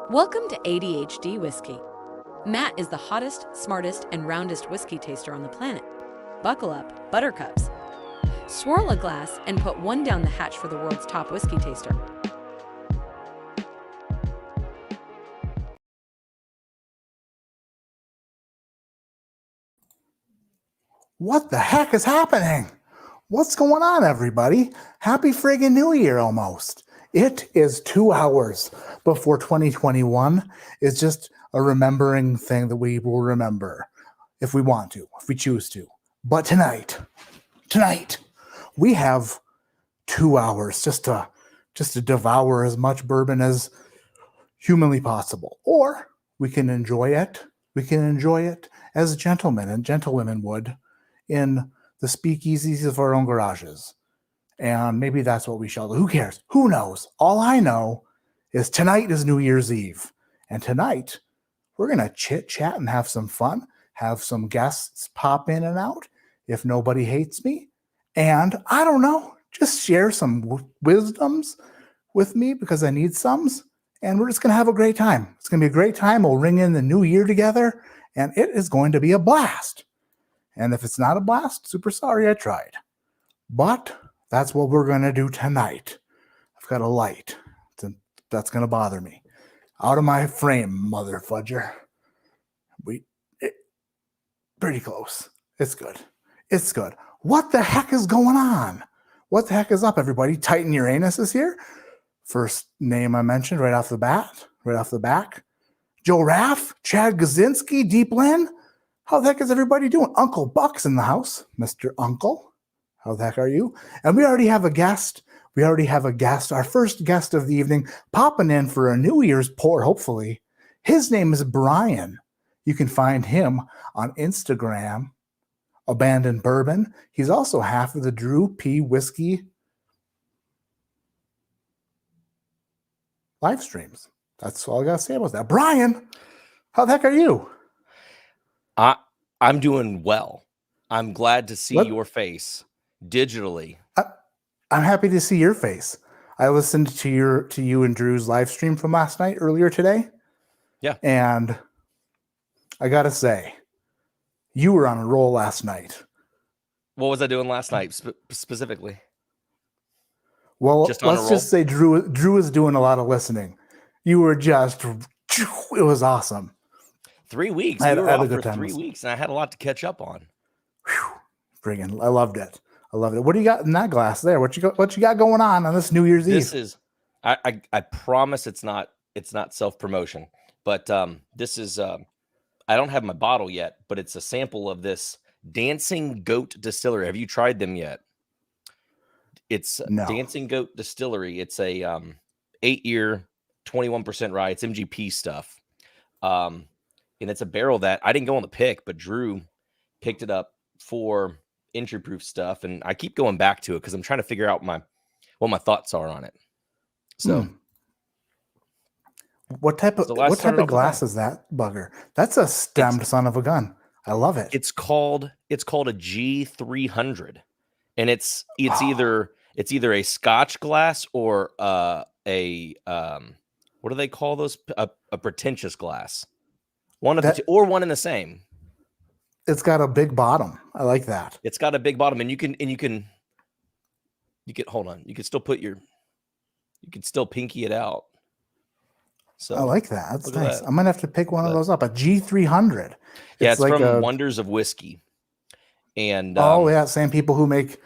Welcome to ADHD Whiskey. Matt is the hottest, smartest, and roundest whiskey taster on the planet. Buckle up, buttercups. Swirl a glass and put one down the hatch for the world's top whiskey taster. What the heck is happening? What's going on, everybody? Happy friggin' New Year almost. It is 2 hours before 2021. It's just a remembering thing that we will remember if we want to, if we choose to. But tonight, we have 2 hours just to devour as much bourbon as humanly possible. Or we can enjoy it. We can enjoy it as gentlemen and gentlewomen would in the speakeasies of our own garages. And maybe that's what we shall do. Who cares? Who knows? All I know is tonight is New Year's Eve. And tonight, we're going to chit-chat and have some fun, have some guests pop in and out if nobody hates me. And I don't know, just share some wisdoms with me because I need some. And we're just going to have a great time. It's going to be a great time. We'll ring in the new year together, and it is going to be a blast. And if it's not a blast, super sorry I tried. But that's what we're going to do tonight. I've got a light. That's going to bother me. Out of my frame, mother fudger. Pretty close. It's good. It's good. What the heck is going on? What the heck is up, everybody? Titan Uranus is here. First name I mentioned right off the back. Joe Raff, Chad Gazinski, Deep Lynn. How the heck is everybody doing? Uncle Buck's in the house. Mr. Uncle. How the heck are you? And we already have a guest. Our first guest of the evening, popping in for a New Year's pour, hopefully. His name is Brian. You can find him on Instagram, Abandoned Bourbon. He's also half of the Drew P. Whiskey live streams. That's all I got to say about that. Brian, how the heck are you? I'm doing well. I'm glad to see your face digitally. I'm happy to see your face. I listened to you and Drew's live stream from last night, earlier today. Yeah. And I got to say, you were on a roll last night. What was I doing last night specifically? Well, let's just say Drew was doing a lot of listening. You were just, it was awesome. 3 weeks. We were off for 3 weeks, and I had a lot to catch up on. Friggin', I loved it. What do you got in that glass there? What you got going on this New Year's Eve? This is, I promise it's not self-promotion, but this is, I don't have my bottle yet, but it's a sample of this Dancing Goat Distillery. Have you tried them yet? It's no. Dancing Goat Distillery. It's a 8-year, 21% rye. It's MGP stuff. And it's a barrel that I didn't go on the pick, but Drew picked it up for entry proof stuff. And I keep going back to it because I'm trying to figure out what my thoughts are on it. So what type of glass is that bugger? That's a stemmed son of a gun. I love it. It's called a G300. And it's either a Scotch glass or what do they call those? A pretentious glass. One of the two, or one in the same. It's got a big bottom. I like that. It's got a big bottom, and you can hold on. You can still pinky it out. So I like that. That's nice. I'm gonna have to pick one of those up. A G300. Yeah, it's like from Wonders of Whiskey. And same people who make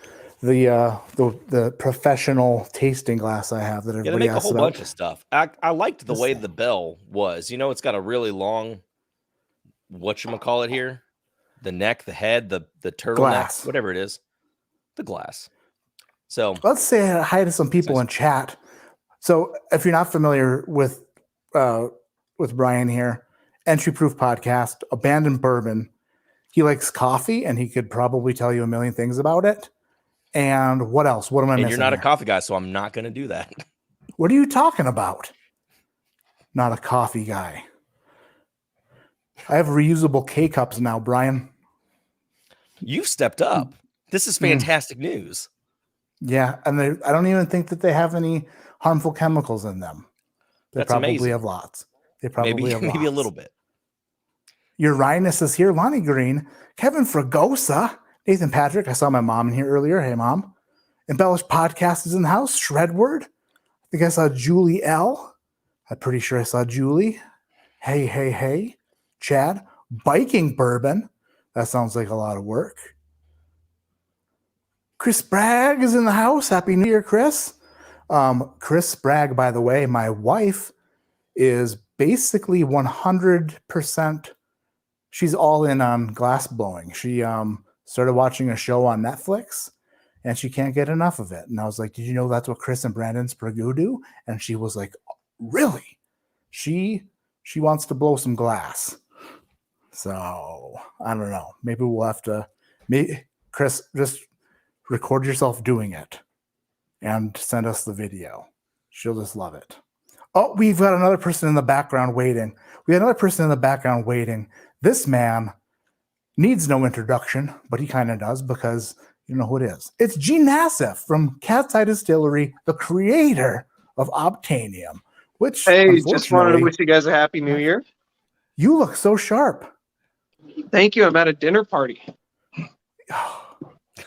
the professional tasting glass I have that everybody asks about. They make a whole bunch of stuff. I liked the way the bell was. It's got a really long, whatchamacallit here, the neck, the head, the turtleneck, whatever it is, the glass. So let's say hi to some people in chat. So if you're not familiar with Brian here, Entry Proof Podcast, Abandoned Bourbon. He likes coffee, and he could probably tell you a million things about it. And what else? What am I missing? You're not a coffee guy, so I'm not going to do that. What are you talking about? Not a coffee guy. I have reusable K-cups now, Brian. You've stepped up. This is fantastic news. Yeah, and I don't even think that they have any harmful chemicals in them. They probably have lots. They probably have maybe a lots. little bit. Your Rhinus is here. Lonnie Green, Kevin Fragosa, Nathan Patrick. I saw my mom in here earlier. Hey, Mom. Embellished Podcast is in the house. Shredword. I think I saw Julie L. I'm pretty sure I saw Julie. Hey. Chad. Biking Bourbon. That sounds like a lot of work. Chris Bragg is in the house. Happy New Year, Chris. Chris Bragg, by the way, my wife is basically 100%. She's all in on glass blowing. She started watching a show on Netflix, and she can't get enough of it. And I was like, did you know that's what Chris and Brandon Sprague do? And she was like, really? She wants to blow some glass. So I don't know. Maybe we'll have to. Chris, just record yourself doing it and send us the video. She'll just love it. Oh, we've got another person in the background waiting. This man needs no introduction, but he kind of does because you know who it is. It's Gene Nassif from Cat's Eye Distillery, the creator of Obtainium. Which, hey, just wanted to wish you guys a happy New Year. You look so sharp. Thank you. I'm at a dinner party.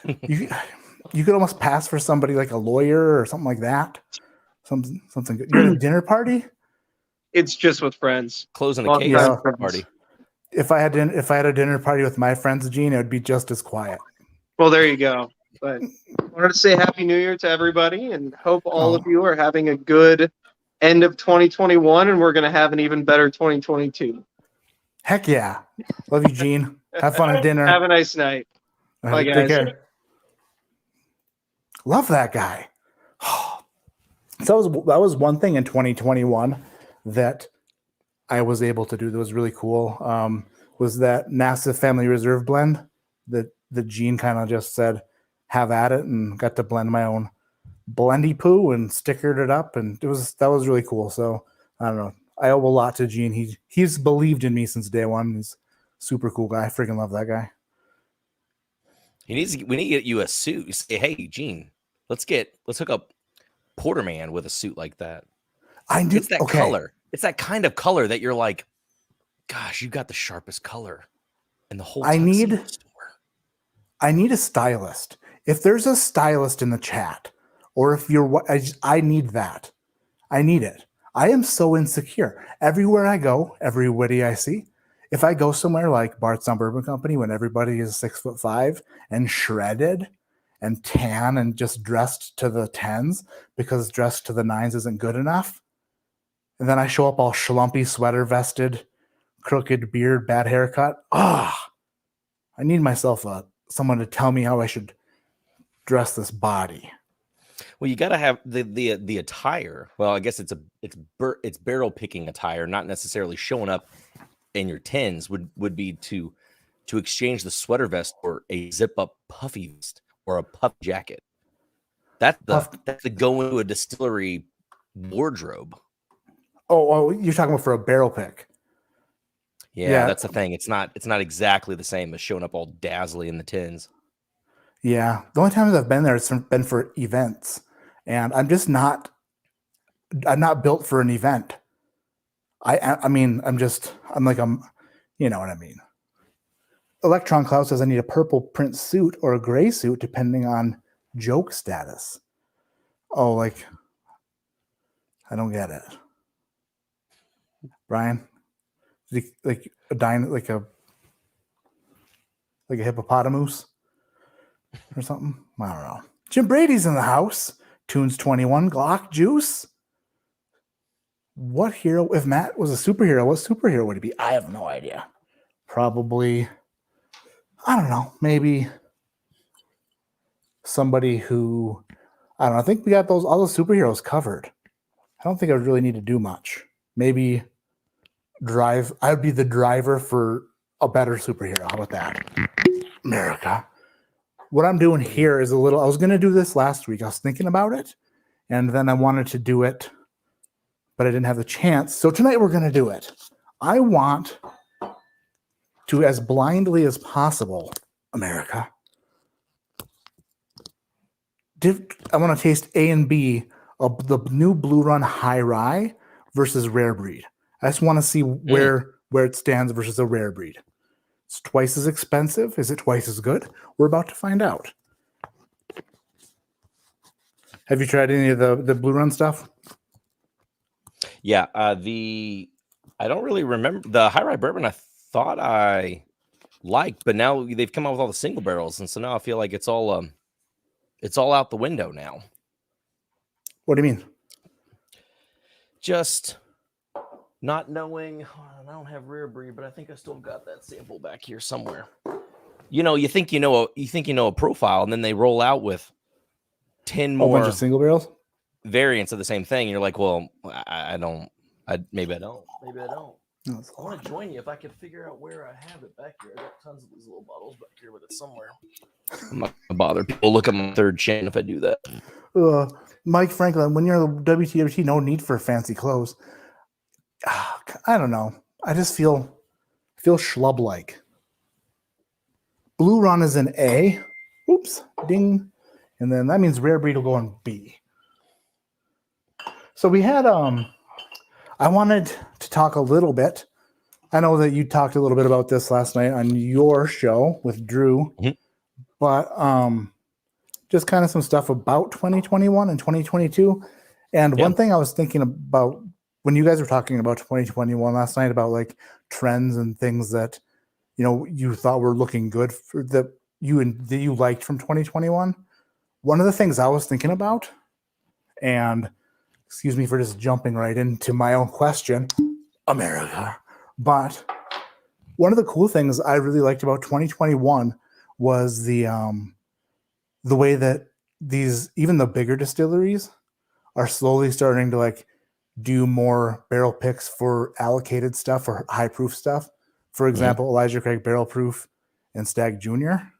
You could almost pass for somebody like a lawyer or something like that. Something good. You're at a dinner party? It's just with friends. Closing the case party. If I had a dinner party with my friends, Gene, it would be just as quiet. Well, there you go. But I wanted to say Happy New Year to everybody and hope all of you are having a good end of 2021 and we're going to have an even better 2022. Heck yeah. Love you, Gene. Have fun at dinner. Have a nice night. Bye, guys. Take care. Love that guy. So that was one thing in 2021 that I was able to do that was really cool. Was that Nassif Family Reserve blend that Gene kind of just said, have at it, and got to blend my own blendy poo and stickered it up. And that was really cool. So I don't know. I owe a lot to Gene. He's believed in me since day one. He's a super cool guy. I freaking love that guy. We need to get you a suit. You say, hey, Gene, let's hook up Porterman with a suit like that. I do. It's that color. It's that kind of color that you're like, gosh, you got the sharpest color in the whole. I need a stylist. If there's a stylist in the chat, or if I need that. I need it. I am so insecure. Everywhere I go, everybody I see, if I go somewhere like Bart's on Bourbon Company when everybody is 6'5" and shredded and tan and just dressed to the 10s because dressed to the 9s isn't good enough, and then I show up all schlumpy, sweater vested, crooked beard, bad haircut. I need myself someone to tell me how I should dress this body. Well, you got to have the attire. Well, I guess it's barrel picking attire, not necessarily showing up in your 10s. Would be to exchange the sweater vest for a zip up puffy vest or a puff jacket. That's the go into a distillery wardrobe. Oh, you're talking about for a barrel pick. Yeah, that's the thing. It's not exactly the same as showing up all dazzly in the 10s. Yeah, the only times I've been there, it's been for events, and I'm not built for an event. I'm you know what I mean. Electron Cloud says I need a purple print suit or a gray suit depending on joke status. Oh, like I don't get it, Brian. Like a hippopotamus or something. I don't know. Jim Brady's in the house. Tunes 21. Glock Juice. What hero? If Matt was a superhero, what superhero would he be? I have no idea. Probably, I don't know. Maybe somebody who, I don't know. I think we got all those superheroes covered. I don't think I would really need to do much. Maybe drive. I would be the driver for a better superhero. How about that? America. What I'm doing here is I was going to do this last week. I was thinking about it, and then I wanted to do it, but I didn't have the chance. So tonight we're going to do it. I want to, as blindly as possible, America, I want to taste A and B of the new Blue Run High Rye versus Rare Breed. I just want to see where it stands versus a rare breed. It's twice as expensive. Is it twice as good? We're about to find out. Have you tried any of the Blue Run stuff? Yeah, I don't really remember the high rye bourbon. I thought I liked, but now they've come out with all the single barrels, and so now I feel like it's all out the window now. What do you mean? Just not knowing. I don't have rare breed, but I think I still got that sample back here somewhere. You think you know a profile, and then they roll out with 10 more bunch of single barrels variants of the same thing. And you're like, well, maybe I don't. No, I want to join you if I could figure out where I have it back here. I got tons of these little bottles back here, but it's somewhere. I'm not gonna bother people. Look at my third chin if I do that. Mike Franklin, when you're WTWT, no need for fancy clothes. I don't know. I just feel schlub-like. Blue Run is an A. Oops, ding. And then that means rare breed will go in B. So we had I wanted to talk a little bit. I know that you talked a little bit about this last night on your show with Drew, but just kind of some stuff about 2021 and 2022. And one thing I was thinking about when you guys were talking about 2021 last night about like trends and things that you thought were looking good for that you liked from 2021. One of the things I was thinking about, and excuse me for just jumping right into my own question, America. But one of the cool things I really liked about 2021 was the way that even the bigger distilleries are slowly starting to like do more barrel picks for allocated stuff or high proof stuff. For example, Elijah Craig Barrel Proof and Stag Junior.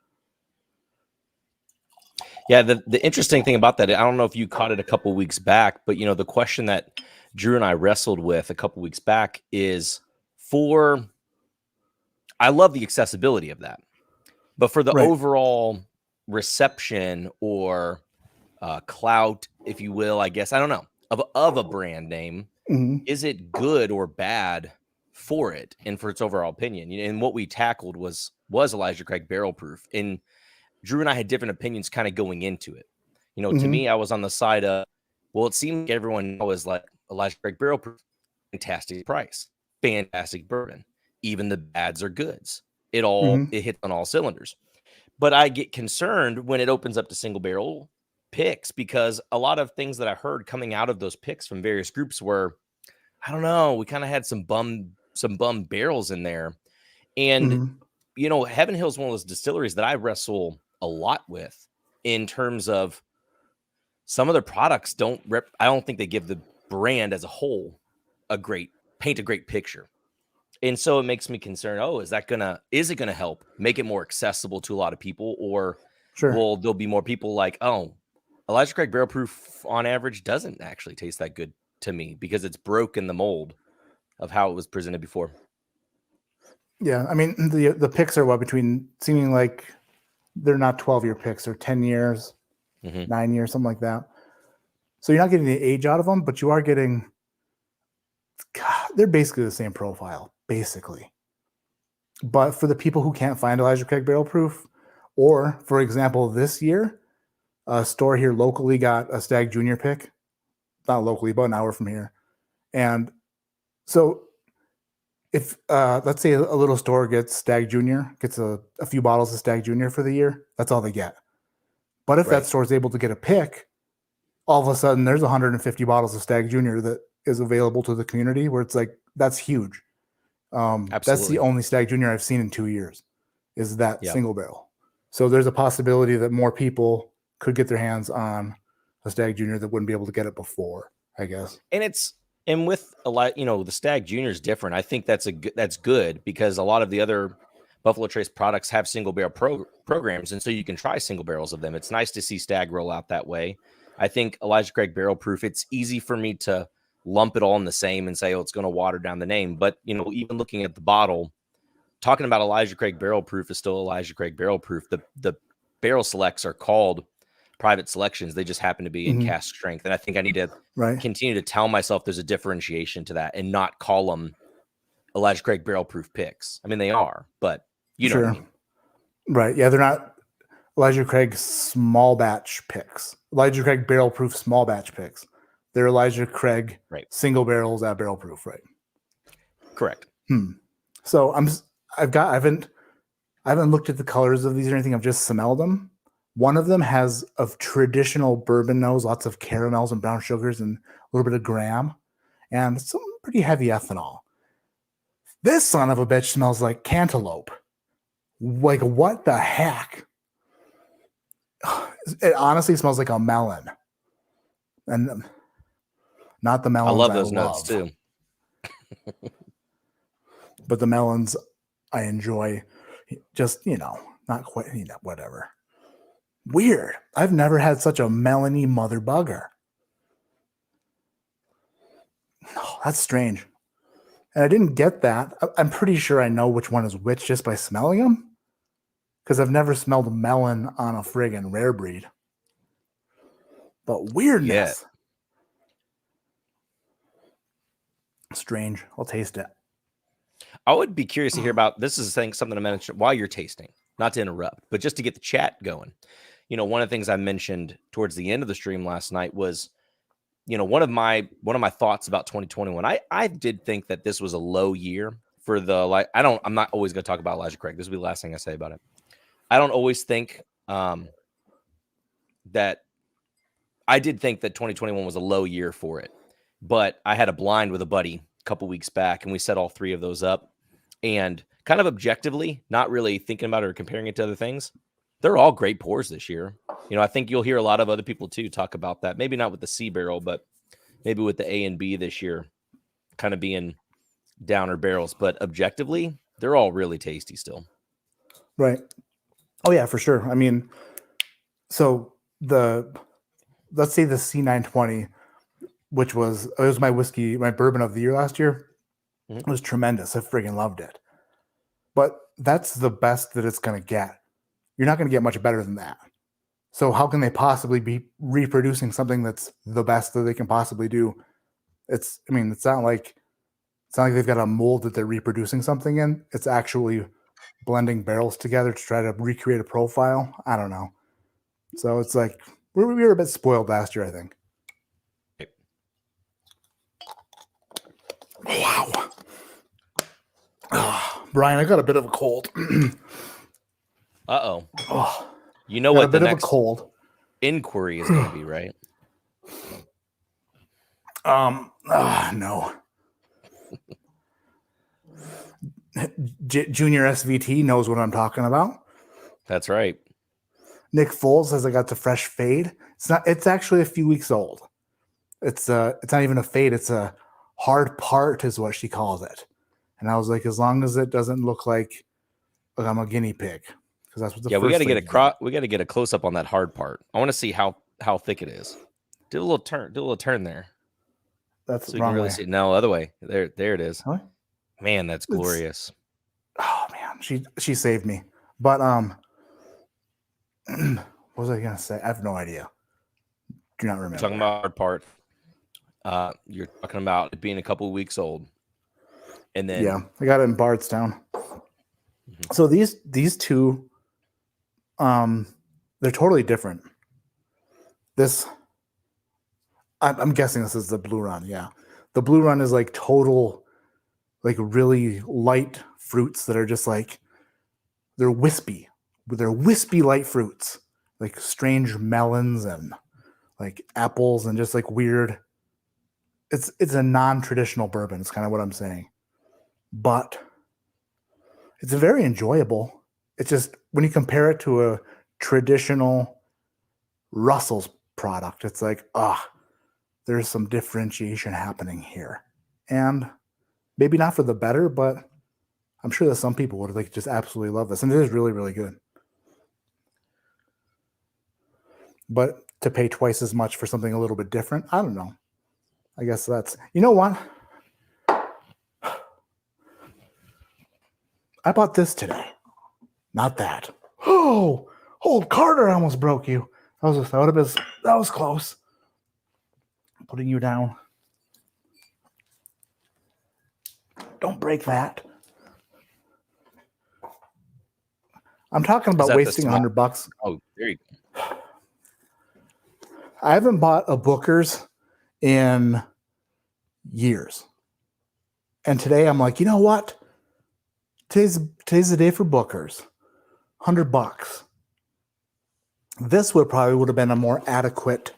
Yeah, the interesting thing about that, I don't know if you caught it a couple weeks back, but the question that Drew and I wrestled with a couple weeks back is I love the accessibility of that, but for the overall reception or clout, if you will, I guess, I don't know, of a brand name, is it good or bad for it and for its overall opinion? And what we tackled was Elijah Craig Barrel Proof, and Drew and I had different opinions kind of going into it. To me, I was on the side of, well, it seemed like everyone was like Elijah Craig Barrel Proof, fantastic price, fantastic bourbon. Even the bads are goods. It hits on all cylinders. But I get concerned when it opens up to single barrel picks, because a lot of things that I heard coming out of those picks from various groups were, I don't know, we kind of had some bum barrels in there. And, Heaven Hill is one of those distilleries that I wrestle a lot with in terms of some of their products I don't think they give the brand as a whole paint a great picture. And so it makes me concerned, is it going to help make it more accessible to a lot of people, or will there'll be more people like, Elijah Craig Barrel Proof on average doesn't actually taste that good to me because it's broken the mold of how it was presented before. Yeah, I mean, the picks are between seeming like they're not 12-year picks, they're 10 years, 9 years, something like that. So you're not getting the age out of them, but you are getting, they're basically the same profile, basically. But for the people who can't find Elijah Craig Barrel Proof, or for example, this year, a store here locally got a Stag Junior pick, not locally, but an hour from here. And so if let's say a little store gets Stag Junior, gets a few bottles of Stag Junior for the year, that's all they get. But if that store is able to get a pick, all of a sudden there's 150 bottles of Stag Junior that is available to the community, where it's like, that's huge. That's the only Stag Junior I've seen in 2 years, is that single barrel. So there's a possibility that more people could get their hands on a Stag Junior that wouldn't be able to get it before, I guess. And with a lot, the Stag Junior is different. I think that's good because a lot of the other Buffalo Trace products have single barrel programs, and so you can try single barrels of them. It's nice to see Stag roll out that way. I think Elijah Craig Barrel Proof, it's easy for me to lump it all in the same and say, it's going to water down the name. But, even looking at the bottle, talking about Elijah Craig Barrel Proof is still Elijah Craig Barrel Proof. The barrel selects are called private selections. They just happen to be in cask strength. And I think I need to continue to tell myself there's a differentiation to that and not call them Elijah Craig barrel proof picks. I mean, they are, but you know what I mean. Right. Yeah, they're not Elijah Craig small batch picks. Elijah Craig barrel proof small batch picks. They're Elijah Craig single barrels at barrel proof, right? Correct. So I haven't looked at the colors of these or anything. I've just smelled them. One of them has a traditional bourbon nose, lots of caramels and brown sugars and a little bit of graham, and some pretty heavy ethanol. This son of a bitch smells like cantaloupe. Like, what the heck? It honestly smells like a melon. And not the melons I love those notes too. But the melons I enjoy, just, not quite, whatever. Weird. I've never had such a melony mother bugger. Oh, that's strange. And I didn't get that. I'm pretty sure I know which one is which just by smelling them. Because I've never smelled a melon on a friggin' rare breed. But weirdness. Yeah. Strange. I'll taste it. I would be curious to hear about, this is something I mentioned while you're tasting, not to interrupt, but just to get the chat going. One of the things I mentioned towards the end of the stream last night was, one of my thoughts about 2021. I did think that this was a low year for I'm not always going to talk about Elijah Craig. This will be the last thing I say about it. I don't always think that I did think that 2021 was a low year for it, but I had a blind with a buddy a couple weeks back and we set all three of those up and kind of objectively, not really thinking about it or comparing it to other things. They're all great pours this year. I think you'll hear a lot of other people too talk about that. Maybe not with the C barrel, but maybe with the A and B this year, kind of being downer barrels. But objectively, they're all really tasty still. Right. Oh yeah, for sure. I mean, so let's say the C920, which was my bourbon of the year last year, it was tremendous. I friggin' loved it. But that's the best that it's going to get. You're not going to get much better than that. So how can they possibly be reproducing something that's the best that they can possibly do? It's not like they've got a mold that they're reproducing something in. It's actually blending barrels together to try to recreate a profile. I don't know. So it's like we were a bit spoiled last year, I think. Wow. Brian, I got a bit of a cold. Uh-oh. Oh, you know what the next cold inquiry is going to be, right? No. Junior SVT knows what I'm talking about. That's right. Nick Foles says I got the fresh fade. It's actually a few weeks old. It's not even a fade. It's a hard part is what she calls it. And I was like, as long as it doesn't look like I'm a guinea pig. Because that's what we got to get a close up on that hard part. I want to see how thick it is. Do a little turn there. That's so we can really see. No, other way. There it is. Huh? Man, that's glorious. Oh man, she saved me. But what was I gonna say? I have no idea. Do not remember. Talking about hard part. You're talking about it being a couple of weeks old, and then I got it in Bardstown. So these two, they're totally different. I'm guessing this is the Blue Run. Yeah, the Blue Run is like total, like really light fruits that are just like they're wispy. They're wispy light fruits, like strange melons and like apples and just like weird. It's a non-traditional bourbon. It's kind of what I'm saying, but it's very enjoyable. It's just when you compare it to a traditional Russell's product, it's like, there's some differentiation happening here. And maybe not for the better, but I'm sure that some people would like just absolutely love this. And it is really, really good. But to pay twice as much for something a little bit different, I don't know. I guess that's, you know what? I bought this today. Not that. Oh, Carter, I almost broke you. That was close. Putting you down. Don't break that. I'm talking about wasting $100. Oh, there you go. I haven't bought a Booker's in years. And today I'm like, you know what? Today's the day for Booker's. $100. This would have been a more adequate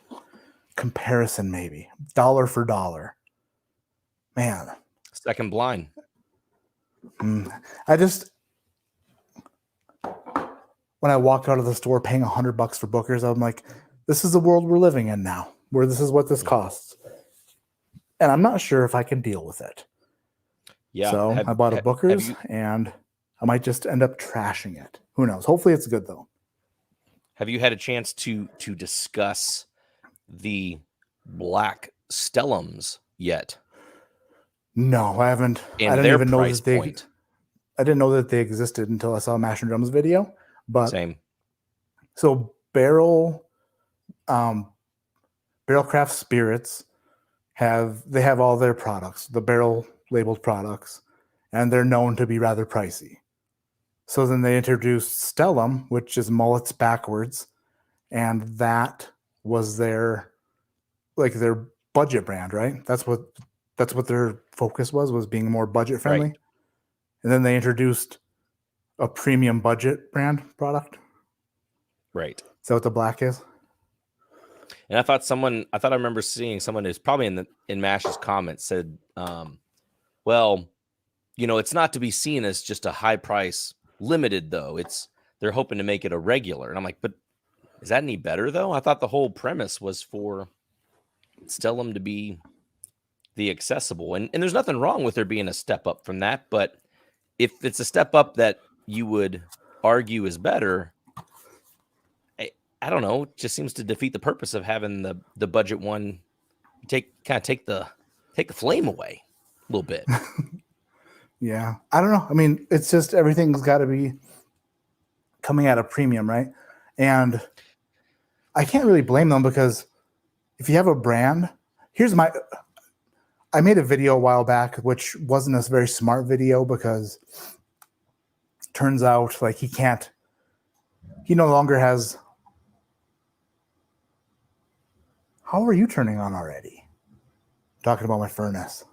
comparison, maybe. Dollar for dollar. Man. Second blind. When I walked out of the store paying $100 for Booker's, I'm like, this is the world we're living in now, where this is what this costs. And I'm not sure if I can deal with it. Yeah. So I bought a Booker's and I might just end up trashing it. Who knows? Hopefully it's good though. Have you had a chance to discuss the black Stellums yet? No, I haven't. And I didn't even know that point. I didn't know that they existed until I saw Mash and Drums video. But same. So Barrel Craft Spirits have all their products, the barrel labeled products, and they're known to be rather pricey. So then they introduced Stellum, which is mullets backwards, and that was their budget brand, right? That's what their focus was being more budget friendly. Right. And then they introduced a premium budget brand product. Right. Is that what the black is? And I thought I remember seeing someone who's probably in Mash's comments said, well, it's not to be seen as just a high price limited though. They're hoping to make it a regular. And I'm like, but is that any better though? I thought the whole premise was for Stellum to be the accessible. And there's nothing wrong with there being a step up from that. But if it's a step up that you would argue is better, I don't know. It just seems to defeat the purpose of having the budget one take the flame away a little bit. Yeah. I don't know. I mean, it's just everything's got to be coming at a premium, right? And I can't really blame them because if you have a brand, I made a video a while back, which wasn't a very smart video because it turns out like he no longer has. How are you turning on already? Talking about my furnace.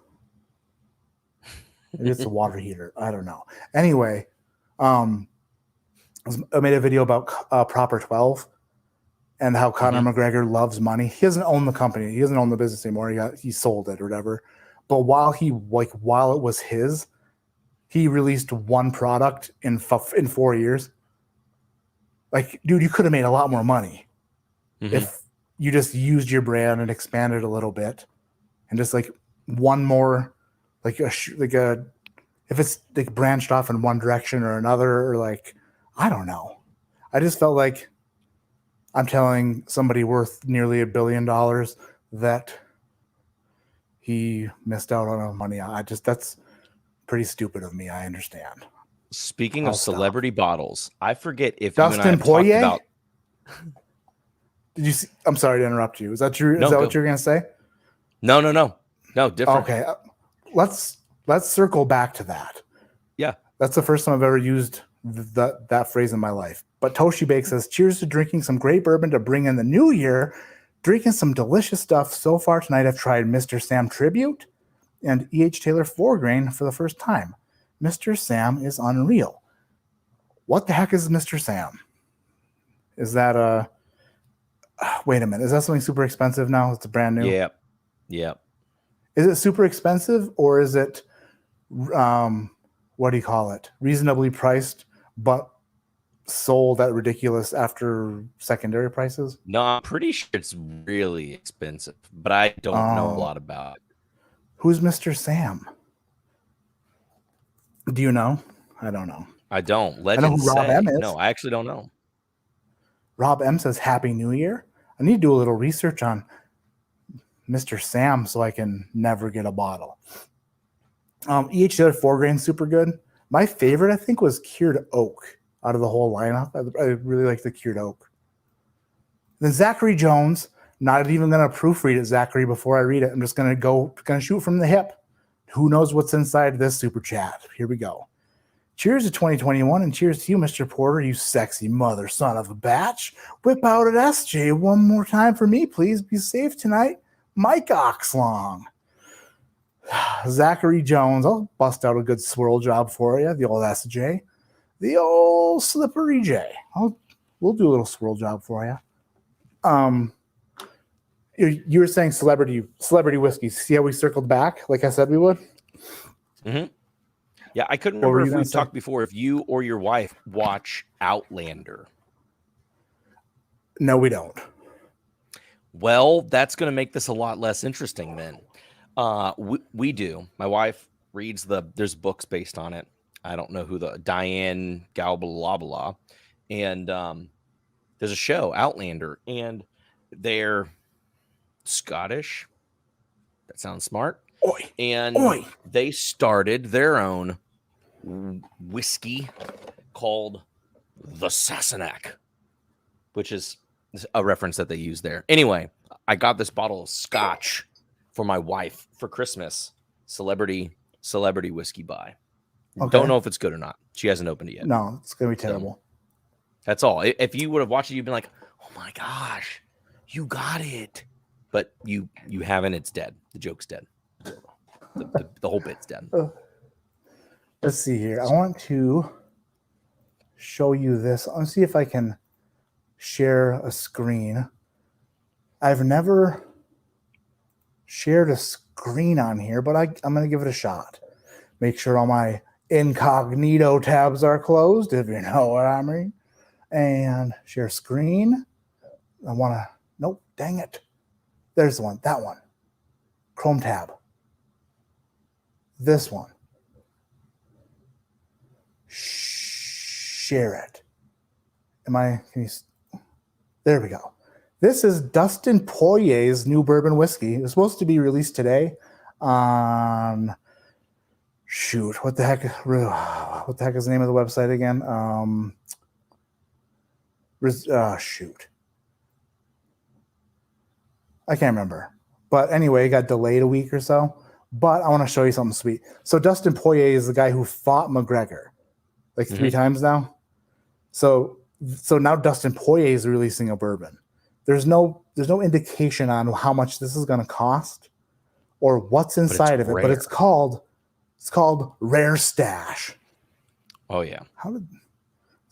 Maybe it's a water heater. I don't know. Anyway, I made a video about Proper 12 and how Conor McGregor loves money. He doesn't own the company. He doesn't own the business anymore. He sold it or whatever. But while it was his, he released one product in 4 years. Like, dude, you could have made a lot more money if you just used your brand and expanded a little bit, and just like one more, if it's like branched off in one direction or another, or like, I don't know. I just felt like I'm telling somebody worth nearly $1 billion that he missed out on money. That's pretty stupid of me. I understand. Speaking of celebrity bottles, I forget if Dustin Poirier. About... Did you see? I'm sorry to interrupt you. Is that true? No, is that what you're going to say? No. Different. Okay. Let's circle back to that. Yeah. That's the first time I've ever used that phrase in my life. But Toshi Bake says, cheers to drinking some great bourbon to bring in the new year. Drinking some delicious stuff. So far tonight, I've tried Mr. Sam Tribute and E.H. Taylor 4-Grain for the first time. Mr. Sam is unreal. What the heck is Mr. Sam? Is that a... Wait a minute. Is that something super expensive now? It's brand new? Yeah. Is it super expensive or is it, what do you call it? Reasonably priced, but sold at ridiculous after secondary prices? No, I'm pretty sure it's really expensive, but I don't know a lot about it. Who's Mr. Sam? Do you know? I don't know. I don't. I know who Rob M is. No, I actually don't know. Rob M says Happy New Year. I need to do a little research on Mr. Sam so I can never get a bottle. Each other 4-Grain super good. My favorite, I think, was Cured Oak out of the whole lineup. I really like the Cured Oak. Then Zachary Jones, not even going to proofread it, Zachary, before I read it. I'm just going to shoot from the hip. Who knows what's inside this super chat? Here we go. Cheers to 2021 and cheers to you, Mr. Porter, you sexy mother son of a batch. Whip out at SJ one more time for me, please. Be safe tonight. Mike Oxlong. Zachary Jones, I'll bust out a good swirl job for you, the old SJ. The old slippery J. We'll do a little swirl job for you. You were saying celebrity whiskey. See how we circled back, like I said we would? Mm-hmm. Yeah, I couldn't remember if we talked before if you or your wife watch Outlander. No, we don't. Well, that's going to make this a lot less interesting then. We do. My wife reads there's books based on it. I don't know who Diane Galbalabala. And there's a show, Outlander, and they're Scottish. That sounds smart. Oi, and oi. They started their own whiskey called the Sassenach, which is a reference that they use there. Anyway, I got this bottle of scotch for my wife for Christmas. Celebrity whiskey buy. Okay. Don't know if it's good or not. She hasn't opened it yet. No, it's gonna be terrible. So, that's all. If you would have watched it, you'd been like, "Oh my gosh, you got it!" But you haven't. It's dead. The joke's dead. The whole bit's dead. Let's see here. I want to show you this. Let's see if I can share a screen. I've never shared a screen on here, but I'm going to give it a shot. Make sure all my incognito tabs are closed, if you know what I mean. And share screen. Nope, dang it. There's the one, that one. Chrome tab. This one. Share it. There we go. This is Dustin Poirier's new bourbon whiskey. It was supposed to be released today on what the heck is the name of the website again? I can't remember. But anyway, it got delayed a week or so. But I want to show you something sweet. So Dustin Poirier is the guy who fought McGregor like 3 times now. So now Dustin Poirier is releasing a bourbon. There's no indication on how much this is going to cost or what's inside of it. But it's called Rare Stash. Oh yeah.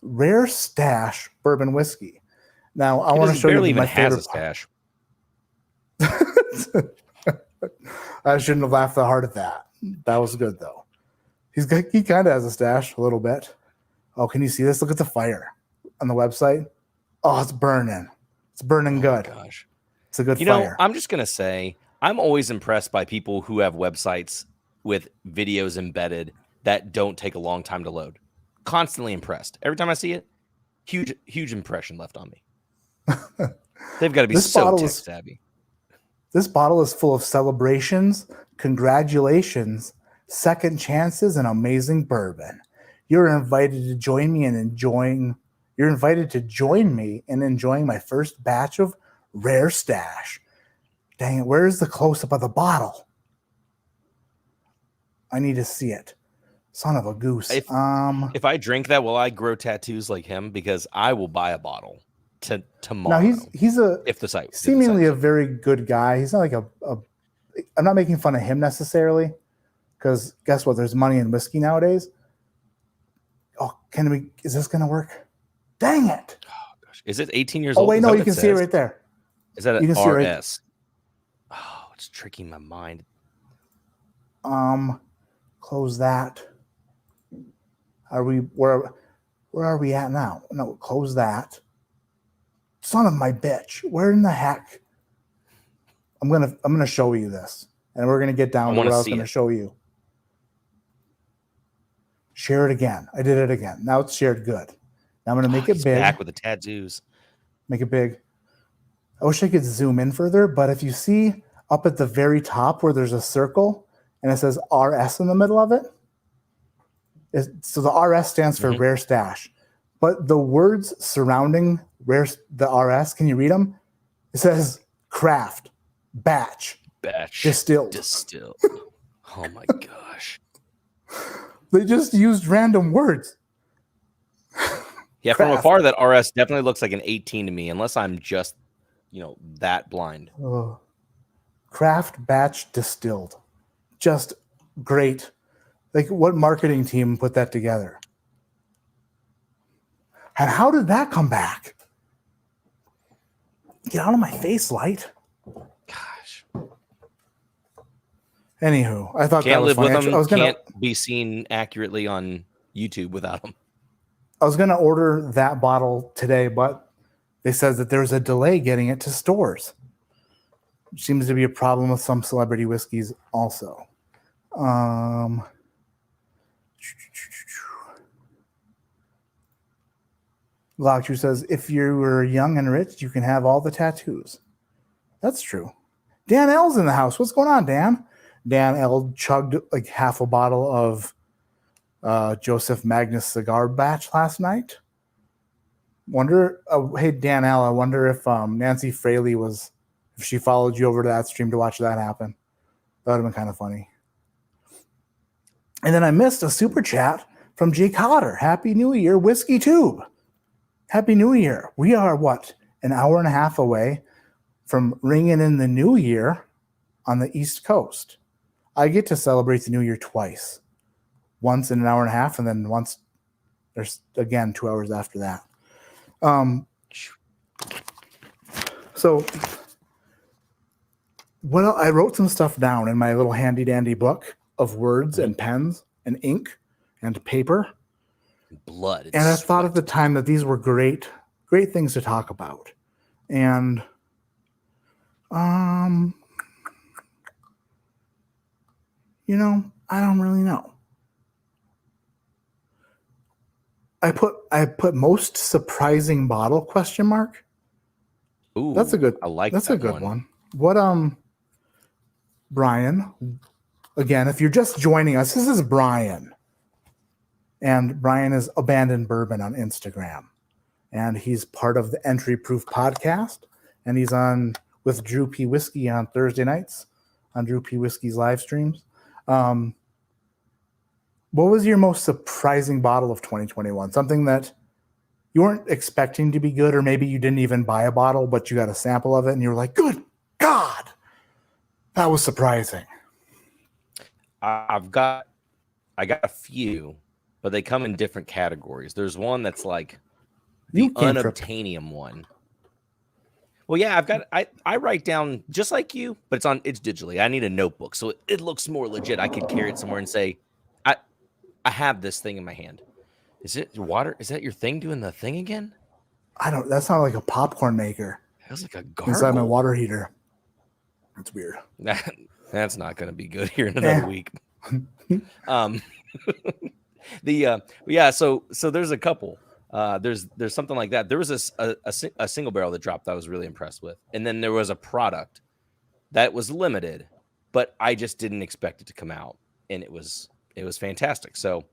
Rare Stash bourbon whiskey. Now I want to show you my favorite. Has a stash. I shouldn't have laughed that hard at that. That was good though. He kind of has a stash a little bit. Oh, can you see this? Look at the fire on the website. Oh, it's burning. It's burning good. Gosh, it's a good fire. I'm just gonna say I'm always impressed by people who have websites with videos embedded that don't take a long time to load. Constantly impressed. Every time I see it, huge impression left on me. They've got to be so tech savvy. This bottle is full of celebrations, congratulations, second chances, and amazing bourbon. You're invited to join me in enjoying my first batch of Rare Stash. Dang it, where's the close-up of the bottle? I need to see it. Son of a goose. If I drink that, will I grow tattoos like him? Because I will buy a bottle tomorrow. Now he's seemingly a very good guy. He's not like I'm not making fun of him necessarily, because guess what? There's money in whiskey nowadays. Oh, is this gonna work? Dang it! Oh gosh, is it 18 years old? Oh wait, no, you can see it right there. Is that an RS? Oh, it's tricking my mind. Close that. Where are we at now? No, close that. Son of my bitch. Where in the heck? I'm gonna show you this. And we're gonna get down to what I was gonna show you. Share it again. I did it again. Now it's shared good. Now I'm gonna make it big. Back with the tattoos. Make it big. I wish I could zoom in further, but if you see up at the very top where there's a circle and it says RS in the middle of it, so the RS stands for Rare Stash. But the words surrounding the RS, can you read them? It says craft, batch, distilled. Oh my gosh. They just used random words. Yeah, Craft. from afar, that RS definitely looks like an 18 to me, unless I'm just, that blind. Craft, batch, distilled. Just great. Like, what marketing team put that together? And how did that come back? Get out of my face, Light. Gosh. Anywho, I thought Can't that was live funny. with them. Can't be seen accurately on YouTube without them. I was going to order that bottle today, but they said that there's a delay getting it to stores. Seems to be a problem with some celebrity whiskeys also. Lockju says, if you were young and rich, you can have all the tattoos. That's true. Dan L's in the house. What's going on, Dan? Dan L chugged like half a bottle of Joseph Magnus cigar batch last night. Hey, Dan L, I wonder if Nancy Fraley if she followed you over to that stream to watch that happen. That would have been kind of funny. And then I missed a super chat from Jay Cotter. Happy New Year, Whiskey Tube. Happy New Year. We are, an hour and a half away from ringing in the new year on the East Coast. I get to celebrate the new year twice. Once in an hour and a half, and then once there's, again, 2 hours after that. So I wrote some stuff down in my little handy dandy book of words and pens and ink and paper. Blood. And I thought at the time that these were great things to talk about. And I don't really know. I put most surprising bottle ? Ooh, that's a good. I like that's that a good one. What Brian? Again, if you're just joining us, this is Brian, and Brian is Abandoned Bourbon on Instagram, and he's part of the Entry Proof podcast, and he's on with Drew P. Whiskey on Thursday nights on Drew P. Whiskey's live streams. What was your most surprising bottle of 2021? Something that you weren't expecting to be good, or maybe you didn't even buy a bottle, but you got a sample of it and you were like, good God, that was surprising. I got a few, but they come in different categories. There's one that's like the unobtainium one. Well, yeah, I write down just like you, but it's digitally. I need a notebook, so it looks more legit. I could carry it somewhere and say, I have this thing in my hand. Is it your water? Is that your thing doing the thing again? That sounded like a popcorn maker. That was like a gargle. Inside my water heater. That's weird. That's not going to be good here in another week. So there's a couple. There's something like that. There was a single barrel that dropped that I was really impressed with. And then there was a product that was limited, but I just didn't expect it to come out. And it was fantastic. So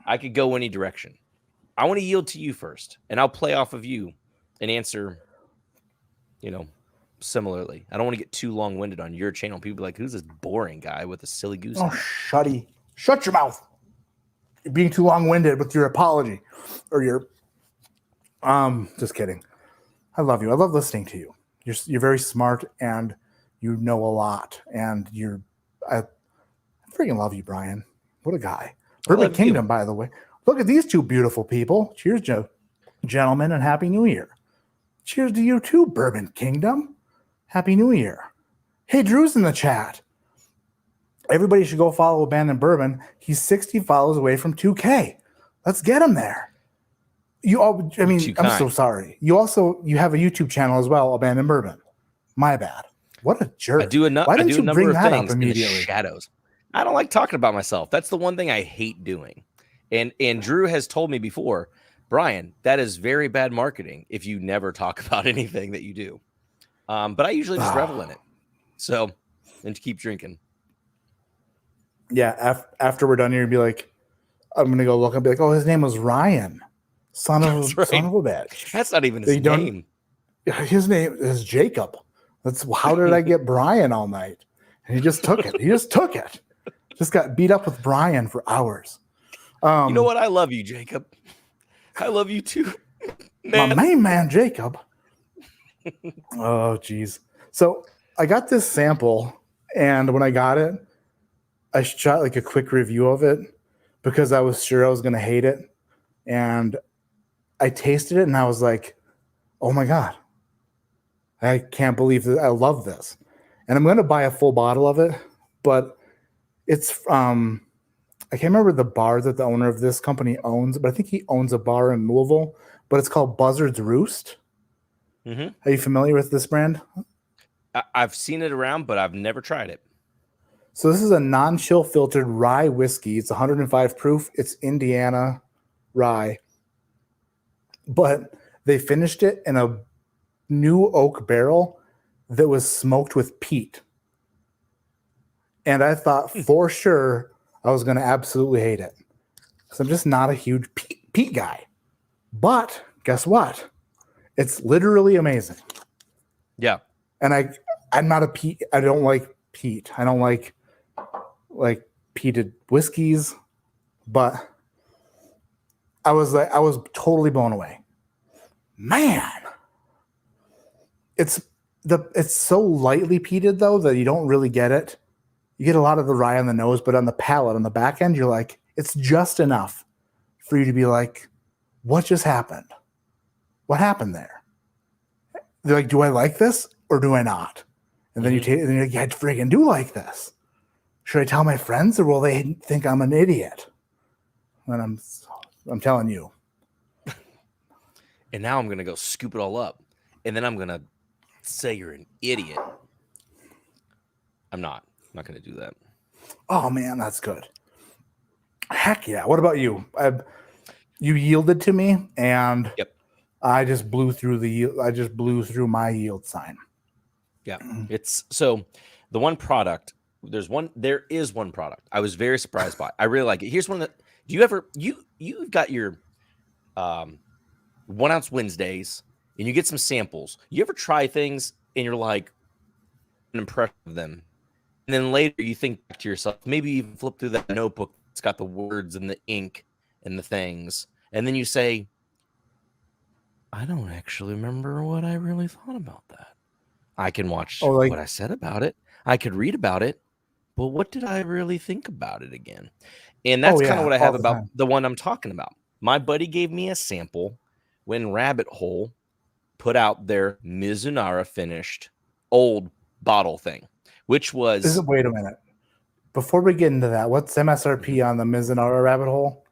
I could go any direction. I want to yield to you first, and I'll play off of you and answer, similarly. I don't want to get too long-winded on your channel. People be like, who's this boring guy with a silly goose? Oh, shut your mouth. You're being too long-winded with your apology or your, just kidding. I love you. I love listening to you. You're very smart and you know a lot, and I freaking love you, Brian. What a guy. Bourbon Kingdom, by the way. Look at these two beautiful people. Cheers, gentlemen, and Happy New Year. Cheers to you too, Bourbon Kingdom. Happy New Year. Hey, Drew's in the chat. Everybody should go follow Abandoned Bourbon. He's 60 follows away from 2K. Let's get him there. I'm so sorry. You have a YouTube channel as well, Abandoned Bourbon. My bad. What a jerk. Why didn't you bring that up immediately? In the shadows. I don't like talking about myself. That's the one thing I hate doing. And Drew has told me before, Brian, that is very bad marketing if you never talk about anything that you do. But I usually just revel in it. So, and keep drinking. Yeah, after we're done here, you'd be like, I'm going to go look and be like, oh, his name was Ryan. Son of a bitch. That's not even his name. His name is Jacob. How did I get Brian all night? And he just took it. He just took it. Just got beat up with Brian for hours. You know what? I love you, Jacob. I love you too, man. My main man, Jacob. Oh, geez. So I got this sample, and when I got it, I shot like a quick review of it because I was sure I was going to hate it. And I tasted it, and I was like, oh my God. I can't believe that I love this. And I'm going to buy a full bottle of it, but it's I can't remember the bar that the owner of this company owns, but I think he owns a bar in Louisville, but it's called Buzzard's Roost. Mm-hmm. Are you familiar with this brand? I've seen it around, but I've never tried it. So this is a non-chill filtered rye whiskey. It's 105 proof. It's Indiana rye. But they finished it in a new oak barrel that was smoked with peat. And I thought for sure I was going to absolutely hate it. So I'm just not a huge peat guy. But guess what? It's literally amazing. Yeah. And I'm not a peat. I don't like peat. I don't like peated whiskeys. But I was totally blown away. Man. It's so lightly peated though that you don't really get it. You get a lot of the rye on the nose, but on the palate, on the back end, you're like, it's just enough for you to be like, what just happened? What happened there? They're like, do I like this or do I not? And then you take it and you're like, yeah, I friggin' do like this. Should I tell my friends or will they think I'm an idiot? And I'm telling you. And now I'm going to go scoop it all up. And then I'm going to say you're an idiot. I'm not going to do that. Oh man, that's good. Heck yeah. What about you? You yielded to me and yep. I just blew through my yield sign. Yeah. It's so the one product, there is one product I was very surprised by. I really like it. Here's one that you've got your 1 ounce Wednesdays and you get some samples. You ever try things and you're like impressed with them? And then later you think to yourself, maybe you even flip through that notebook. It's got the words and the ink and the things. And then you say, I don't actually remember what I really thought about that. I can watch what I said about it. I could read about it. But what did I really think about it again? And that's kind of what I have about the one I'm talking about. My buddy gave me a sample when Rabbit Hole put out their Mizunara finished old bottle thing, which was... Wait a minute. Before we get into that, what's MSRP on the Mizunara Rabbit Hole?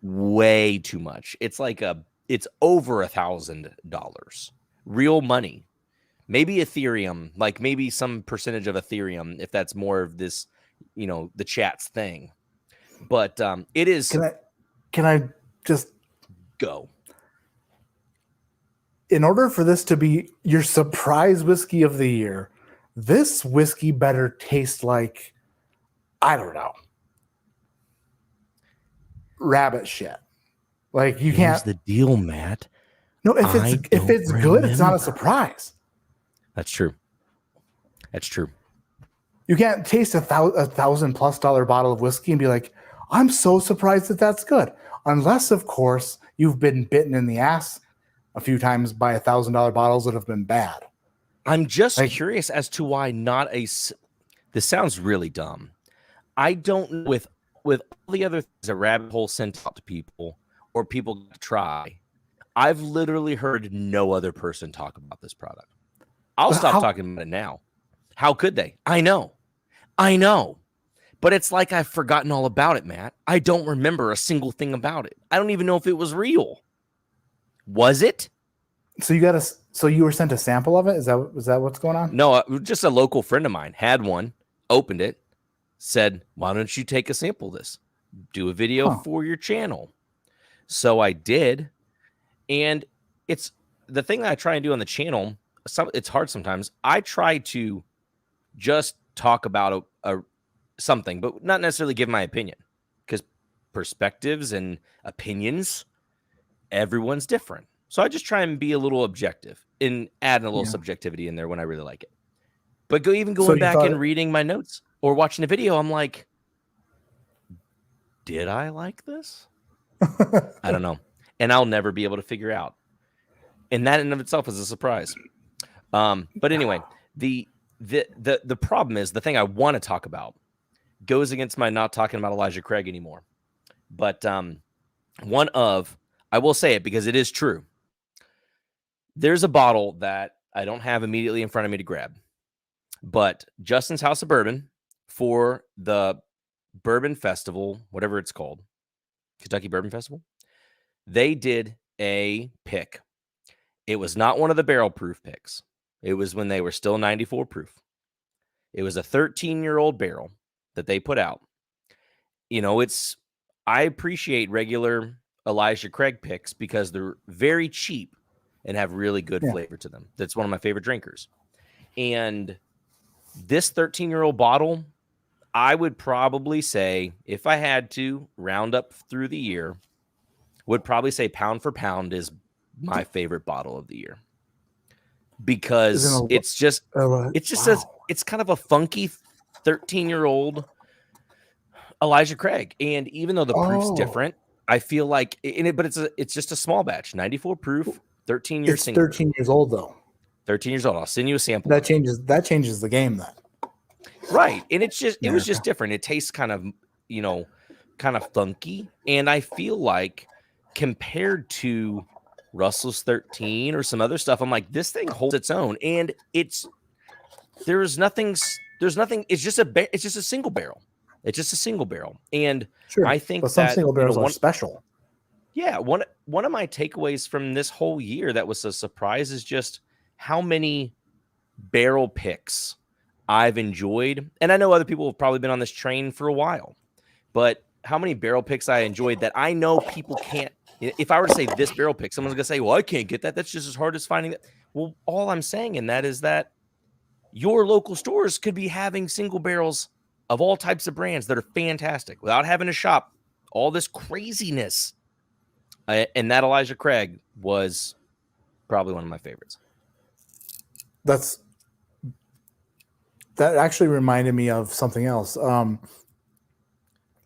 Way too much. It's over $1,000. Real money. Maybe Ethereum, like maybe some percentage of Ethereum, if that's more of this, the chat's thing. But it is... Can I just... Go. In order for this to be your surprise whiskey of the year, this whiskey better taste like, I don't know, rabbit shit. Like you can't. Here's the deal, Matt. No, if it's good, it's not a surprise. That's true. That's true. You can't taste a $1,000+ bottle of whiskey and be like, I'm so surprised that that's good. Unless, of course, you've been bitten in the ass a few times by $1,000 bottles that have been bad. I'm just curious as to why not this sounds really dumb. I don't, with all the other things that Rabbit Hole sent out to people or people to try, I've literally heard no other person talk about this product. I'll stop talking about it now. How could they? I know. But it's like I've forgotten all about it, Matt. I don't remember a single thing about it. I don't even know if it was real. Was it? So you were sent a sample of it? Is that what's going on? No, just a local friend of mine had one, opened it, said, why don't you take a sample of this? Do a video for your channel. So I did. And it's the thing that I try and do on the channel. It's hard sometimes. I try to just talk about something, but not necessarily give my opinion, because perspectives and opinions, everyone's different. So I just try and be a little objective and add a little subjectivity in there when I really like it. But going back and reading my notes or watching the video, I'm like, did I like this? I don't know. And I'll never be able to figure out. And that in of itself is a surprise. But anyway, the problem is the thing I want to talk about goes against my not talking about Elijah Craig anymore. But I will say it because it is true. There's a bottle that I don't have immediately in front of me to grab, but Justin's House of Bourbon for the Bourbon Festival, whatever it's called, Kentucky Bourbon Festival, they did a pick. It was not one of the barrel proof picks. It was when they were still 94 proof. It was a 13-year-old barrel that they put out. You know, I appreciate regular Elijah Craig picks because they're very cheap and have really good flavor to them. That's one of my favorite drinkers. And this 13-year-old bottle, I would probably say, if I had to round up through the year, would probably say pound for pound is my favorite bottle of the year. Because it's kind of a funky 13-year-old Elijah Craig. And even though the proof's different, I feel like it's just a small batch, 94 proof, 13 years. It's 13 years old though. 13 years old. I'll send you a sample. That changes the game then. Right. And it was just different. It tastes kind of, kind of funky. And I feel like compared to Russell's 13 or some other stuff, I'm like, this thing holds its own. And there's nothing. It's just a single barrel. It's just a single barrel. And sure, I think some single barrels are special. Yeah. One of my takeaways from this whole year that was a surprise is just how many barrel picks I've enjoyed. And I know other people have probably been on this train for a while, but how many barrel picks I enjoyed that I know people can't. If I were to say this barrel pick, someone's going to say, well, I can't get that. That's just as hard as finding that. Well, all I'm saying in that is that your local stores could be having single barrels of all types of brands that are fantastic without having to shop all this craziness. And that Elijah Craig was probably one of my favorites. That actually reminded me of something else. I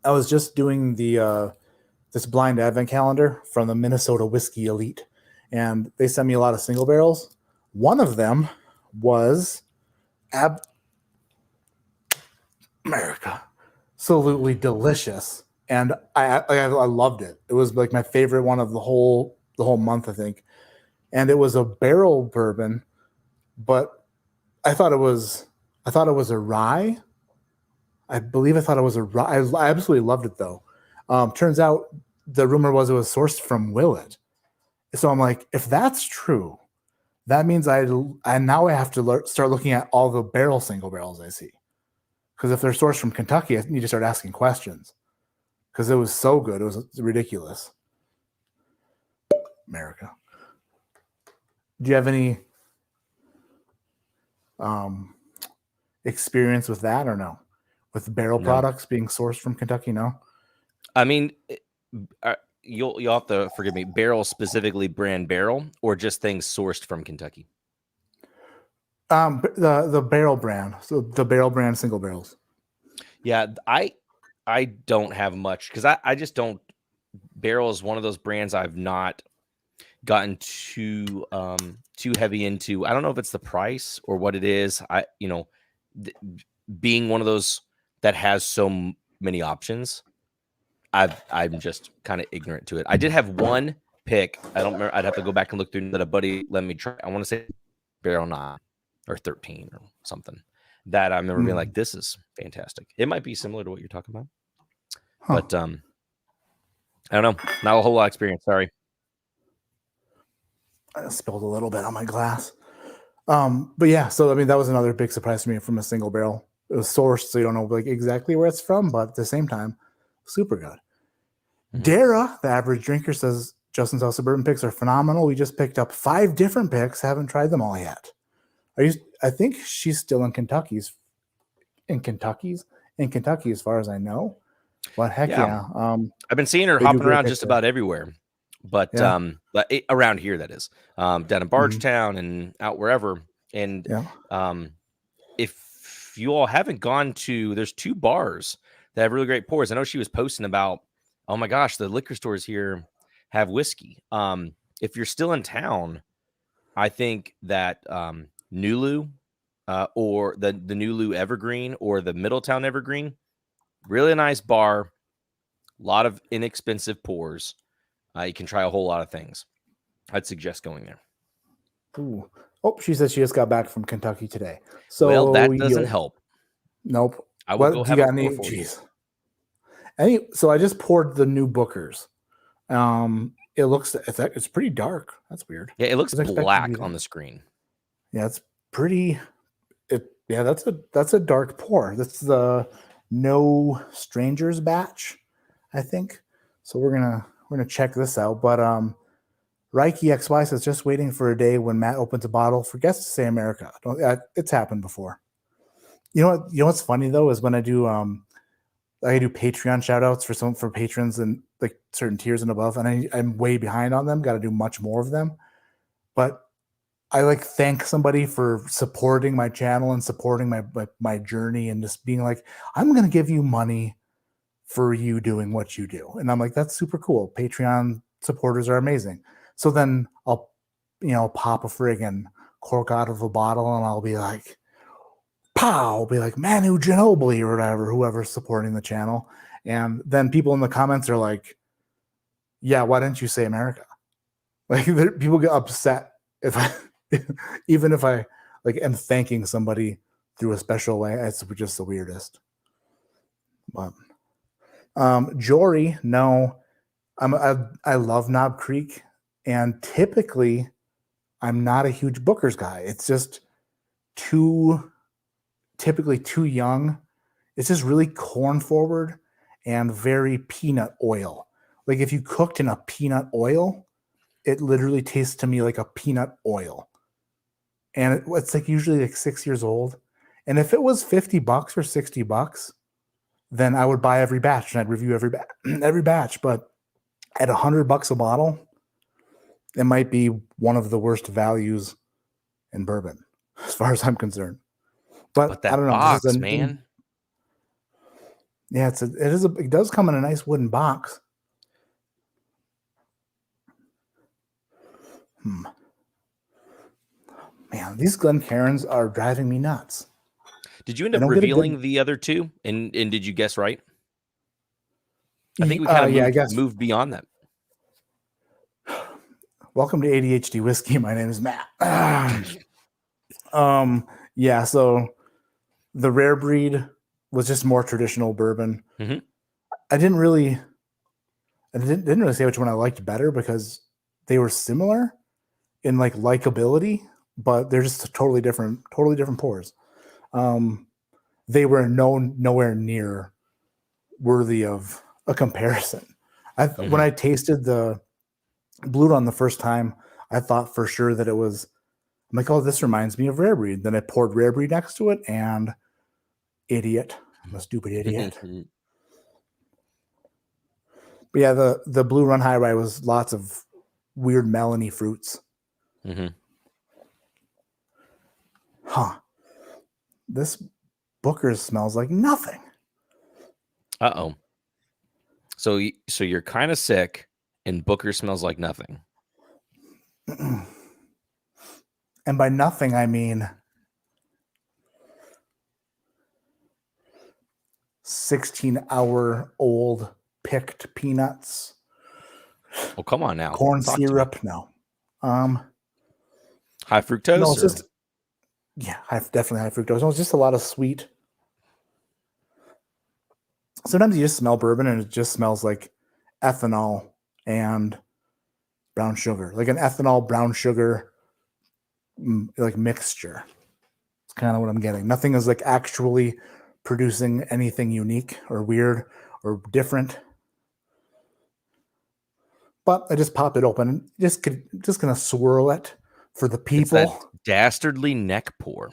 was just doing this blind advent calendar from the Minnesota Whiskey Elite, and they sent me a lot of single barrels. One of them was absolutely delicious, and I loved it. It was like my favorite one of the whole month, I think. And it was a barrel bourbon, but I thought it was a rye. I believe I thought it was a rye. I absolutely loved it though. Turns out the rumor was it was sourced from Willett. So I'm like, if that's true, that means I now have to start looking at all the single barrels I see. Because if they're sourced from Kentucky, I need to start asking questions. Because it was so good. It was ridiculous. America. Do you have any experience with that or no? With barrel products being sourced from Kentucky? No? I mean, you'll have to forgive me. Barrel specifically brand barrel or just things sourced from Kentucky? The barrel brand. So the barrel brand single barrels. Yeah, I don't have much because I just don't. Barrel is one of those brands I've not gotten too heavy into. I don't know if it's the price or what it is. Being one of those that has so many options, I'm just kind of ignorant to it. I did have one pick. I don't remember. I'd have to go back and look through that a buddy let me try. I want to say barrel 9 or 13 or something that I remember being like, this is fantastic. It might be similar to what you're talking about, but I don't know. Not a whole lot of experience. Sorry. I spilled a little bit on my glass. But yeah, so I mean, that was another big surprise to me from a single barrel. It was sourced, so you don't know like exactly where it's from, but at the same time, super good. Mm-hmm. Dara, the average drinker, says Justin's House of Bourbon picks are phenomenal. We just picked up 5 different picks, haven't tried them all yet. I think she's still in Kentucky, as far as I know. But heck yeah. I've been seeing her hopping around just about everywhere. But around here, that is. Down in Bardstown and out wherever. And if you all haven't gone to, there's 2 bars that have really great pours. I know she was posting about, oh my gosh, the liquor stores here have whiskey. If you're still in town, I think that Nulu or the Nulu Evergreen or the Middletown Evergreen, really nice bar, a lot of inexpensive pours. You can try a whole lot of things. I'd suggest going there. Ooh. Oh, she says she just got back from Kentucky today. So well, that doesn't help. Nope. I will go have a pour for you. So I just poured the new Bookers. It looks, it's pretty dark. That's weird. Yeah, it looks black on the screen. Yeah, it's pretty. That's a dark pour. That's the No Strangers batch, I think. So we're gonna check this out. But Reiki XY says just waiting for a day when Matt opens a bottle. Forgets to say America. It's happened before. You know what's funny though is when I do Patreon shout outs for patrons and like certain tiers and above, and I'm way behind on them. Got to do much more of them. But I like thank somebody for supporting my channel and supporting my journey and just being like, I'm going to give you money for you doing what you do. And I'm like, that's super cool. Patreon supporters are amazing. So then I'll, pop a friggin' cork out of a bottle and I'll be like, pow, I'll be like Manu Ginobili or whatever, whoever's supporting the channel. And then people in the comments are like, yeah, why didn't you say America? Like people get upset if even if I like am thanking somebody through a special way. It's just the weirdest. But Jory, no, I love Knob Creek, and typically I'm not a huge Booker's guy. It's just typically too young. It's just really corn forward and very peanut oil. Like if you cooked in a peanut oil, it literally tastes to me like a peanut oil. And it's like usually like 6 years old. And if it was $50 or $60, then I would buy every batch and I'd review every batch. But at $100 a bottle, it might be one of the worst values in bourbon, as far as I'm concerned. But that I don't know, box, man. Yeah, it does come in a nice wooden box. Man, these Glencairns are driving me nuts. Did you end up revealing the other two? And did you guess right? I think we kind of moved beyond that. Welcome to ADHD Whiskey. My name is Matt. Yeah, so the rare breed was just more traditional bourbon. Mm-hmm. I didn't really say which one I liked better because they were similar in like likability, but they're just totally different pours. They were nowhere near worthy of a comparison. When I tasted the Blue Run the first time, I thought for sure that it was, I'm like, oh, this reminds me of rare breed. Then I poured rare breed next to it and idiot. I'm a stupid idiot. But yeah, the Blue Run High Rye was lots of weird melony fruits. Mm-hmm. Huh. This Booker's smells like nothing. Uh-oh. So you're kind of sick and Booker smells like nothing. And by nothing, I mean 16-hour-old picked peanuts. Oh, come on now. Corn syrup, no. High fructose? No, it's just, definitely high fructose. No, it's just a lot of sweet. Sometimes you just smell bourbon and it just smells like ethanol and brown sugar, like an ethanol brown sugar like mixture. It's kind of what I'm getting. Nothing is like actually producing anything unique or weird or different. But I just pop it open, just gonna swirl it for the people. It's that dastardly neck pour.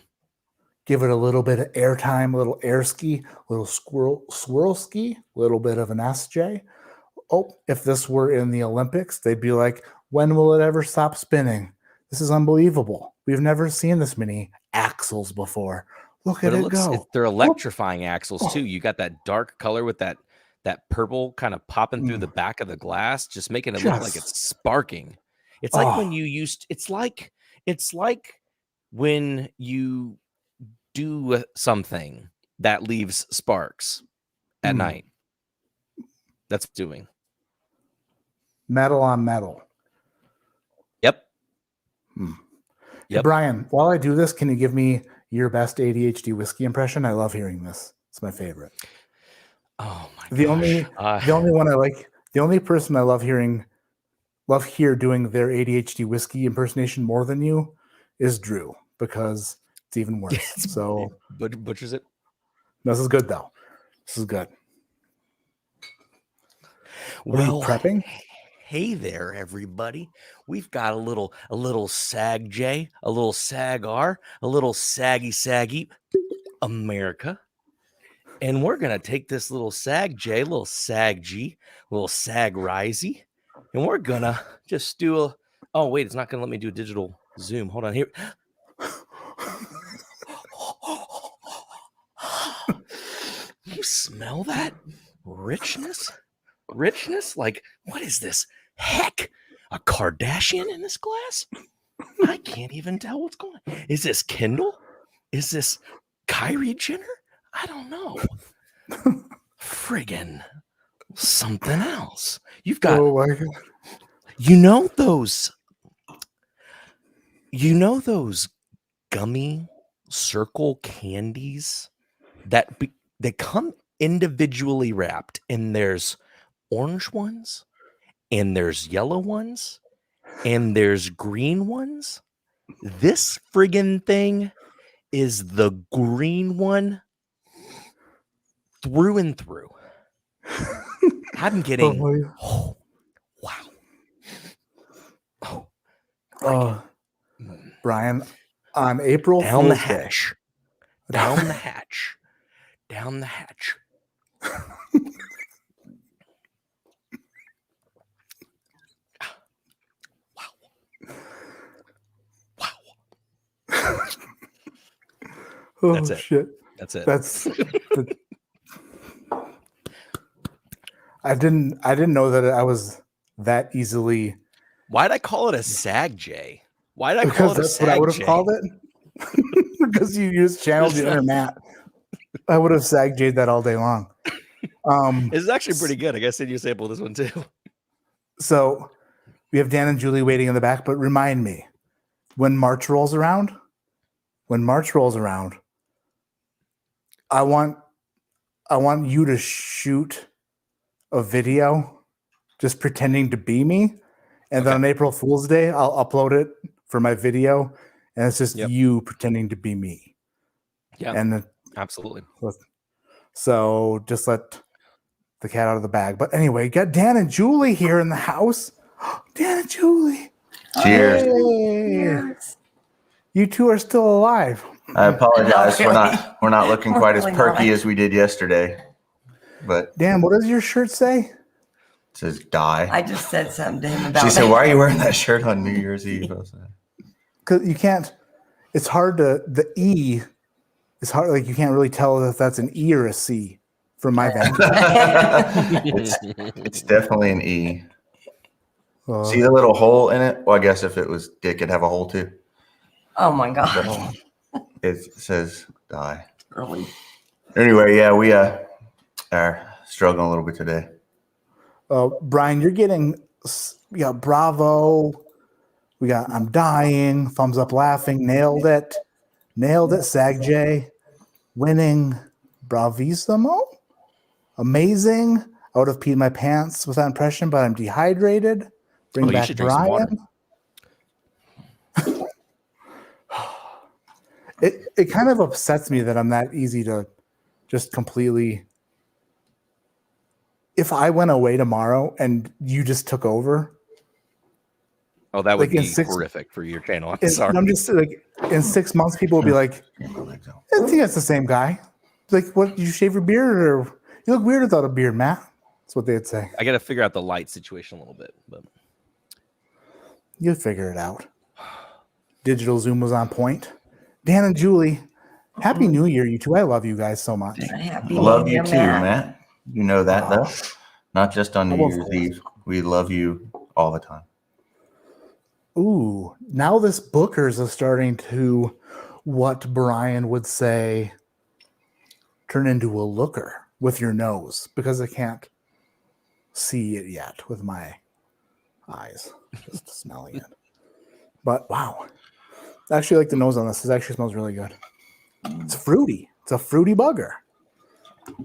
Give it a little bit of airtime, a little air ski, a little swirl ski, a little bit of an SJ. Oh, if this were in the Olympics, they'd be like, when will it ever stop spinning? This is unbelievable. We've never seen this many axles before. Look But at it it looks go. they're electrifying axles too. You got that dark color with that purple kind of popping through the back of the glass, just making it look like it's sparking. It's like when it's like when you do something that leaves sparks at night. That's doing metal on metal. Yep. Hey, Yep. Brian, while I do this, can you give me your best ADHD whiskey impression? I love hearing this. It's my favorite. Oh my The gosh. the only one I like, the only person I love doing their ADHD whiskey impersonation more than you is Drew, because it's even worse. So butchers it. This is good though. This is good. What are you prepping? Hey there, everybody. We've got a little Sag J, a little Sag R, a little Saggy America. And we're going to take this little Sag J, little Sag G, little Sag Risey, and we're going to just do oh, wait, it's not going to let me do a digital zoom. Hold on here. You smell that? Richness? Like, what is this? Heck, a Kardashian in this glass? I can't even tell what's going on. Is this Kendall? Is this Kylie Jenner? I don't know. Friggin' something else. You've got, you know those gummy circle candies that they come individually wrapped, and there's orange ones, and there's yellow ones, and there's green ones. This friggin' thing is the green one through and through. I'm getting wow. Brian, on April down the Fool's Day. hatch. Down the hatch. Down the hatch. Oh, that's it. Shit. That's it. I didn't know that I was that easily. Why'd I call it a Sag J? Why'd I because call it a that's Sag what I would have J? called it. Because you just channeled the inner Matt. I would have Sag J'd that all day long. It's actually pretty good. I guess you sample this one too. So we have Dan and Julie waiting in the back, but remind me, when March rolls around, I want you to shoot a video just pretending to be me. And then on April Fool's Day, I'll upload it for my video. And it's just you pretending to be me. Yeah. And absolutely. So just let the cat out of the bag. But anyway, got Dan and Julie here in the house. Dan and Julie. Cheers. Cheers. You two are still alive. I apologize. We're not looking quite as perky as we did yesterday. But Dan, what does your shirt say? It says die. I just said something to him about She said, "Why are you wearing that shirt on New Year's Eve?" Because you can't. It's hard to the E. It's hard. Like you can't really tell if that's an E or a C from my vantage. It's definitely an E. See the little hole in it? Well, I guess if it was Dick, it'd have a hole too. Oh my God. It says die. Early. Anyway, yeah, we are struggling a little bit today. Brian, you're getting bravo. We got I'm dying, thumbs up laughing, nailed it, Sag J, winning, bravissimo, amazing. I would have peed my pants with that impression, but I'm dehydrated. Bring back Brian. It kind of upsets me that I'm that easy to just completely. If I went away tomorrow and you just took over. Oh, that would be horrific for your channel. I'm sorry. I'm just like, in 6 months, people will be like, I think that's the same guy. Like, what, did you shave your beard? Or you look weird without a beard, Matt. That's what they'd say. I got to figure out the light situation a little bit, but you'll figure it out. Digital zoom was on point. Dan and Julie, Happy New Year, you two. I love you guys so much. Happy Love New you Year, too, Matt. You know that though. Not just on New Almost Year's always. Eve. We love you all the time. Ooh, now this Booker's is starting to, what Brian would say, turn into a looker with your nose because I can't see it yet with my eyes, just smelling it. But wow, I actually like the nose on this. It actually smells really good. It's fruity. It's a fruity bugger.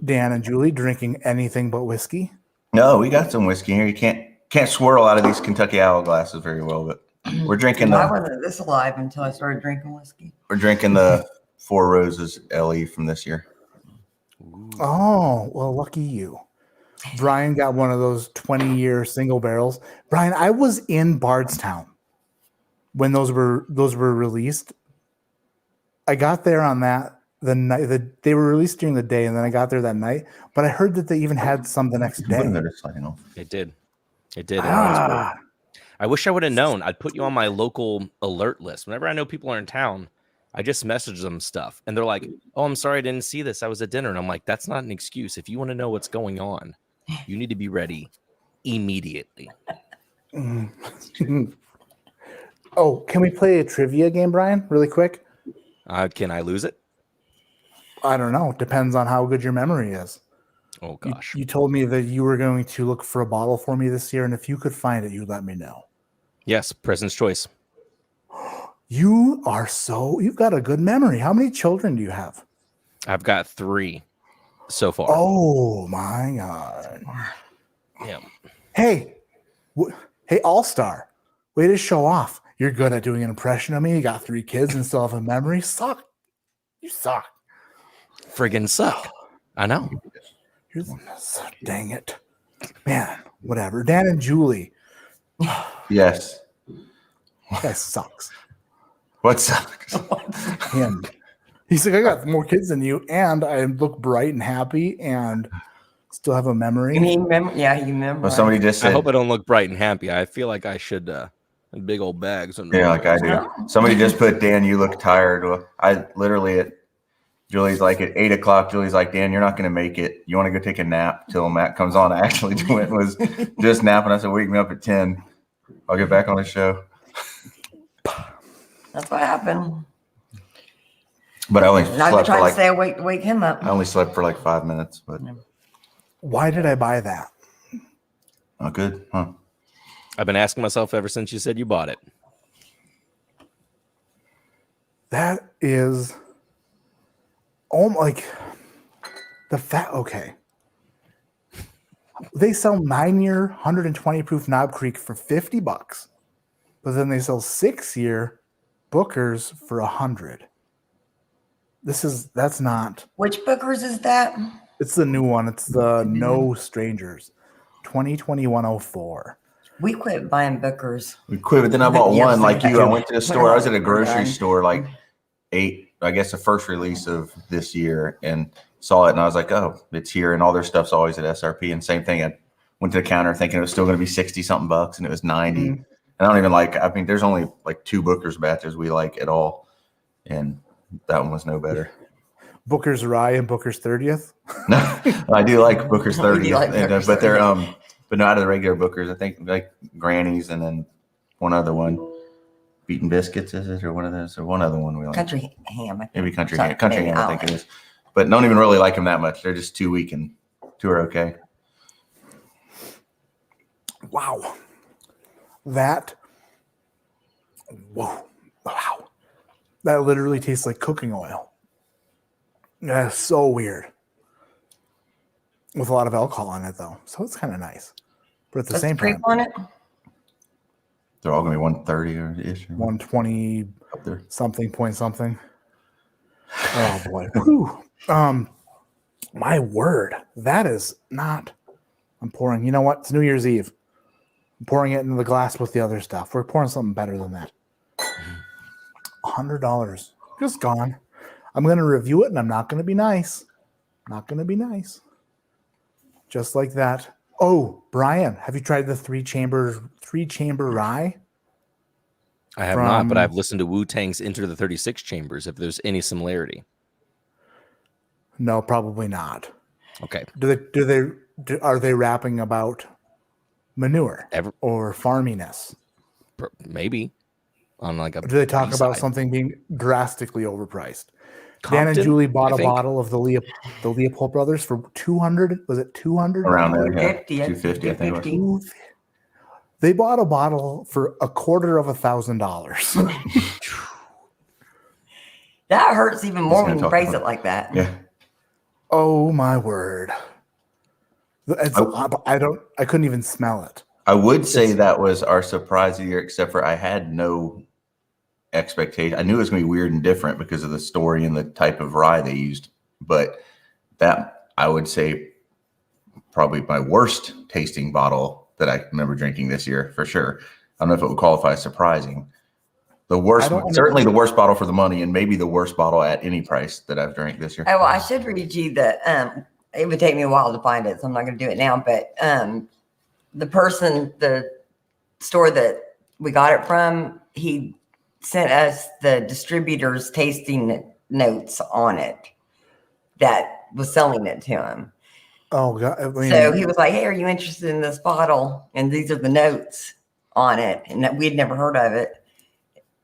Dan and Julie drinking anything but whiskey. No, we got some whiskey here. You can't swirl out of these Kentucky Owl glasses very well, but we're drinking I wasn't this alive until I started drinking whiskey. we're drinking the Four Roses LE from this year. Oh, well, lucky you. Brian got one of those 20-year single barrels. Brian, I was in Bardstown when those were released. I got there on the night that they were released during the day, and then I got there that night. But I heard that they even had some the next day. It did. It did. Ah, I wish I would have known. I'd put you on my local alert list. Whenever I know people are in town, I just message them stuff. And they're like, oh, I'm sorry I didn't see this. I was at dinner. And I'm like, that's not an excuse. If you want to know what's going on, you need to be ready immediately. Oh, can we play a trivia game, Brian, really quick? Can I lose it? I don't know. Depends on how good your memory is. Oh, gosh. You told me that you were going to look for a bottle for me this year, and if you could find it, you'd let me know. Yes, President's Choice. You've got a good memory. How many children do you have? I've got 3 so far. Oh, my God. Yeah. Hey, All-Star, way to show off. You're good at doing an impression of me. You got 3 kids and still have a memory. Suck. You suck. Friggin' suck. I know. Dang it. Man, whatever. Dan and Julie. Yes. That sucks. What sucks? Him. He's like, I got more kids than you, and I look bright and happy and still have a memory. You remember? Yeah, you remember. Well, somebody just said, I hope I don't look bright and happy. I feel like I should big old bags. yeah, like I do. Somebody just put, Dan, you look tired. Well, I literally Julie's like at 8 o'clock. Julie's like, Dan, you're not going to make it. You want to go take a nap till Matt comes on? I actually was just napping. I said, wake me up at 10. I'll get back on the show. That's what happened. But I only And I've been slept for trying to like stay awake to wake him up. I only slept for like 5 minutes. But Why did I buy that? oh, good, huh? I've been asking myself ever since you said you bought it. That is like the fact. Okay. They sell 9-year 120 proof Knob Creek for $50, but then they sell 6-year Bookers for $100. That's not. Which Bookers is that? It's the new one. It's the No Strangers 2021-04. We quit buying Bookers. We quit, but then I bought Yeah, one like you. I went to the store. I was at a We're grocery done. store like 8, I guess the first release of this year, and saw it, and I was like, oh, it's here, and all their stuff's always at SRP. And same thing, I went to the counter thinking it was still going to be 60 something bucks, and it was 90. Mhm. And I don't even there's only like 2 Booker's batches we like at all, and that one was no better. Booker's Rye and Booker's 30th. No, I do like Booker's We do 30, like Booker's but they're 30th. but not out of the regular Bookers. I think like Granny's, and then one other one, Beaten Biscuits, is it, or one of those, or one other one we like. Country Ham. Maybe Country Sorry, Ham. Country maybe, Ham, I I don't think know. it is. But don't even really like them that much. They're just too weak, and 2 are okay. Wow. Wow. That literally tastes like cooking oil. That's so weird. With a lot of alcohol in it, though. So it's kind of nice. But at the What's same the time, on it? They're all going to be 130 or ish. 120 Up there. something point something. Oh, boy. Whew. My word. That is not... I'm pouring... You know what? It's New Year's Eve. I'm pouring it into the glass with the other stuff. We're pouring something better than that. $100. Just gone. I'm going to review it, and I'm not going to be nice. Not going to be nice. Just like that. Oh, Brian, have you tried the three-chamber rye? I have not, but I've listened to Wu-Tang's Enter the 36 Chambers, if there's any similarity. No, probably not. Okay. Are they rapping about manure or farminess? Maybe on like a. Do they talk about B-side. something being drastically overpriced? Compton, Dan and Julie bought I a think. bottle of the Leopold brothers for 200. Was it 200? Around there, yeah. 250, 250, I think it was. They bought a bottle for $250,000. That hurts even more when you talk phrase about it like that. Yeah. Oh my word! I couldn't even smell it. I would say that was our surprise of the year, except for I had no expectation. I knew it was going to be weird and different because of the story and the type of rye they used. But that, I would say, probably my worst tasting bottle that I remember drinking this year, for sure. I don't know if it would qualify as surprising. The worst, certainly the worst bottle for the money, and maybe the worst bottle at any price that I've drank this year. Oh, well, I should read you the, it would take me a while to find it, so I'm not going to do it now. But the store that we got it from, he sent us the distributor's tasting notes on it that was selling it to him. Oh, God. So he was like, hey, are you interested in this bottle? And these are the notes on it. And we'd never heard of it.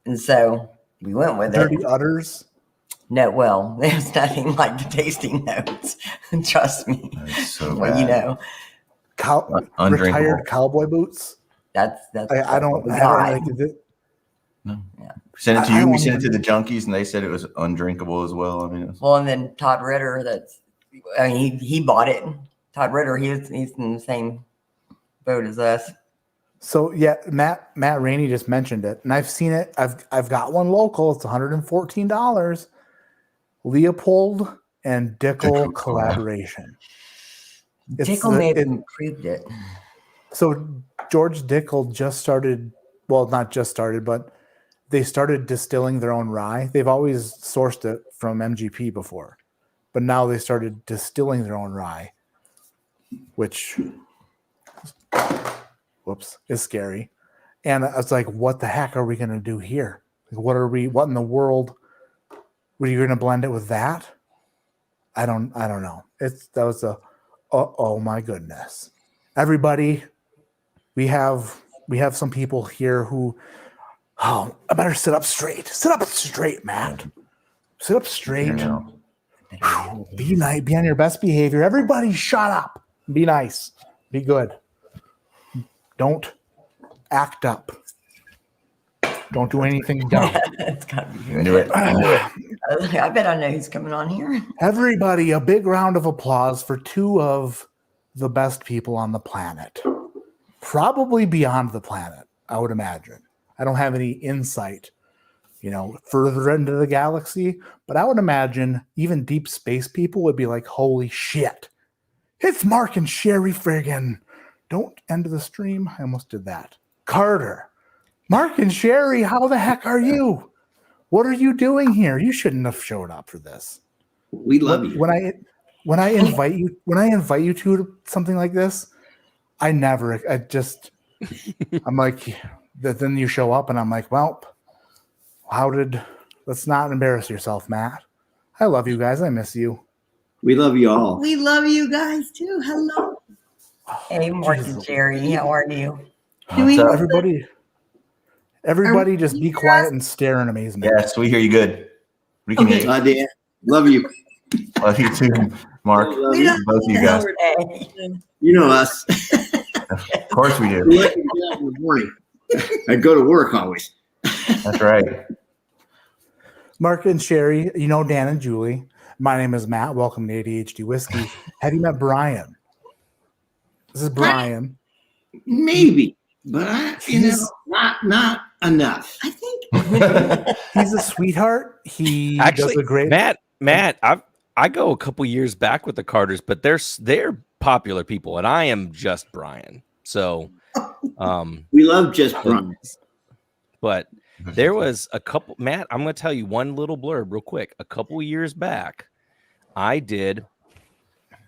And so we went with Dirty it. Utters? No, well, there's nothing like the tasting notes. Trust me. That's so Well, bad. you know, Undrinkable. Retired cowboy boots? that's I don't. what we I got. don't like it. No. Yeah. Sent it to I you. don't We sent it to even- the junkies, and they said it was undrinkable as well. I mean, it was, Well, and then Todd Ritter, he bought it. Todd Ritter, he's in the same boat as us. So yeah, Matt Rainey just mentioned it, and I've seen it. I've got one local. It's $114. Leopold and Dickel collaboration. Dickel may have improved it. So George Dickel just started. Well, not just started, but they started distilling their own rye. They've always sourced it from MGP before, but now they started distilling their own rye, which, is scary. And I was like, what the heck are we going to do here? Like, what in the world? Were you going to blend it with that? I don't know. Oh my goodness. Everybody, we have some people here who, I better sit up straight. Sit up straight, Matt. Sit up straight. Be nice. Be on your best behavior. Everybody shut up. Be nice. Be good. Don't act up. Don't do anything dumb. It's gotta be I knew it. I knew it. I bet I know who's coming on here. Everybody, a big round of applause for two of the best people on the planet. Probably beyond the planet, I would imagine. I don't have any insight, further into the galaxy, but I would imagine even deep space people would be like, holy shit. It's Mark and Sherry friggin'. Don't end the stream. I almost did that. Carter. Mark and Sherry, how the heck are you? What are you doing here? You shouldn't have showed up for this. We love you. When I invite you to something like this, I'm like, then you show up and I'm like, well, let's not embarrass yourself, Matt. I love you guys. I miss you. We love you all. We love you guys too. Hello. Hey, Mark and Jerry, how are you? Do we What's up? Everybody just be quiet and stare in amazement. Yes, we hear you good. We can hear you. Dan, love you. Love you too, Mark. Love We you. love Both of you guys. You know us. Of course we do. We like to get out in the morning. I go to work always. That's right. Mark and Sherry, Dan and Julie. My name is Matt. Welcome to ADHD Whiskey. Have you met Brian? This is Brian. Maybe, but not enough. I think He's a sweetheart. He Actually, does a great. Matt, I go a couple years back with the Carters, but they're popular people, and I am just Brian. So, We love just Brian. but there was a couple. Matt, I'm going to tell you one little blurb real quick. A couple years back, I did.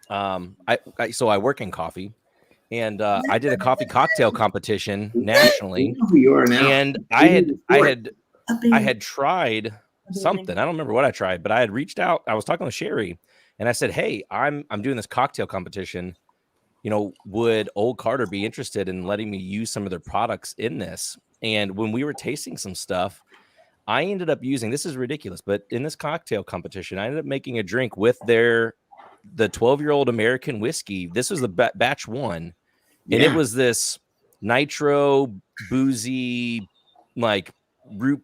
So I work in coffee, and I did a coffee cocktail competition nationally, Who you are now. and I up in had tried something. I don't remember what I tried, but I had reached out. I was talking with Sherry, And I said, hey, I'm doing this cocktail competition. Would Old Carter be interested in letting me use some of their products in this? And when we were tasting some stuff, I ended up using, this is ridiculous, but in this cocktail competition, I ended up making a drink with the 12-year-old American whiskey. This was the batch one. And it was this nitro boozy, like root.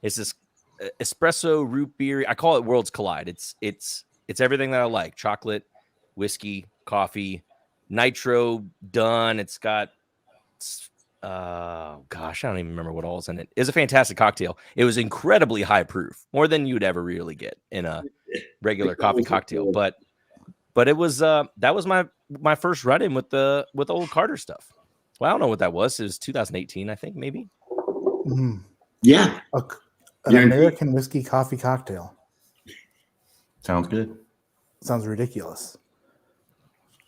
It's this espresso root beer. I call it Worlds Collide. It's everything that I like: chocolate, whiskey, coffee, nitro done. It's got gosh, I don't even remember what all's in it. It's a fantastic cocktail. It was incredibly high proof, more than you'd ever really get in a regular coffee cocktail. But it was that was my first run-in with Old Carter stuff. Well, I don't know what that was. It was 2018, I think, maybe. Yeah. An American whiskey coffee cocktail. Sounds good. Sounds ridiculous.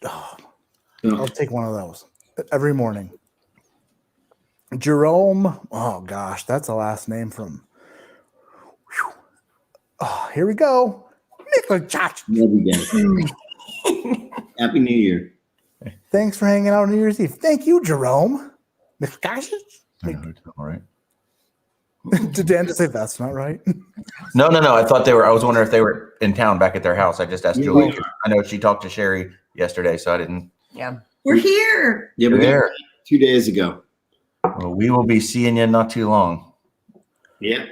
Oh, Oh. I'll take one of those every morning. Jerome. Oh, gosh. That's a last name from. Whew. Oh, here we go. Love you guys. Happy New Year. Thanks for hanging out on New Year's Eve. Thank you, Jerome. All right. Did Dan just say that's not right? No. I thought I was wondering if they were in town back at their house. I just asked Julie. I know she talked to Sherry yesterday, so I didn't. Yeah. We're here. Yeah, we got there 2 days ago. Well, we will be seeing you not too long. Yeah.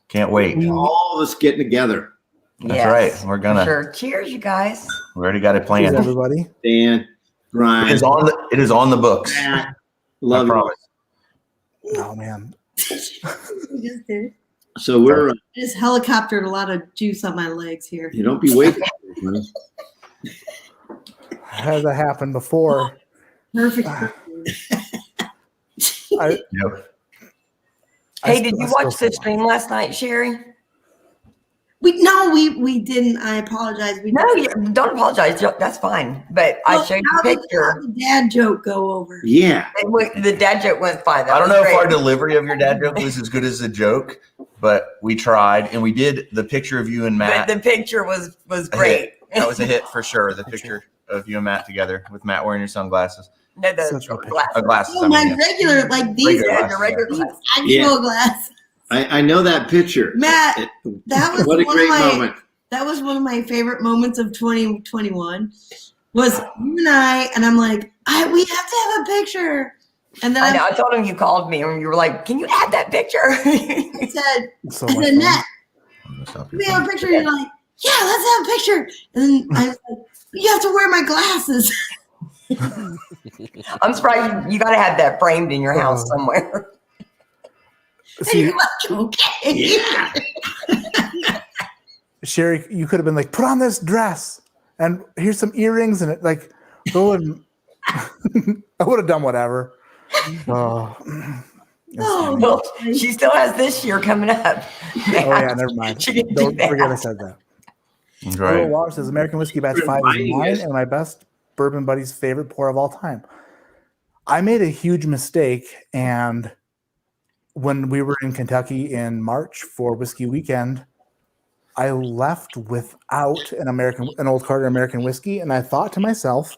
Can't wait. All of us getting together. That's right. We're gonna. Sure. Cheers, you guys. We already got it planned. Cheers, everybody. Dan, Brian. It is on the books. Matt, love I you. promise. Oh, man. We just did. So we're. I just helicoptered a lot of juice on my legs here. You don't be waiting. Has that happened before? Perfect. Yep. Hey, did you watch the stream last night, Sherry? We didn't. I apologize. Don't apologize. That's fine. But I showed you a picture. The dad joke go over. Yeah. The dad joke went fine. I don't know if our delivery of your dad joke was as good as the joke, but we tried, and we did the picture of you and Matt. But the picture was great. That was a hit for sure. The picture of you and Matt together with Matt wearing your sunglasses. No, Glasses. Oh, my regular, like these Regular glasses. actual glasses. I know that picture. Matt, that was what a great moment. That was one of my favorite moments of 2021. Was you and I'm like, we have to have a picture. And then I told him you called me and you were like, "Can you add that picture?" I said, Matt, we have a picture. And you're like, yeah, let's have a picture. And then I was like, you have to wear my glasses. I'm surprised you got to have that framed in your house somewhere. See, okay. Yeah. Sherry, you could have been like, put on this dress and here's some earrings and it like go and I would have done whatever. Oh, Well, she still has this year coming up. Oh yeah, never mind. Don't forget I said that. Right. Little Water says American Whiskey Batch 5 is mine and my best bourbon buddy's favorite pour of all time. I made a huge mistake, and when we were in Kentucky in March for Whiskey Weekend, I left without an Old Carter American whiskey, and I thought to myself,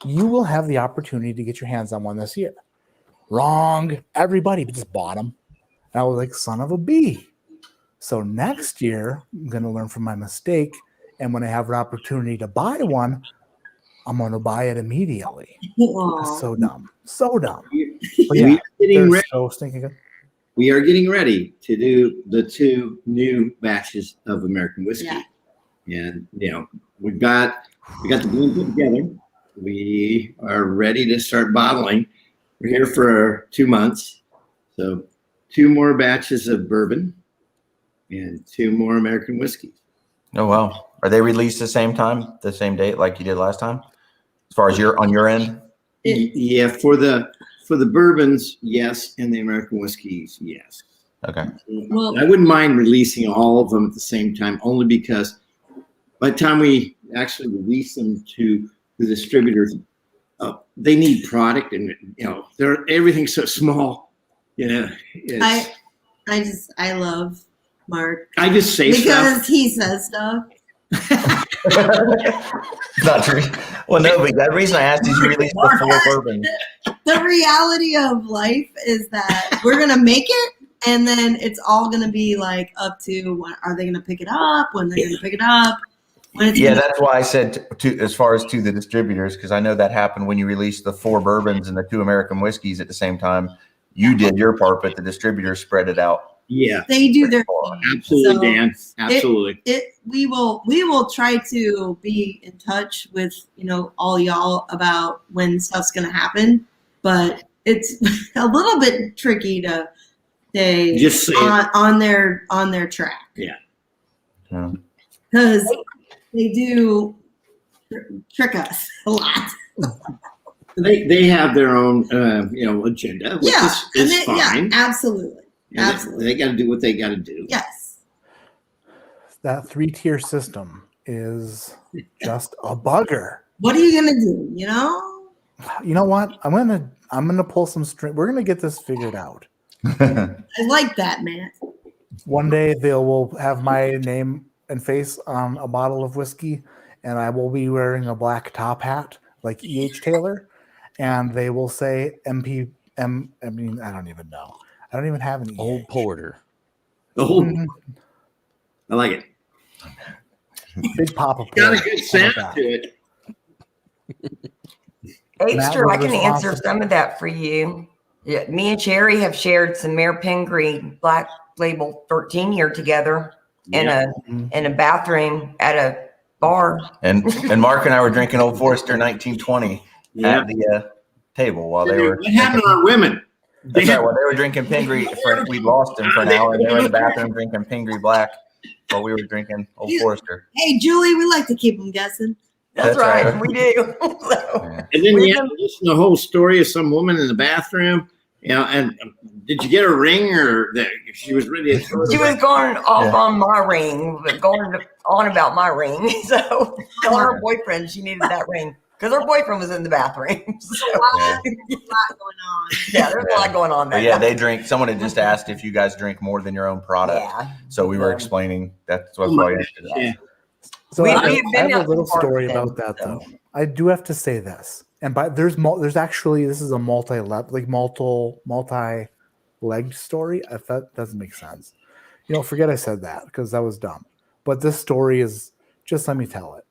you will have the opportunity to get your hands on one this year. Wrong. Everybody just bought them. And I was like, son of a bee. So next year, I'm going to learn from my mistake, and when I have an opportunity to buy one, I'm going to buy it immediately. That's so dumb. So dumb. But yeah, they're so stinking good. We are getting ready to do the 2 new batches of American whiskey. Yeah. And, we got the blend put together. We are ready to start bottling. We're here for 2 months. So 2 more batches of bourbon and 2 more American whiskeys. Oh, wow. Are they released the same time, the same date like you did last time? As far as on your end? Yeah, for the bourbons, yes, and the American whiskeys, yes. Okay. Well, I wouldn't mind releasing all of them at the same time, only because by the time we actually release them to the distributors, they need product, and everything's so small. I love Mark. I just say because stuff. he says stuff. Not true. Well, no, but the reason I asked is you released the 4 bourbons. The reality of life is that we're gonna make it, and then it's all gonna be like up to when are they gonna pick it up, when they're gonna pick it up. Yeah, that's why I said to as far as to the distributors, because I know that happened when you released the 4 bourbons and the 2 American whiskeys at the same time. You did your part, but the distributors spread it out. Yeah, they do their absolutely, so Dan. Absolutely. We will try to be in touch with all y'all about when stuff's gonna happen, but it's a little bit tricky to stay Just on their track. Yeah. Because they do trick us a lot. They have their own agenda, which is fine. Yeah, absolutely. Absolutely. They got to do what they got to do. Yes. That 3-tier system is just a bugger. What are you gonna do? You know what? I'm gonna pull some string. We're gonna get this figured out. I like that, man. One day they will have my name and face on a bottle of whiskey, and I will be wearing a black top hat like E.H. Taylor, and they will say MPM. I mean, I don't even know. I don't even have any. Old Porter. Oh, I like it. Big pop of Got a good sound to it. Extra, I can answer some of that for you. Yeah, me and Cherry have shared some Mayor Pingree Black Label 13-year together in a bathroom at a bar. And Mark and I were drinking Old Forester 1920 at the table while they were. What happened to our women? That's right. While they were drinking Pingree, we lost them for an hour. They were in the bathroom drinking Pingree Black while we were drinking Old Forester. Hey, Julie, we like to keep them guessing. That's right. We do. And then you have to listen to the whole story of some woman in the bathroom. And did you get a ring or that she was ready to She was going off on my ring, but going on about my ring. So tell her boyfriend she needed that ring. Because her boyfriend was in the bathroom. So. There's a lot going on. Yeah, there's a lot going on there. But yeah, they drink. Someone had just asked if you guys drink more than your own product. Yeah. So we were explaining that's what I answered. Yeah. So I have a little story about that, though. I do have to say this, and there's actually this is a multi-legged story. If that doesn't make sense, forget I said that because that was dumb. But this story is just let me tell it.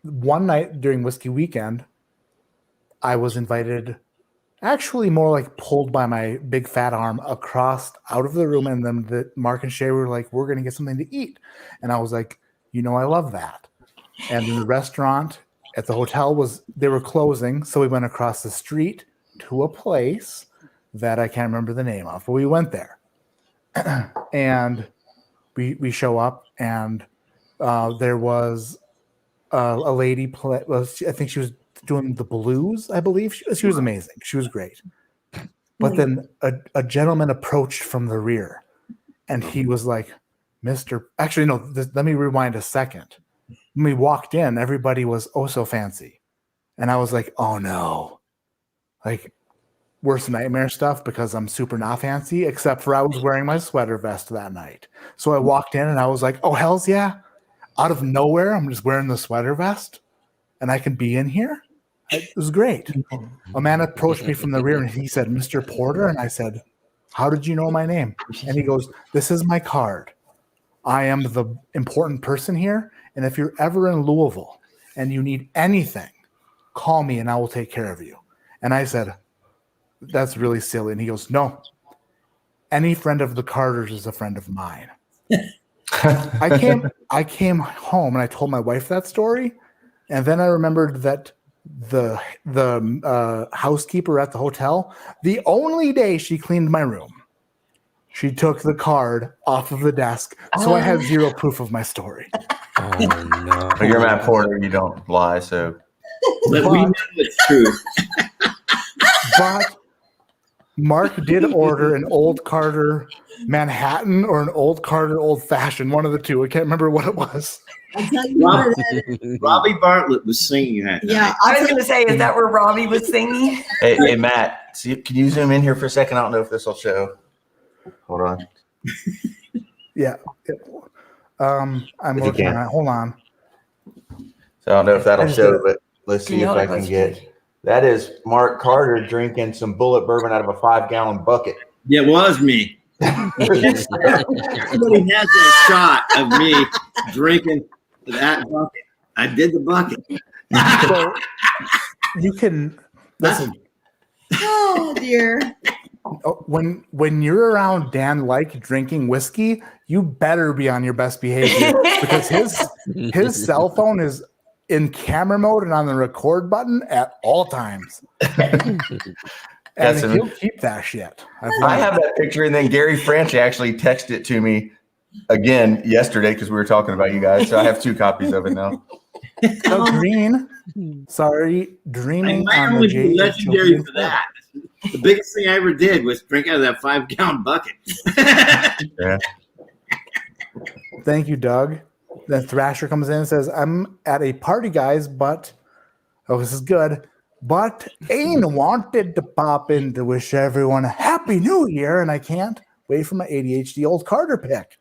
One night during Whiskey Weekend, I was invited, actually more like pulled by my big fat arm across out of the room, and then Mark and Shay were like, "We're gonna get something to eat," and I was like, I love that. And the restaurant at the hotel they were closing, so we went across the street to a place that I can't remember the name of, but we went there, and we show up, and there was a lady I think she was doing the blues, I believe. She was amazing. She was great. But then a gentleman approached from the rear, and he was like, let me rewind a second. When we walked in, everybody was oh so fancy. And I was like, oh no. Like worst nightmare stuff because I'm super not fancy, except for I was wearing my sweater vest that night. So I walked in and I was like, oh, hells yeah. Out of nowhere, I'm just wearing the sweater vest and I can be in here. It was great. A man approached me from the rear and he said, Mr. Porter. And I said, how did you know my name? And he goes, this is my card. I am the important person here. And if you're ever in Louisville and you need anything, call me and I will take care of you. And I said, that's really silly. And he goes, no, any friend of the Carters is a friend of mine. I came home and I told my wife that story. And then I remembered that the housekeeper at the hotel, the only day she cleaned my room, she took the card off of the desk. So I have zero proof of my story. Oh, no. But you're Matt Porter. You don't lie. So but we know it's true. But Mark did order an Old Carter Manhattan or an Old Carter Old Fashioned, one of the two. I can't remember what it was. I'll tell you what it is. Robbie Bartlett was singing that night. Yeah, I was going to say, is that where Robbie was singing? Hey, Matt, can you zoom in here for a second? I don't know if this will show. Hold on. Yeah. I'm If you working can. on it. Hold on. So I don't know if that'll I just show, did- but let's see if I can let's get. see. That is Mark Carter drinking some Bullet bourbon out of a 5-gallon bucket. Yeah, it was me. Somebody has that shot of me drinking that bucket. I did the bucket. So you can listen. Oh dear. When you're around Dan like drinking whiskey, you better be on your best behavior because his cell phone is in camera mode and on the record button at all times. And he'll keep that shit. I have that picture, and then Gary Franchi actually texted it to me again yesterday because we were talking about you guys. So I have 2 copies of it now. So Green, sorry, dreaming I on the only be J. legendary for that. The biggest thing I ever did was drink out of that 5-gallon bucket. Yeah. Thank you, Doug. Then Thrasher comes in and says, I'm at a party, guys, but this is good. But Ain wanted to pop in to wish everyone a happy new year, and I can't wait for my ADHD old Carter pick.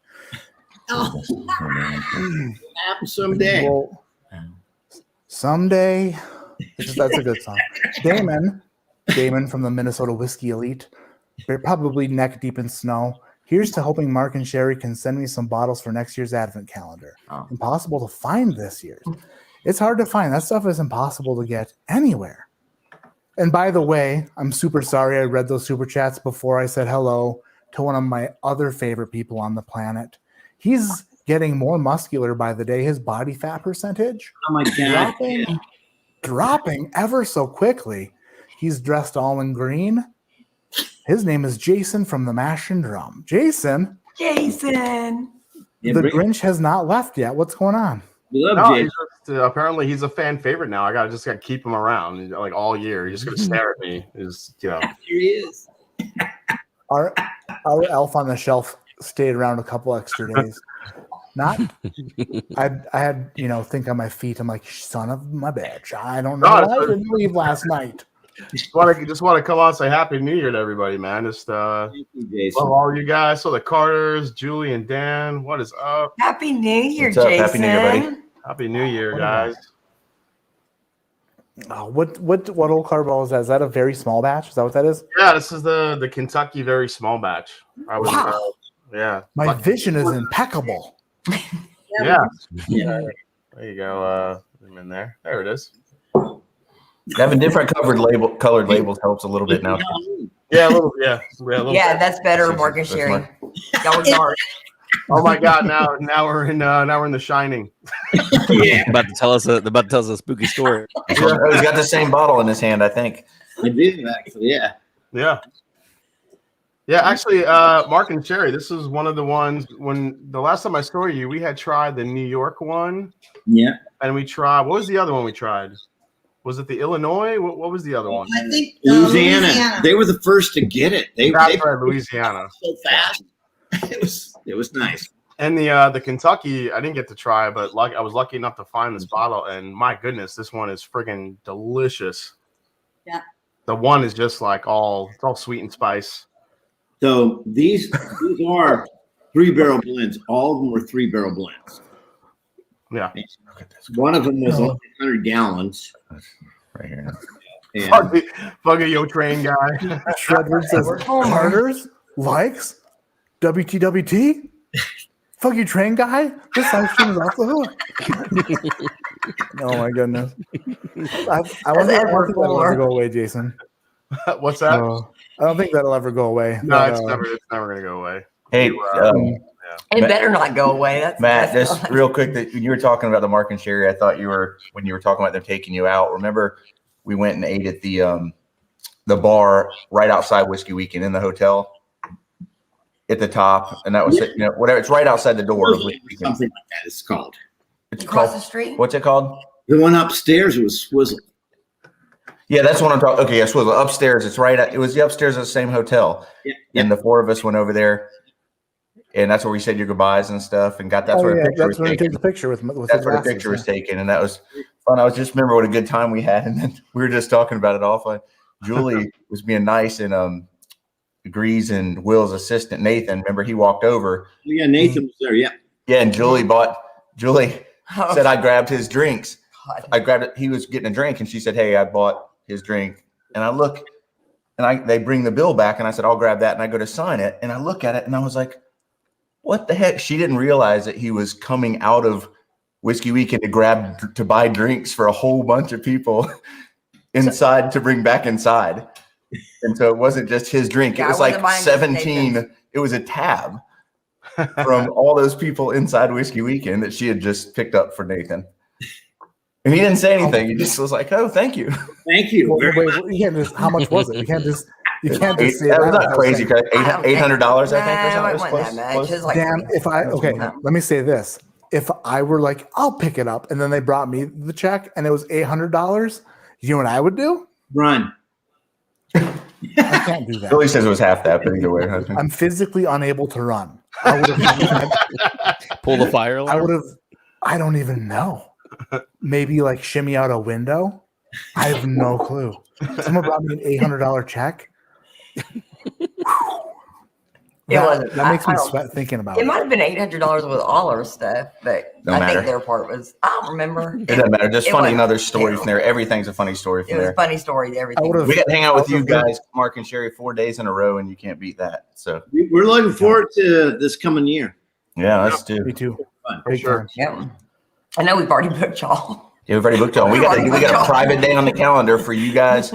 Oh. Happen someday. Well, someday, that's a good song. Damon from the Minnesota Whiskey Elite. They're probably neck deep in snow. Here's to hoping Mark and Sherry can send me some bottles for next year's advent calendar. Oh. Impossible to find this year's. It's hard to find. That stuff is impossible to get anywhere. And by the way, I'm super sorry I read those super chats before I said hello to one of my other favorite people on the planet. He's getting more muscular by the day. His body fat percentage Oh my God. dropping ever so quickly. He's dressed all in green. His name is Jason from the Mash and Drum. Jason, Jason. Yeah, the bring- Grinch has not left yet. What's going on? we love No, Jason. apparently he's a fan favorite now. I gotta keep him around like all year. He's just gonna stare at me. Here he is. Our elf on the shelf stayed around a couple extra days. Not, I had think on my feet. I'm like, son of my bitch. I don't know. No, why I didn't leave last night. just want to come out and say Happy New Year to everybody, man. Just Thank you, Jason. love all you guys. So the Carters, Julie and Dan, what is up? Happy New Year, What's up? Jason. Happy New Year, buddy. Happy New Year, guys. Oh, what old Carball is that? Is that a very small batch? Is that what that is? Yeah, this is the Kentucky very small batch. I was Wow. yeah. My Lucky- vision is impeccable. Yeah. Yeah. There you go. I'm in there. There it is. Having different colored labels helps a little bit now. Yeah, a little. Yeah, a little Yeah, bit. that's better, Morgan That's Sherry. Mark. That was dark. Oh my God! Now we're in The Shining. Yeah. About to tell us a spooky story. Oh, he's got the same bottle in his hand, I think. I do actually. Yeah. Yeah. Yeah, actually, Mark and Sherry, this is one of the ones when the last time I saw you, we had tried the New York one, Yeah. and we tried. What was the other one we tried? Was it the Illinois? What was the other one? I think Louisiana. They were the first to get it. They That's right, Louisiana. so fast. It was nice. And the Kentucky, I didn't get to try, but I was lucky enough to find this bottle, and my goodness, this one is friggin' delicious. Yeah. The one is just like it's all sweet and spice. So these are 3-barrel blends. All of them were 3-barrel blends. Yeah. One of them was only 100 gallons. Right here. And Fuck a yo train guy. Shredward says Carter's likes WTWT. Fuck you, train guy. This live stream is off the hook. Oh my goodness. I wonder if that'll ever go away, Jason. What's that? I don't think that'll ever go away. No, but, it's never gonna go away. Hey, It better not go away. Matt, that's just real quick, that when you were talking about the Mark and Sherry, I thought when you were talking about them taking you out. Remember, we went and ate at the bar right outside Whiskey Weekend in the hotel at the top, and that was whatever. It's right outside the door of Whiskey Weekend. something like that it's called. It's across called, the street. what's it called? The one upstairs was Swizzle. Yeah, that's what I'm talking. Okay, yeah, Swizzle upstairs. It's right. It was the upstairs of the same hotel, and the 4 of us went over there, and that's where we said your goodbyes and stuff, and that's where the picture was that's when he taken. took the picture with That's the where the glasses, picture was taken, and that was fun. I was just remember what a good time we had, and then we were just talking about it offline. Julie was being nice, and Grease and Will's assistant Nathan. Remember, he walked over. Yeah, Nathan was there. Yeah. Yeah, and Julie said I grabbed his drinks. God. I grabbed it. He was getting a drink, and she said, "Hey, I bought his drink." And I look, and they bring the bill back, and I said, "I'll grab that." And I go to sign it, and I look at it, and I was like, "What the heck?" She didn't realize that he was coming out of Whiskey Weekend to buy drinks for a whole bunch of people inside to bring back inside. And so it wasn't just his drink. Yeah, it was like 17. It was a tab from all those people inside Whiskey Weekend that she had just picked up for Nathan. And he didn't say anything. He just was like, "Oh, thank you." Thank you. Wait, you can't just. How much was it? You can't just say that was not crazy. Saying, $800, I think, or something. It wasn't that much. It was like damn, let me say this. If I were like, I'll pick it up, and then they brought me the check and it was $800, you know what I would do? Run. I can't do that. Billy says it was half that, but either way. I'm physically unable to run. I would have Pull the fire alarm. I don't even know. Maybe like shimmy out a window. I have no clue. Someone brought me an $800 check. That makes me sweat thinking about it. It might have been $800 with all our stuff, but I think their part was, I don't remember. It doesn't matter. Just funny another story from there. Everything's a funny story from there. It was a funny story. Everything. We got to hang out with you guys, Mark and Sherry, 4 days in a row, and you can't beat that. So we're looking forward to this coming year. Yeah, let's do. Me too. For sure. Yeah. I know we've already booked y'all. Yeah, we've already booked y'all. We got a private day on the calendar for you guys,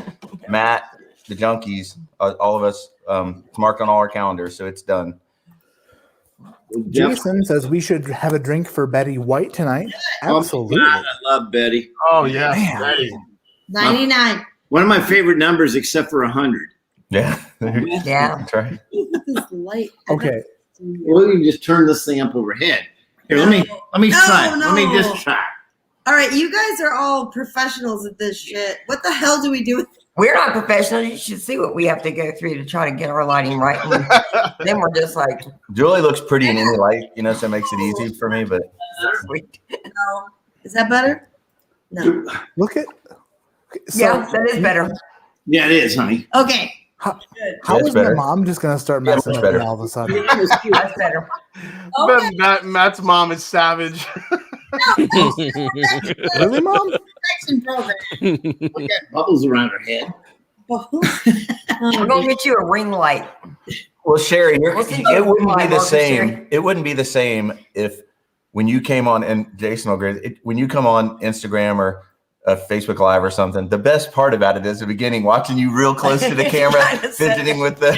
Matt, the junkies, all of us. It's marked on all our calendars, so it's done. Jason says we should have a drink for Betty White tonight. Absolutely. Oh, God, I love Betty. Oh yeah, Betty. 99. One of my favorite numbers, except for 100. Yeah. Yeah. That's right. This light. Okay. Well, you can just turn this thing up overhead. Here, let me try. No. Let me just try. All right, you guys are all professionals at this shit. What the hell do we do with We're not professionals. You should see what we have to go through to try to get our lighting right. And then we're just like, Julie looks pretty in any light, so it makes it easy for me. But sweet. no? Is that better? No. Look at. Yeah, that is better. Yeah, it is, honey. Okay. How That's is my better. mom just going to start messing much up better. all of a sudden? That's better. Okay. Matt's mom is savage. Really, Mom? Protection program. We got bubbles around her head. We're going to get you a ring light. well, Sherry, We'll send you it wouldn't my be the marker, same. Sherry. It wouldn't be the same if when you came on, and Jason will agree. When you come on Instagram or Facebook Live or something, the best part about it is the beginning, watching you real close to the camera, fidgeting with the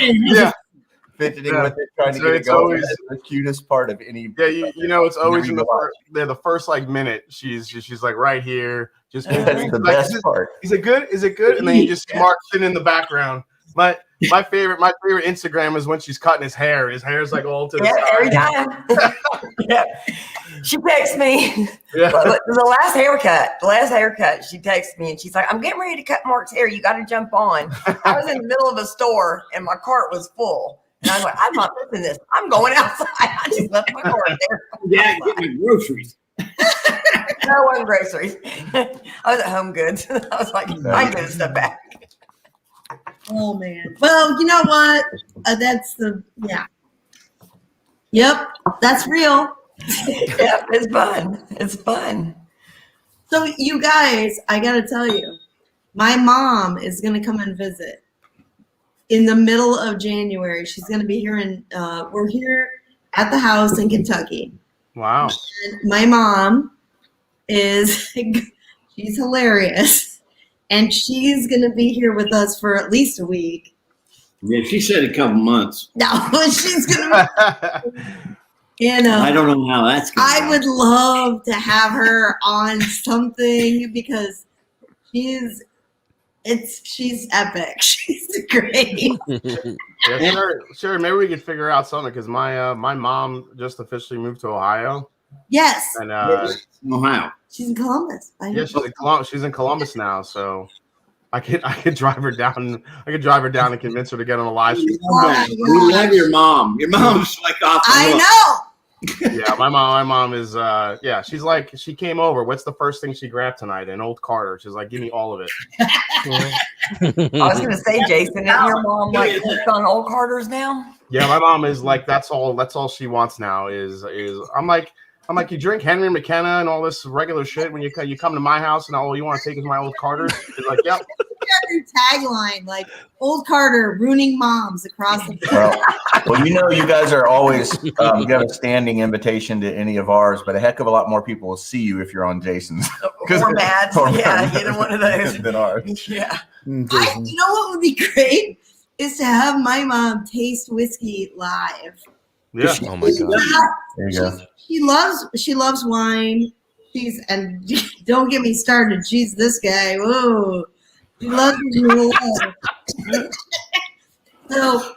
fidgeting with it, trying to get it going. That's the cutest part of any. Yeah, it's always in the first like minute. She's like right here. Just That's the best part. Is it good? Is it good? And then you just mark it in the background. My favorite Instagram is when she's cutting his hair. His hair's like all to the side. Every time. Yeah. She texts me. Yeah. The last haircut, she texts me and she's like, "I'm getting ready to cut Mark's hair. You got to jump on." I was in the middle of a store and my cart was full. And I was like, "I'm not missing this. I'm going outside." I just left my cart there. Yeah, get my groceries. No, it wasn't groceries. I was at Home Goods. I was like, I can get this stuff back. Oh man. Well, you know what? Yep, that's real. Yeah, it's fun. It's fun. So you guys, I gotta tell you, my mom is gonna come and visit in the middle of January. She's gonna be here we're here at the house in Kentucky. Wow. And my mom she's hilarious. And she's going to be here with us for at least a week. Yeah, she said a couple months. No, she's going to be, I don't know how that's going to I would love to have her on something because she's epic. She's great. Yeah, sure. Maybe we could figure out something because my mom just officially moved to Ohio. Yes. And Ohio. She's in Columbus. Yeah, she's in Columbus now, so I could drive her down. I could drive her down and convince her to get on a live stream. We love your mom. Your mom's like off the hook. I know. Yeah, my mom is she's like, she came over. What's the first thing she grabbed tonight? An old Carter. She's like, give me all of it. I was gonna say, Jason, isn't your mom like hooked on old Carters now? Yeah, my mom is like, that's all she wants now is I'm like, you drink Henry McKenna and all this regular shit when you come to my house and all you want to take is my old Carters. She's like, yep. Your tagline, like old Carter ruining moms across the Well, you guys are always you have a standing invitation to any of ours, but a heck of a lot more people will see you if you're on Jason's. Or Matt's. Yeah, either one of those. Than ours. Yeah. you know what would be great is to have my mom taste whiskey live. Yeah. Oh my god. There you go. She loves wine. And don't get me started. She's this guy. Whoa. She loves me. So,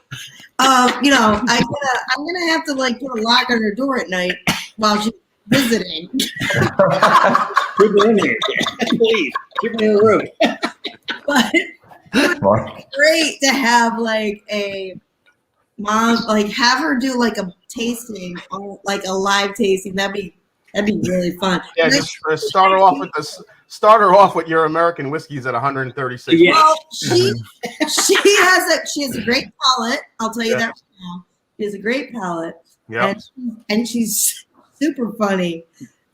I'm gonna have to like put a lock on her door at night while she's visiting. Keep me in here, please. Keep me in the room. But it's great to have like a mom, like have her do like a tasting, like a live tasting. That'd be really fun. Yeah, just start her off with your American whiskeys at 136. Yeah. Well, she has a great palate. I'll tell you that right now. She has a great palate. Yeah. And she's super funny.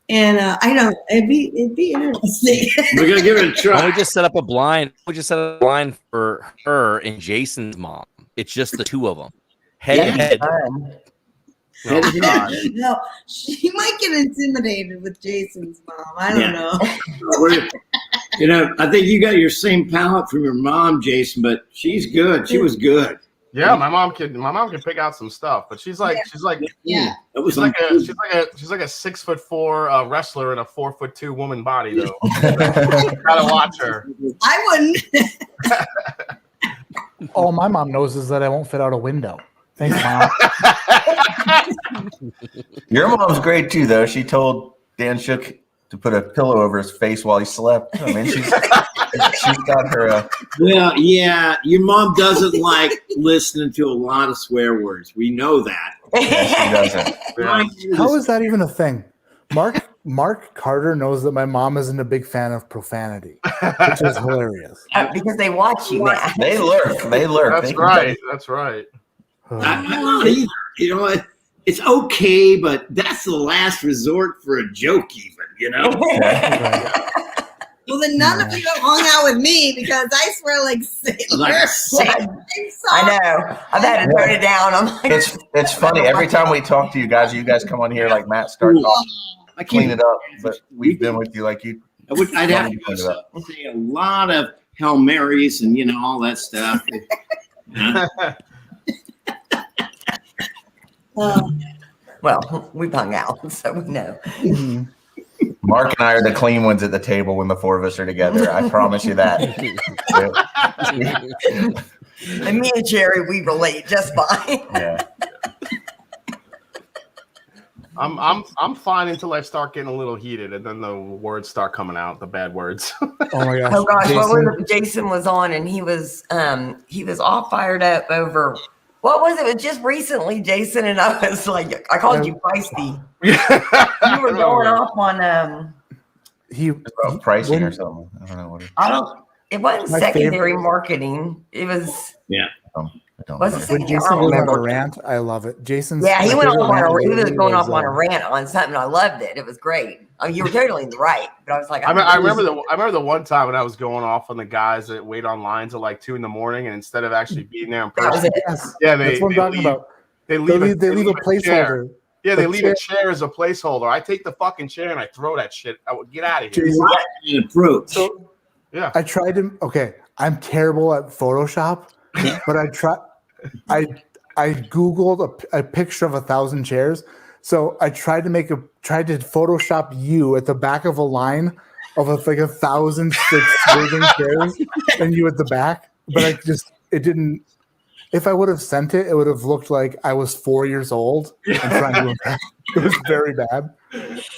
And I know it'd be interesting. We're gonna give it a try. Why don't we just set up a blind? We just set up a blind for her and Jason's mom. It's just the two of them. Head to head. No, she might get intimidated with Jason's mom. I don't know. I think you got your same palate from your mom, Jason, but she's good. She was good. Yeah, my mom can pick out some stuff, but she's like Yeah. she's like a 6'4" wrestler in a 4'2" woman body though. Gotta watch her. I wouldn't. All my mom knows is that I won't fit out a window. Thanks, Mom. Your mom's great too, though. She told Dan Shook to put a pillow over his face while he slept. I mean, she's got her. Well, yeah, your mom doesn't like listening to a lot of swear words. We know that. Yeah, she doesn't. Yeah. How is that even a thing? Mark Carter knows that my mom isn't a big fan of profanity, which is hilarious. Because they watch you, Matt. They lurk. That's right. That's right. I'm not either. It's okay, but that's the last resort for a joke, even. Well, then none of you have hung out with me because I swear like sailor. I know. I've had to turn it down. I'm like, It's funny. Every time we talk to you guys come on here like Matt starts off, clean it up. But we've been with you like you. I'd have to say a lot of Hail Marys and all that stuff. well, we've hung out, so we know. Mark and I are the clean ones at the table when the four of us are together. I promise you that. And me and Jerry, we relate just fine. Yeah. I'm fine until I start getting a little heated, and then the words start coming out, the bad words. Oh my gosh! Oh gosh, Jason was on, and he was all fired up over. What was it? It was just recently, Jason, and I was like, I called you feisty. You were going off on pricing or something. I don't know what it wasn't secondary marketing. It was When Jason goes on a rant, I love it. Jason's he went off on he was going off on a rant on something. I loved it. It was great. Oh, you were totally in the right, but I was like, I remember the one time when I was going off on the guys that wait on line till like 2 a.m, and instead of actually being there in person, that's they what I'm talking about. They leave a placeholder. Yeah, they leave a chair as a placeholder. I take the fuking chair and I throw that shit. I would get out of here. So I tried to. Okay, I'm terrible at Photoshop, but I googled a picture of 1,000 chairs. So I tried to Photoshop you at the back of a line of like 1,000 swerving chairs, and you at the back. But it didn't. If I would have sent it, it would have looked like I was 4 years old and trying to impress. It was very bad.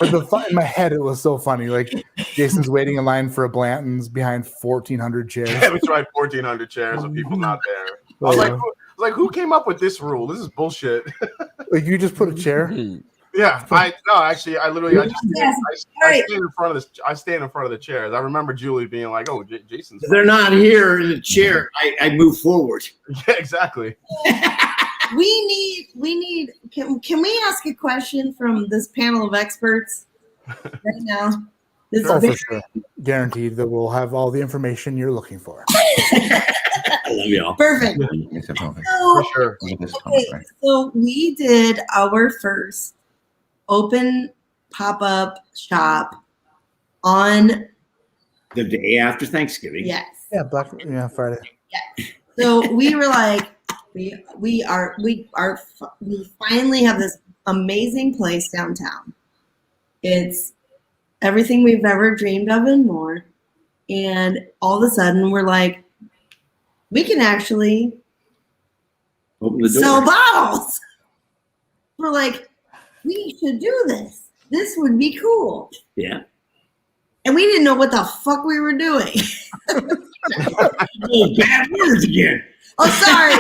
But in my head, it was so funny. Like Jason's waiting in line for a Blanton's behind 1,400 chairs. Yeah, we tried 1,400 chairs with people not there. I was like, who came up with this rule? This is bullshit. Like you just put a chair. Yeah, I stand in front of the chairs. I remember Julie being like, "Oh, Jason's." If they're not here in the chair, I move forward. Yeah, exactly. we need. Can we ask a question from this panel of experts right now? Oh, for sure. Guaranteed that we'll have all the information you're looking for. I love y'all. Perfect. For sure. Okay, so we did our first open pop-up shop on The day after Thanksgiving. yes. Yeah, Friday. Yeah. So we were like, we finally have this amazing place downtown. It's everything we've ever dreamed of and more. And all of a sudden we're like, we can actually Open the door. sell bottles. We're like, we should do this. This would be cool. Yeah. And we didn't know what the fuck we were doing. Oh, bad words again. Oh, sorry.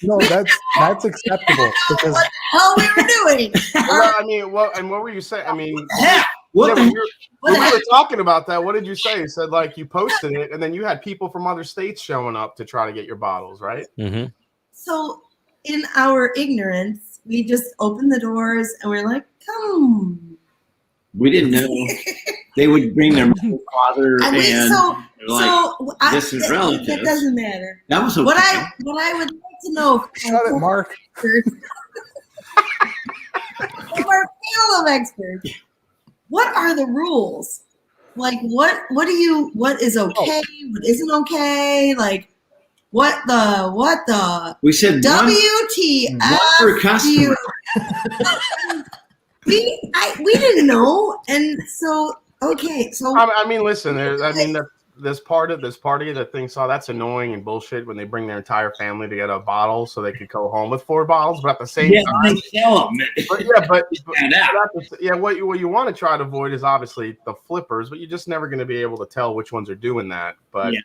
No, that's acceptable because What the hell we were doing? Well, I mean, what were you saying? I mean, Yeah. What yeah, the when heck? we were talking about that, what did you say? You said like you posted it, and then you had people from other states showing up to try to get your bottles, right? Mm-hmm. So, in our ignorance, we just opened the doors and we're like, come. We didn't know they would bring their father I mean, and they're like, this is relative. It doesn't matter. that was okay. What I would like to know shut it, Mark. from our panel of experts, what are the rules? Like, what is okay? What isn't okay? Like, what the We said WTF? one per customer. We didn't know, and so okay, so I mean, listen, there's part of you that thinks, oh, that's annoying and bullshit when they bring their entire family to get a bottle so they could go home with 4 bottles, but at the same Yeah, time, they sell them. what you want to try to avoid is obviously the flippers, but you're just never going to be able to tell which ones are doing that. But Yeah.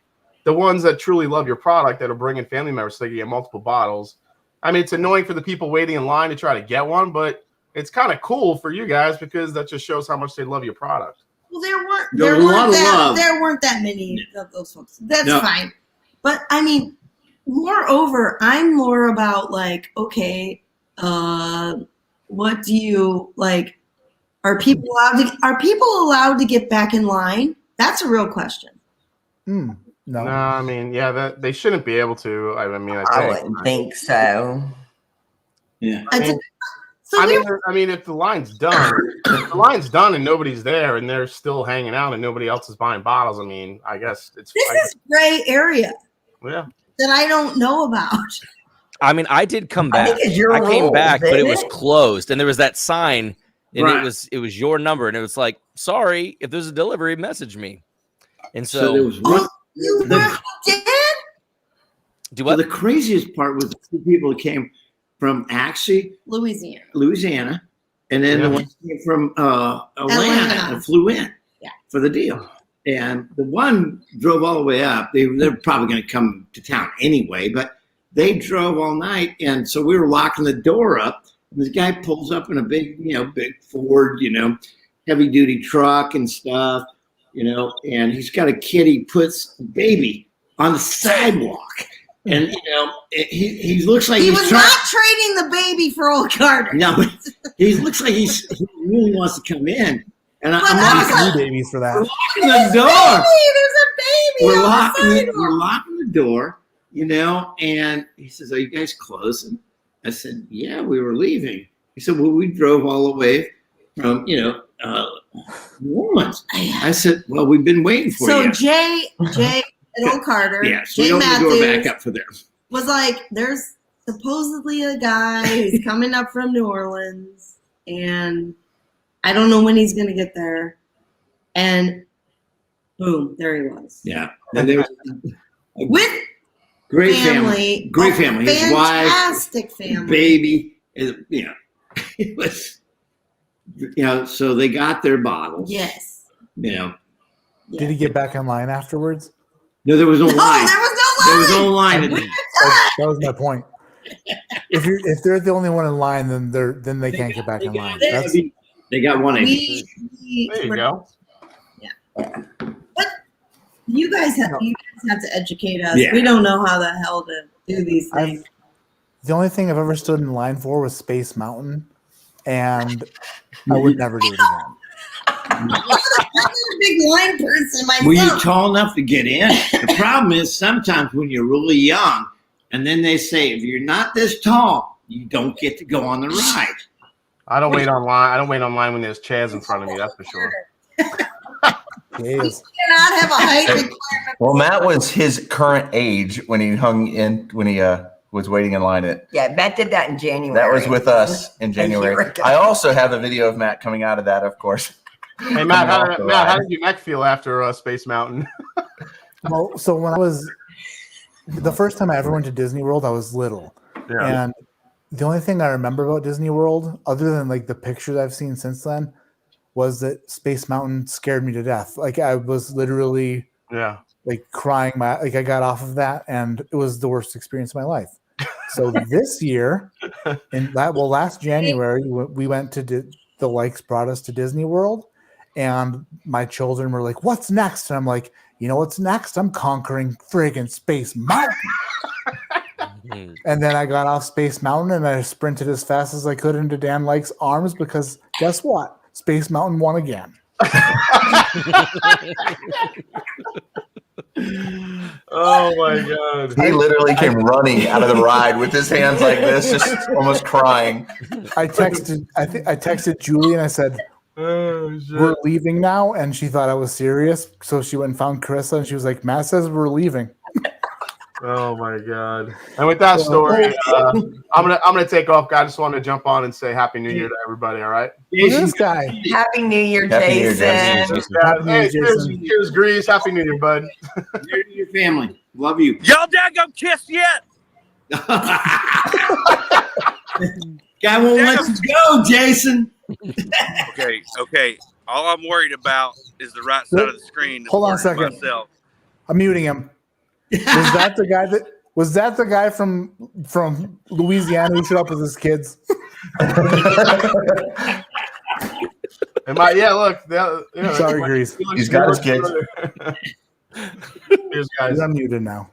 the ones that truly love your product that are bringing family members so they can get multiple bottles. I mean, it's annoying for the people waiting in line to try to get one, but it's kind of cool for you guys because that just shows how much they love your product. well, There was a lot of love. there weren't that many of those folks. That's No. fine, but I mean, moreover, I'm more about like, okay, what do you like? Are people allowed to get back in line? That's a real question. No. No, I mean, yeah, that they shouldn't be able to. I mean, I wouldn't think so. Yeah. I mean, if the line's done, and nobody's there, and they're still hanging out, and nobody else is buying bottles, I mean, I guess it's This is gray area yeah. that I don't know about. I mean, I did come I back. think it's your I came rules, back, but it isn't was it? closed, and there was that sign, and Right. it was your number, and it was like, sorry, if there's a delivery, message me. And So there was one. You The- did? do Well, what? the craziest part was the 2 people that came from actually Louisiana. and then Yeah. the one came from Atlanta and flew in Yeah. for the deal. And the one drove all the way up. They're probably going to come to town anyway, but they drove all night, and so we were locking the door up. And this guy pulls up in a big Ford, heavy duty truck and stuff, and he's got a kid. He puts a baby on the sidewalk, and he looks like He he's was trying. not trading the baby for old Carter. No, but he looks like he really wants to come in, and But I'm that's locking, Three babies for that. locking the door. There's a baby. We're on the locking the door, and he says, "Are you guys close?" And I said, "Yeah, we were leaving." He said, "Well, we drove all the way from New Orleans." I said, "Well, we've been waiting for So you." Jay and old Carter, Yeah, so we Jay opened the door Matthews back up for them. was like, there's supposedly a guy who's coming up from New Orleans, and I don't know when he's going to get there. And boom, there he was. Yeah, and there was With great family. great a family. His wife, Fantastic family. baby, it was, so they got their bottles. Yes. Did he get back in line afterwards? No, there was no Oh, line. there There was was no no line. line. That was my point. If they're the only one in line, then they can't get back in line. They got one. There you go. But you guys have to educate us. Yeah. We don't know how the hell to do these things. The only thing I've ever stood in line for was Space Mountain, and I would never do it again. I'm not a big line person myself. Were you tall enough to get in? The problem is sometimes when you're really young, and then they say if you're not this tall, you don't get to go on the ride. I don't wait online. I don't wait online when there's chairs in front of me. That's for sure. You cannot have a height requirement. Well, Matt was his current age when he was waiting in line at. Yeah, Matt did that in January. That was with us in January. I also have a video of Matt coming out of that, of course. Hey, Matt, how did your neck feel after Space Mountain? Well, so when I was the first time I ever went to Disney World, I was little, and the only thing I remember about Disney World, other than like the pictures I've seen since then, was that Space Mountain scared me to death. Like I was literally, like crying. I got off of that, and it was the worst experience of my life. So this year, last January, we went to the Likes brought us to Disney World, and my children were like, "What's next?" And I'm like, "You know what's next? I'm conquering friggin' Space Mountain." And then I got off Space Mountain and I sprinted as fast as I could into Dan Lake's arms because guess what? Space Mountain won again. Oh my God. He literally came running out of the ride with his hands like this, just almost crying. I texted Julie and I said, "We're leaving now," and she thought I was serious. So she went and found Carissa and she was like, "Matt says we're leaving." Oh my God! And with that story, I'm gonna take off. I just wanted to jump on and say Happy New Year to everybody. All right. This guy. Happy New Year, Happy New Year, Jason. Jason. Hey, cheers, Grease. Happy New Year, bud. You're to your family. Love you. Y'all daggum kiss yet? Guy won't let you go, Jason. Okay. All I'm worried about is the right side of the screen. Hold on a second. Myself. I'm muting him. Was that the guy from Louisiana who showed up with his kids? Look. Sorry, Grease. He's got his kids. Here's guys. He's unmuted now.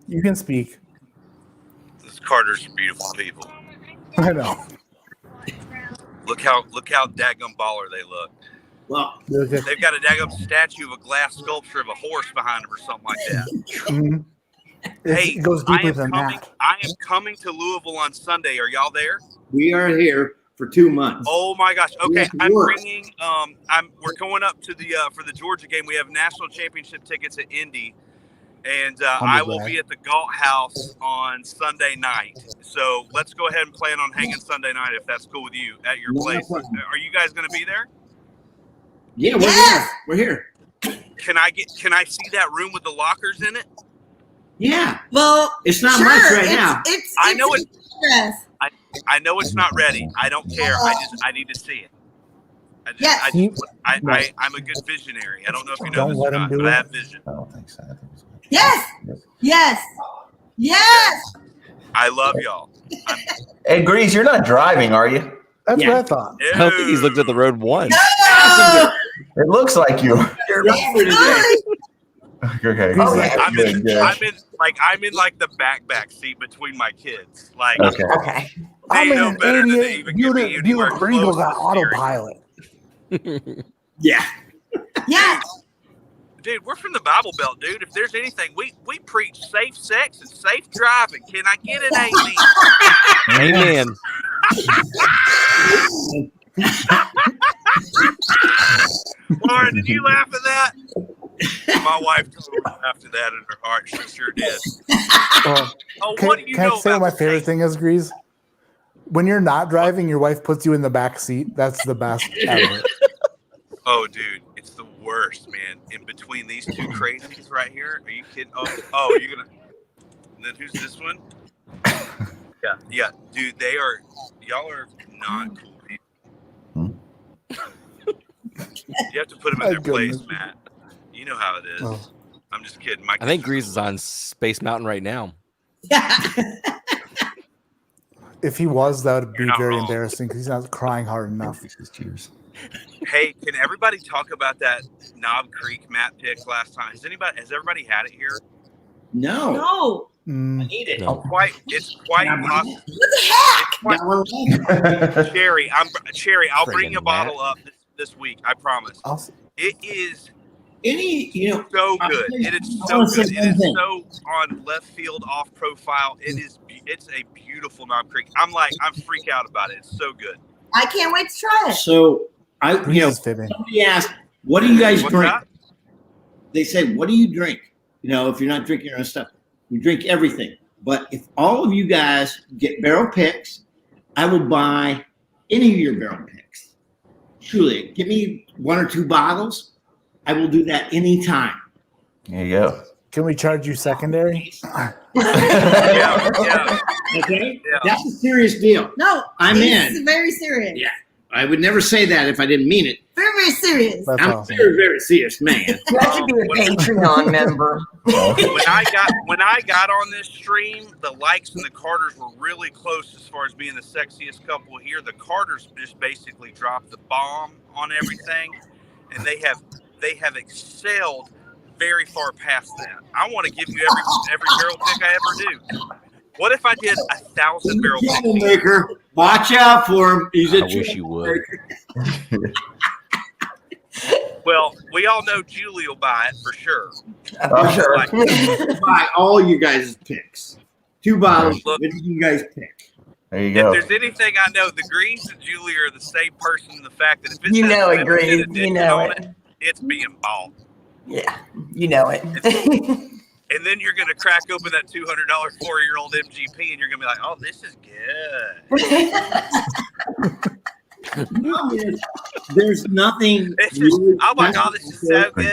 You can speak. These Carters are beautiful people. I know. Look how daggum baller they look. Well, they've got a daggum statue of a glass sculpture of a horse behind them or something like that. Mm-hmm. Hey, it goes deeper than that. I am coming to Louisville on Sunday. Are y'all there? We are here for 2 months. Oh my gosh! Okay, I'm bringing. We're going up to the for the Georgia game. We have national championship tickets at Indy, and I will be at the Galt House on Sunday night. So let's go ahead and plan on hanging Sunday night if that's cool with you at your place. Are you guys going to be there? Yeah, we're here. We're here. Can I see that room with the lockers in it? Yeah. Well, it's not much right now. I know it. I know it's not ready. I don't care. I need to see it. I'm a good visionary. I don't know if you know this or not, but I have vision. I don't think so. Yes. I love y'all. Hey, Grease, you're not driving, are you? That's what I thought. I don't think he's looked at the road once. No! It looks like you. Okay. I'm in like the back seat between my kids. Like, okay. I'm in an 88 Buick Regal on autopilot. Yeah. Dude, we're from the Bible Belt, dude. If there's anything, we preach safe sex and safe driving. Can I get an amen? Amen. Lauren, did you laugh at that? My wife totally laughed at that in her heart. She sure did. What do you know Can I say what my favorite thing is, Grease? When you're not driving, your wife puts you in the back seat. That's the best ever. Oh, dude, it's the worst, man. In between these two crazies right here, are you kidding? Oh, you're gonna. And then who's this one? Yeah, dude, y'all are not cool people. You have to put them in their place, Matt. You know how it is. Oh. I'm just kidding. I think Grease is on Space Mountain right now. If he was, that would be very embarrassing because he's not crying hard enough. Cheers. Hey, can everybody talk about that Knob Creek Matt pick last time? Has everybody had it here? No. I need it. No. It's quite possible. What the heck? Cherry, I'll bring Friggin' you a bottle up this week. I promise. It is so good. It is so good. It is so on left field, off profile. It's a beautiful Knob Creek. I'm freak out about it. It's so good. I can't wait to try it. So somebody asked, what do you guys drink? They say, what do you drink? If you're not drinking your own stuff, we drink everything. But if all of you guys get barrel picks, I will buy any of your barrel picks. Truly, give me 1 or 2 bottles. I will do that anytime. There you go. Can we charge you secondary? Yeah. Okay? Yeah. That's a serious deal. No, I'm it's in. very serious. Yeah. I would never say that if I didn't mean it. Very, very serious. That's I'm awesome. a very, very serious man. That should be a Patreon member. When I got on this stream, the Likes and the Carters were really close as far as being the sexiest couple here. The Carters just basically dropped the bomb on everything, and they have excelled very far past that. I want to give you every barrel pick I ever do. What if I did 1,000 barrel picks? Troublemaker. Watch out for him. He's a I wish you would. Well, we all know Julie will buy it for sure. Buy all you guys' picks. 2 bottles. Look, What did you guys pick? There you go. If there's anything I know, the Greens and Julie are the same person in the fact that if it's it, Greens. You know it. It's being bought. Yeah, you know it. And then you're going to crack open that $200 4-year-old MGP, and you're going to be like, "Oh, this is good." There's nothing. It's just, oh my God, this is so good.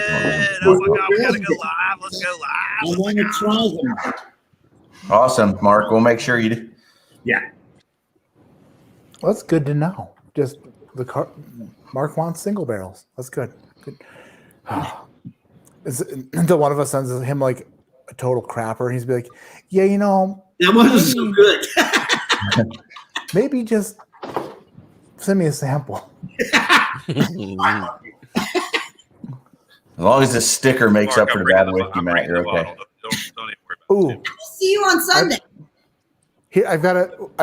Oh my God, we got to go live. Let's go live. I want to try them. Awesome, Mark. We'll make sure you do. Yeah. Well, that's good to know. Just Mark wants single barrels. That's good. Until one of us sends him like a total crapper, he's be like, "Yeah, that wasn't so good." Maybe just send me a sample." As long as the sticker makes Mark, up for I'm the bad bringing whiskey, Matt, you're okay. Don't even worry about it. Ooh, See you on Sunday. here I've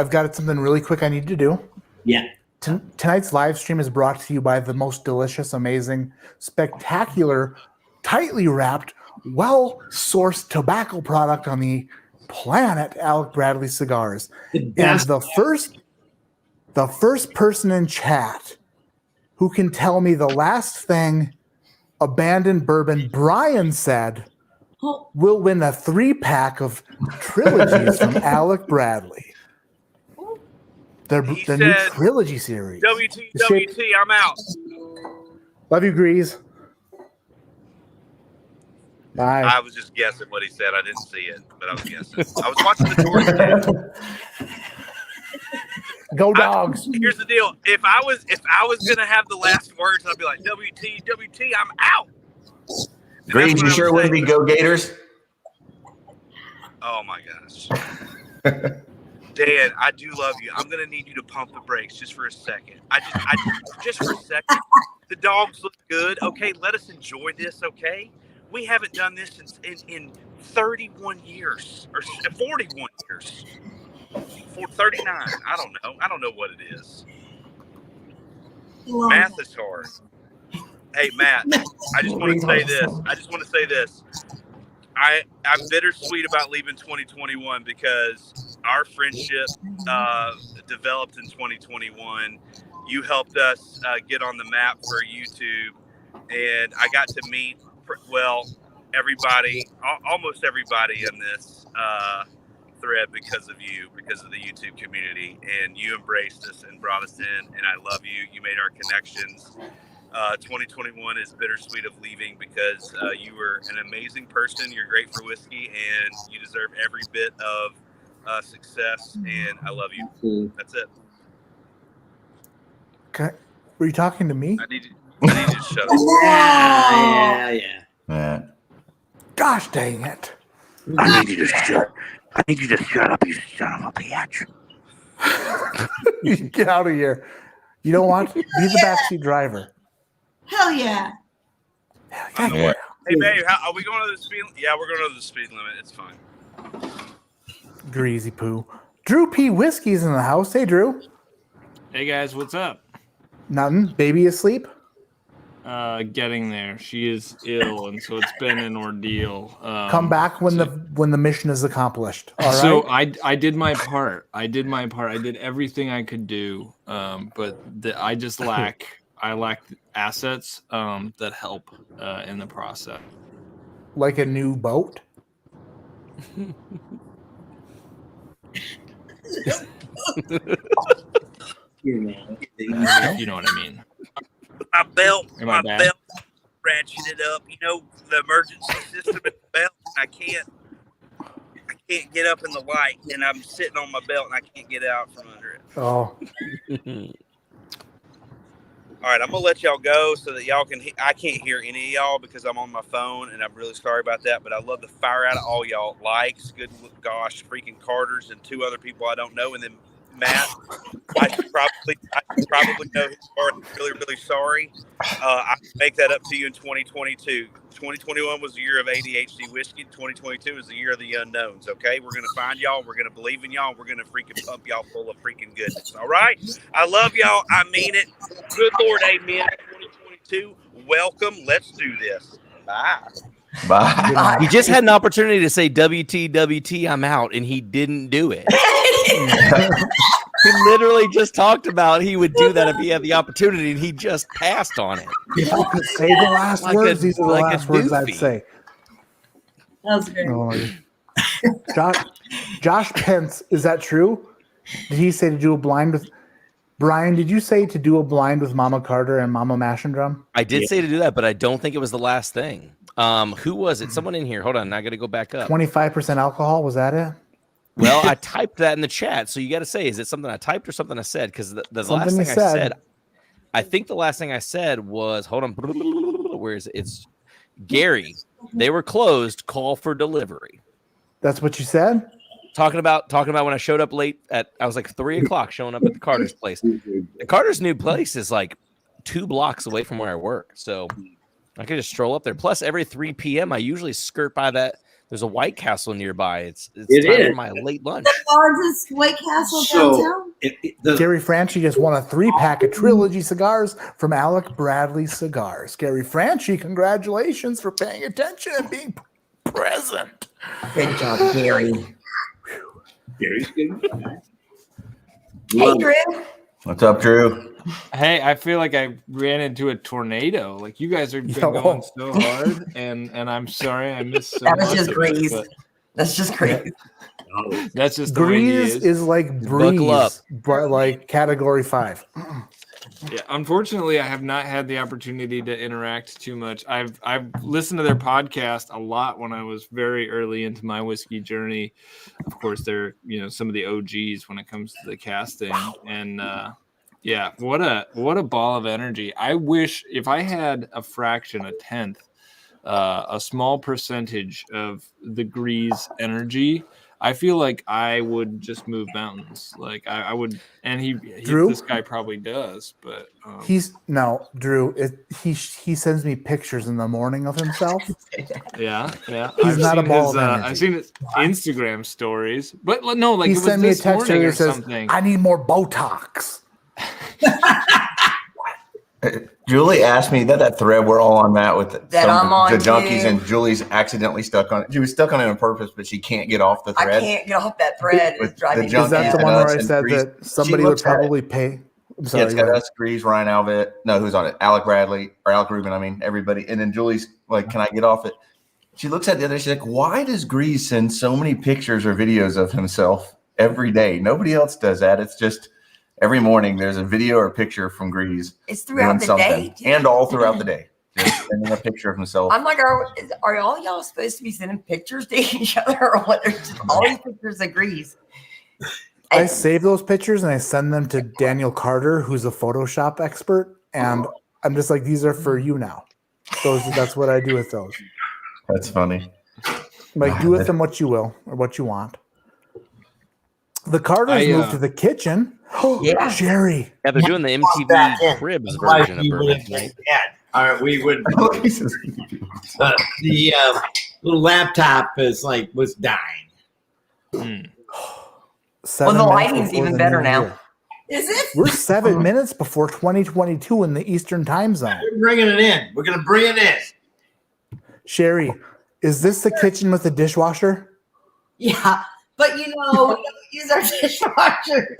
got something really quick I need to do. Yeah. Tonight's live stream is brought to you by the most delicious, amazing, spectacular, tightly wrapped, well-sourced tobacco product on the planet, Alec Bradley Cigars. And the first person in chat who can tell me the last thing Abandoned Bourbon Brian said will win a 3-pack of trilogies from Alec Bradley. The new trilogy series. WT, I'm out. Love you, Grease. Bye. I was just guessing what he said. I didn't see it, but I was guessing. I was watching the Georgia game. Go Dogs. Here's the deal. If I was gonna have the last words, I'd be like, WT, I'm out. Grease, you sure wouldn't be Go Gators? Oh my gosh. Dan, I do love you. I'm gonna need you to pump the brakes just for a second. Just for a second. The dogs look good. Okay, let us enjoy this. Okay, we haven't done this in 31 years or 41 years. 39. I don't know what it is. Math is hard. Hey Matt, I just want to say this. I'm bittersweet about leaving 2021 because our friendship developed in 2021. You helped us get on the map for YouTube, and I got to meet, almost everybody in this thread because of you, because of the YouTube community, and you embraced us and brought us in, and I love you. You made our connections. 2021 is bittersweet of leaving because you were an amazing person. You're great for whiskey, and you deserve every bit of success. And I love you. That's it. Okay. Were you talking to me? I need you to shut up. Yeah. Gosh dang it! I need you to shut up, you son of a bitch. Get out of here. You don't want to be the backseat driver. Hell yeah. Hey, babe, are we going to the speed? Yeah, we're going to the speed limit. It's fine. Greasy poo. Drew P. Whiskey's in the house. Hey, Drew. Hey guys, what's up? Nothing. Baby asleep? Getting there. She is ill, and so it's been an ordeal. Come back when the mission is accomplished. All right. So I did my part. I did everything I could do. But I just lack assets that help in the process. Like a new boat. You know what I mean. My belt bad? ratcheted up. You know, the emergency system at the belt. I can't get up in the light, and I'm sitting on my belt, and I can't get out from under it. Oh. All right, I'm gonna let y'all go so that y'all can. I can't hear any of y'all because I'm on my phone, and I'm really sorry about that. But I love the fire out of all y'all. Likes, good gosh, freaking Carter's, and 2 other people I don't know, and then Matt. I should probably know his part. I'm really, really sorry. I make that up to you in 2022. 2021 was the year of ADHD Whiskey. 2022 is the year of the unknowns. Okay, we're gonna find y'all. We're gonna believe in y'all. We're gonna freaking pump y'all full of freaking goodness. All right. I love y'all. I mean it. Good Lord, amen. 2022. Welcome. Let's do this. Bye. Bye. He just had an opportunity to say WT, I'm out, and he didn't do it. He literally just talked about he would do that if he had the opportunity, and he just passed on it. If I could say the last words, these are the last words I'd say. That was great. Oh, Josh Pence, is that true? Did he say to do a blind with Brian? Did you say to do a blind with Mama Carter and Mama Mashendrum? I did say to do that, but I don't think it was the last thing. Who was it? Someone in here. Hold on, I got to go back up. 25% alcohol, was that it? Well, I typed that in the chat, so you got to say, is it something I typed or something I said? Because the last thing I said, I think the last thing I said was, hold on, where is it? It's Gary. They were closed. Call for delivery. That's what you said? Talking about when I showed up late I was like 3:00 showing up at the Carter's place. The Carter's new place is like 2 blocks away from where I work, so I could just stroll up there. Plus, every 3 p.m. I usually skirt by that. There's a White Castle nearby. It's time for my late lunch. The largest White Castle downtown. Gary Franchi just won a 3-pack of Trilogy cigars from Alec Bradley Cigars. Gary Franchi, congratulations for paying attention and being present. Good job, Gary. Gary's good. Hey, Drew. What's up, Drew? Hey, I feel like I ran into a tornado. Like you guys are going so hard, and I'm sorry I missed so much. That was just Grease. That's just Grease. That's just Grease is like breeze, but like category 5. Yeah, unfortunately, I have not had the opportunity to interact too much. I've listened to their podcast a lot when I was very early into my whiskey journey. Of course, they're some of the OGs when it comes to the casting, and yeah, what a ball of energy. I wish if I had a fraction, a tenth, a small percentage of the Grease energy, I feel like I would just move mountains. Like I would, and Drew? this guy probably does, but Drew. He sends me pictures in the morning of himself. yeah. He's not a ball of energy. I've seen his Instagram stories, but no, like he it was sent me a this text morning that or says, something. "I need more Botox." Julie asked me that thread we're all on that with the junkies, too. and Julie's accidentally stuck on it. She was stuck on it on purpose, but she can't get off the thread. I can't get off that thread. It's driving me Is that the one where I said Grease. that somebody would probably pay? I'm sorry, Yeah, it's got us, Grease, Ryan Alvet. No, who's on it? Alec Bradley or Alec Rubin. I mean, everybody. And then Julie's like, "Can I get off it?" She looks at the other. She's like, "Why does Grease send so many pictures or videos of himself every day? Nobody else does that. It's just." Every morning, there's a video or a picture from Grease. It's throughout the day, too. And all throughout the day. Just sending a picture of himself. I'm like, are all y'all supposed to be sending pictures to each other, or what? There's just all these pictures of Grease. I save those pictures and I send them to Daniel Carter, who's a Photoshop expert, and I'm just like, these are for you now. That's what I do with those. That's funny. Like, do with them what you will or what you want. The Carters moved to the kitchen. Yeah, Jerry. Yeah, they're doing the MTV Cribs version of Bourbon. Right? All right, we would. The little laptop was dying. 7 Well, the minutes lighting's before even the better new now. year. Is it? We're 7 minutes before 2022 in the Eastern time zone. We're bringing it in. We're going to bring it in. Sherry, is this the kitchen with the dishwasher? Yeah, but we don't use our dishwashers.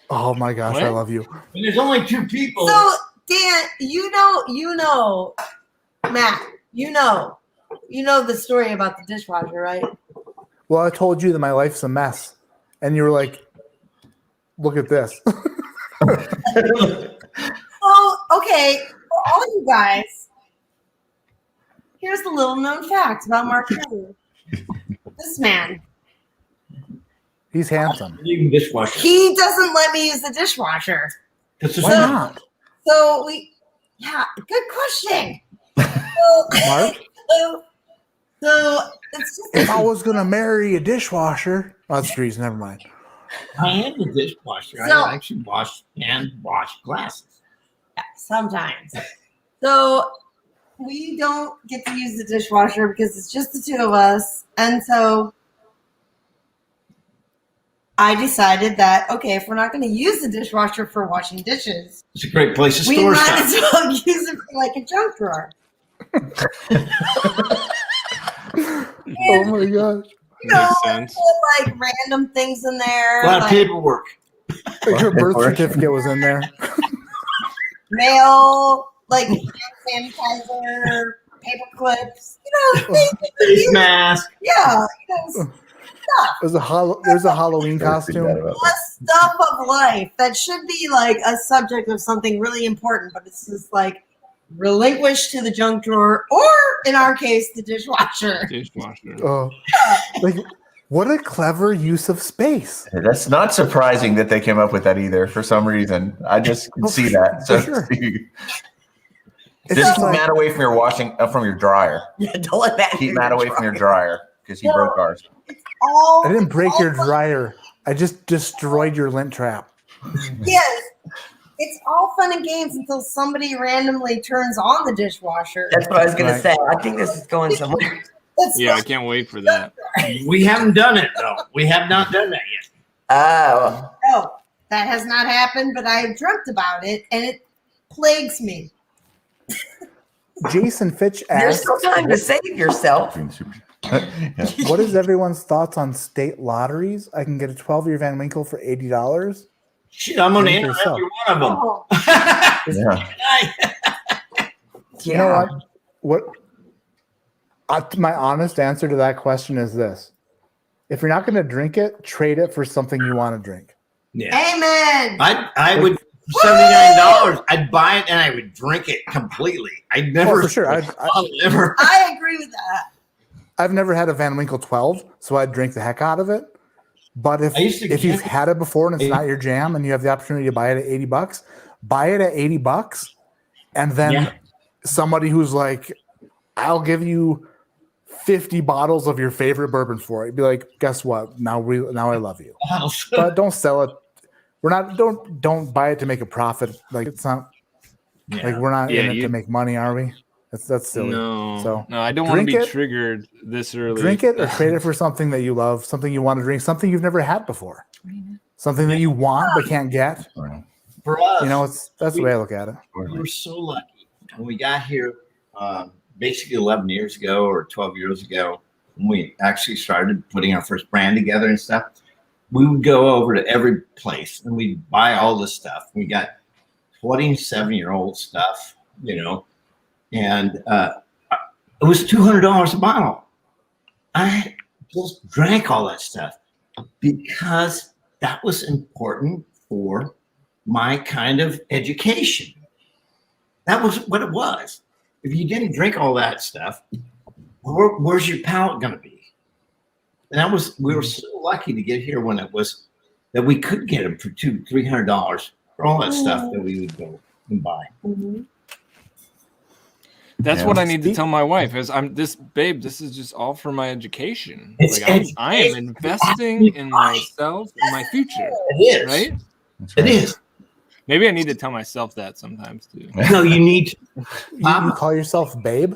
Oh my gosh, What? I love you. And there's only 2 people. So Dan, Matt, you know the story about the dishwasher, right? Well, I told you that my life's a mess. And you were like, look at this. Oh, okay. For all you guys, here's the little known fact about Mark Henry. This man, He's handsome. Even dishwasher. he doesn't let me use the dishwasher. This is Why not? So good question. So, Mark? so it's just If I was going to marry a dishwasher, oh, that's Grease, never mind. I am the dishwasher. So- I actually hand wash glasses. sometimes. So we don't get to use the dishwasher because it's just the 2 of us. And so I decided that, okay, if we're not going to use the dishwasher for washing dishes, It's a great place to we store might as stuff. well use it for like a junk drawer. Oh my gosh. Makes sense. Put like random things in there. A lot of like paperwork. Your birth certificate was in there. mail, like hand sanitizer, paper clips, things that you Face use. mask. Yeah, stuff. There's a Halloween costume. The stuff of life that should be like a subject of something really important, but it's just like relinquished to the junk drawer, or in our case, the dishwasher. Dishwasher. Oh, like what a clever use of space. That's not surprising that they came up with that either. For some reason, I just can see that. So For sure. It's just just keep like- Matt away from your washing from your dryer. Yeah, don't let that Keep do Matt the away from your dryer. dryer because he broke ours. All, I didn't break all your dryer. I just destroyed your lint trap. Yes. It's all fun and games until somebody randomly turns on the dishwasher. That's what I was going Right. to say. I think this is going somewhere. That's Yeah, I can't wait for that. We haven't done it though. We have not done that yet. Oh, no, that has not happened, but I have dreamt about it, and it plagues me. Jason Fitch there's asked, still time to save yourself. what is everyone's thoughts on state lotteries? I can get a 12-year Van Winkle for $80. Shit, I'm going to Think enter yourself. every one of them. Oh, Yeah. You know what? My honest answer to that question is this. If you're not going to drink it, trade it for something you want to drink. Yeah. amen. I would for $79. I'd buy it and I would drink it completely. I'd never Oh, for sure. I'll never. I agree with that. I've never had a Van Winkle 12, so I'd drink the heck out of it. But I used to if you've get- had it before and it's not your jam and you have the opportunity to buy it at $80, buy it at $80, and then Yeah. somebody who's like, I'll give you 50 bottles of your favorite bourbon for it. Be like, guess what? Now I love you. But don't sell it. Don't buy it to make a profit. Like it's not like we're not in it to make money, are we? That's silly. No, I don't want to be triggered this early. Drink it or trade it for something that you love, something you want to drink, something you've never had before, something that you want but can't get. For us, You know, that's the way I look at it. we were so lucky when we got here. Basically 11 years ago or 12 years ago, when we actually started putting our first brand together and stuff, we would go over to every place and we'd buy all this stuff. We got 27-year-old stuff, and it was $200 a bottle. I just drank all that stuff because that was important for my kind of education. That was what it was. If you didn't drink all that stuff, where's your palate going to be? And we were so lucky to get here when it was that we could get them for $200-$300 for all that stuff that we would go and buy. Mm-hmm. That's what I need to tell my wife. This is just all for my education. I am investing in myself and my future. It is. Right? It is. Maybe I need to tell myself that sometimes too. No, you need to. You call yourself babe?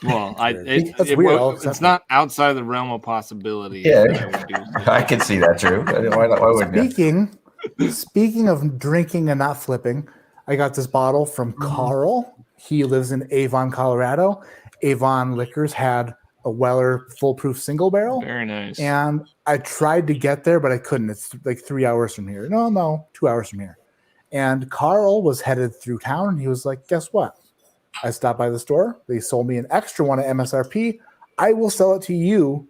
Well, That's weird, it's not outside the realm of possibility. Yeah, that I would do something. I can see that true. Why wouldn't you? Speaking of drinking and not flipping, I got this bottle from Carl. He lives in Avon, Colorado. Avon Liquors had a Weller foolproof single barrel. Very nice. And I tried to get there, but I couldn't. It's like 3 hours from here. No, 2 hours from here. And Carl was headed through town, and he was like, guess what? I stopped by the store. They sold me an extra one at MSRP. I will sell it to you.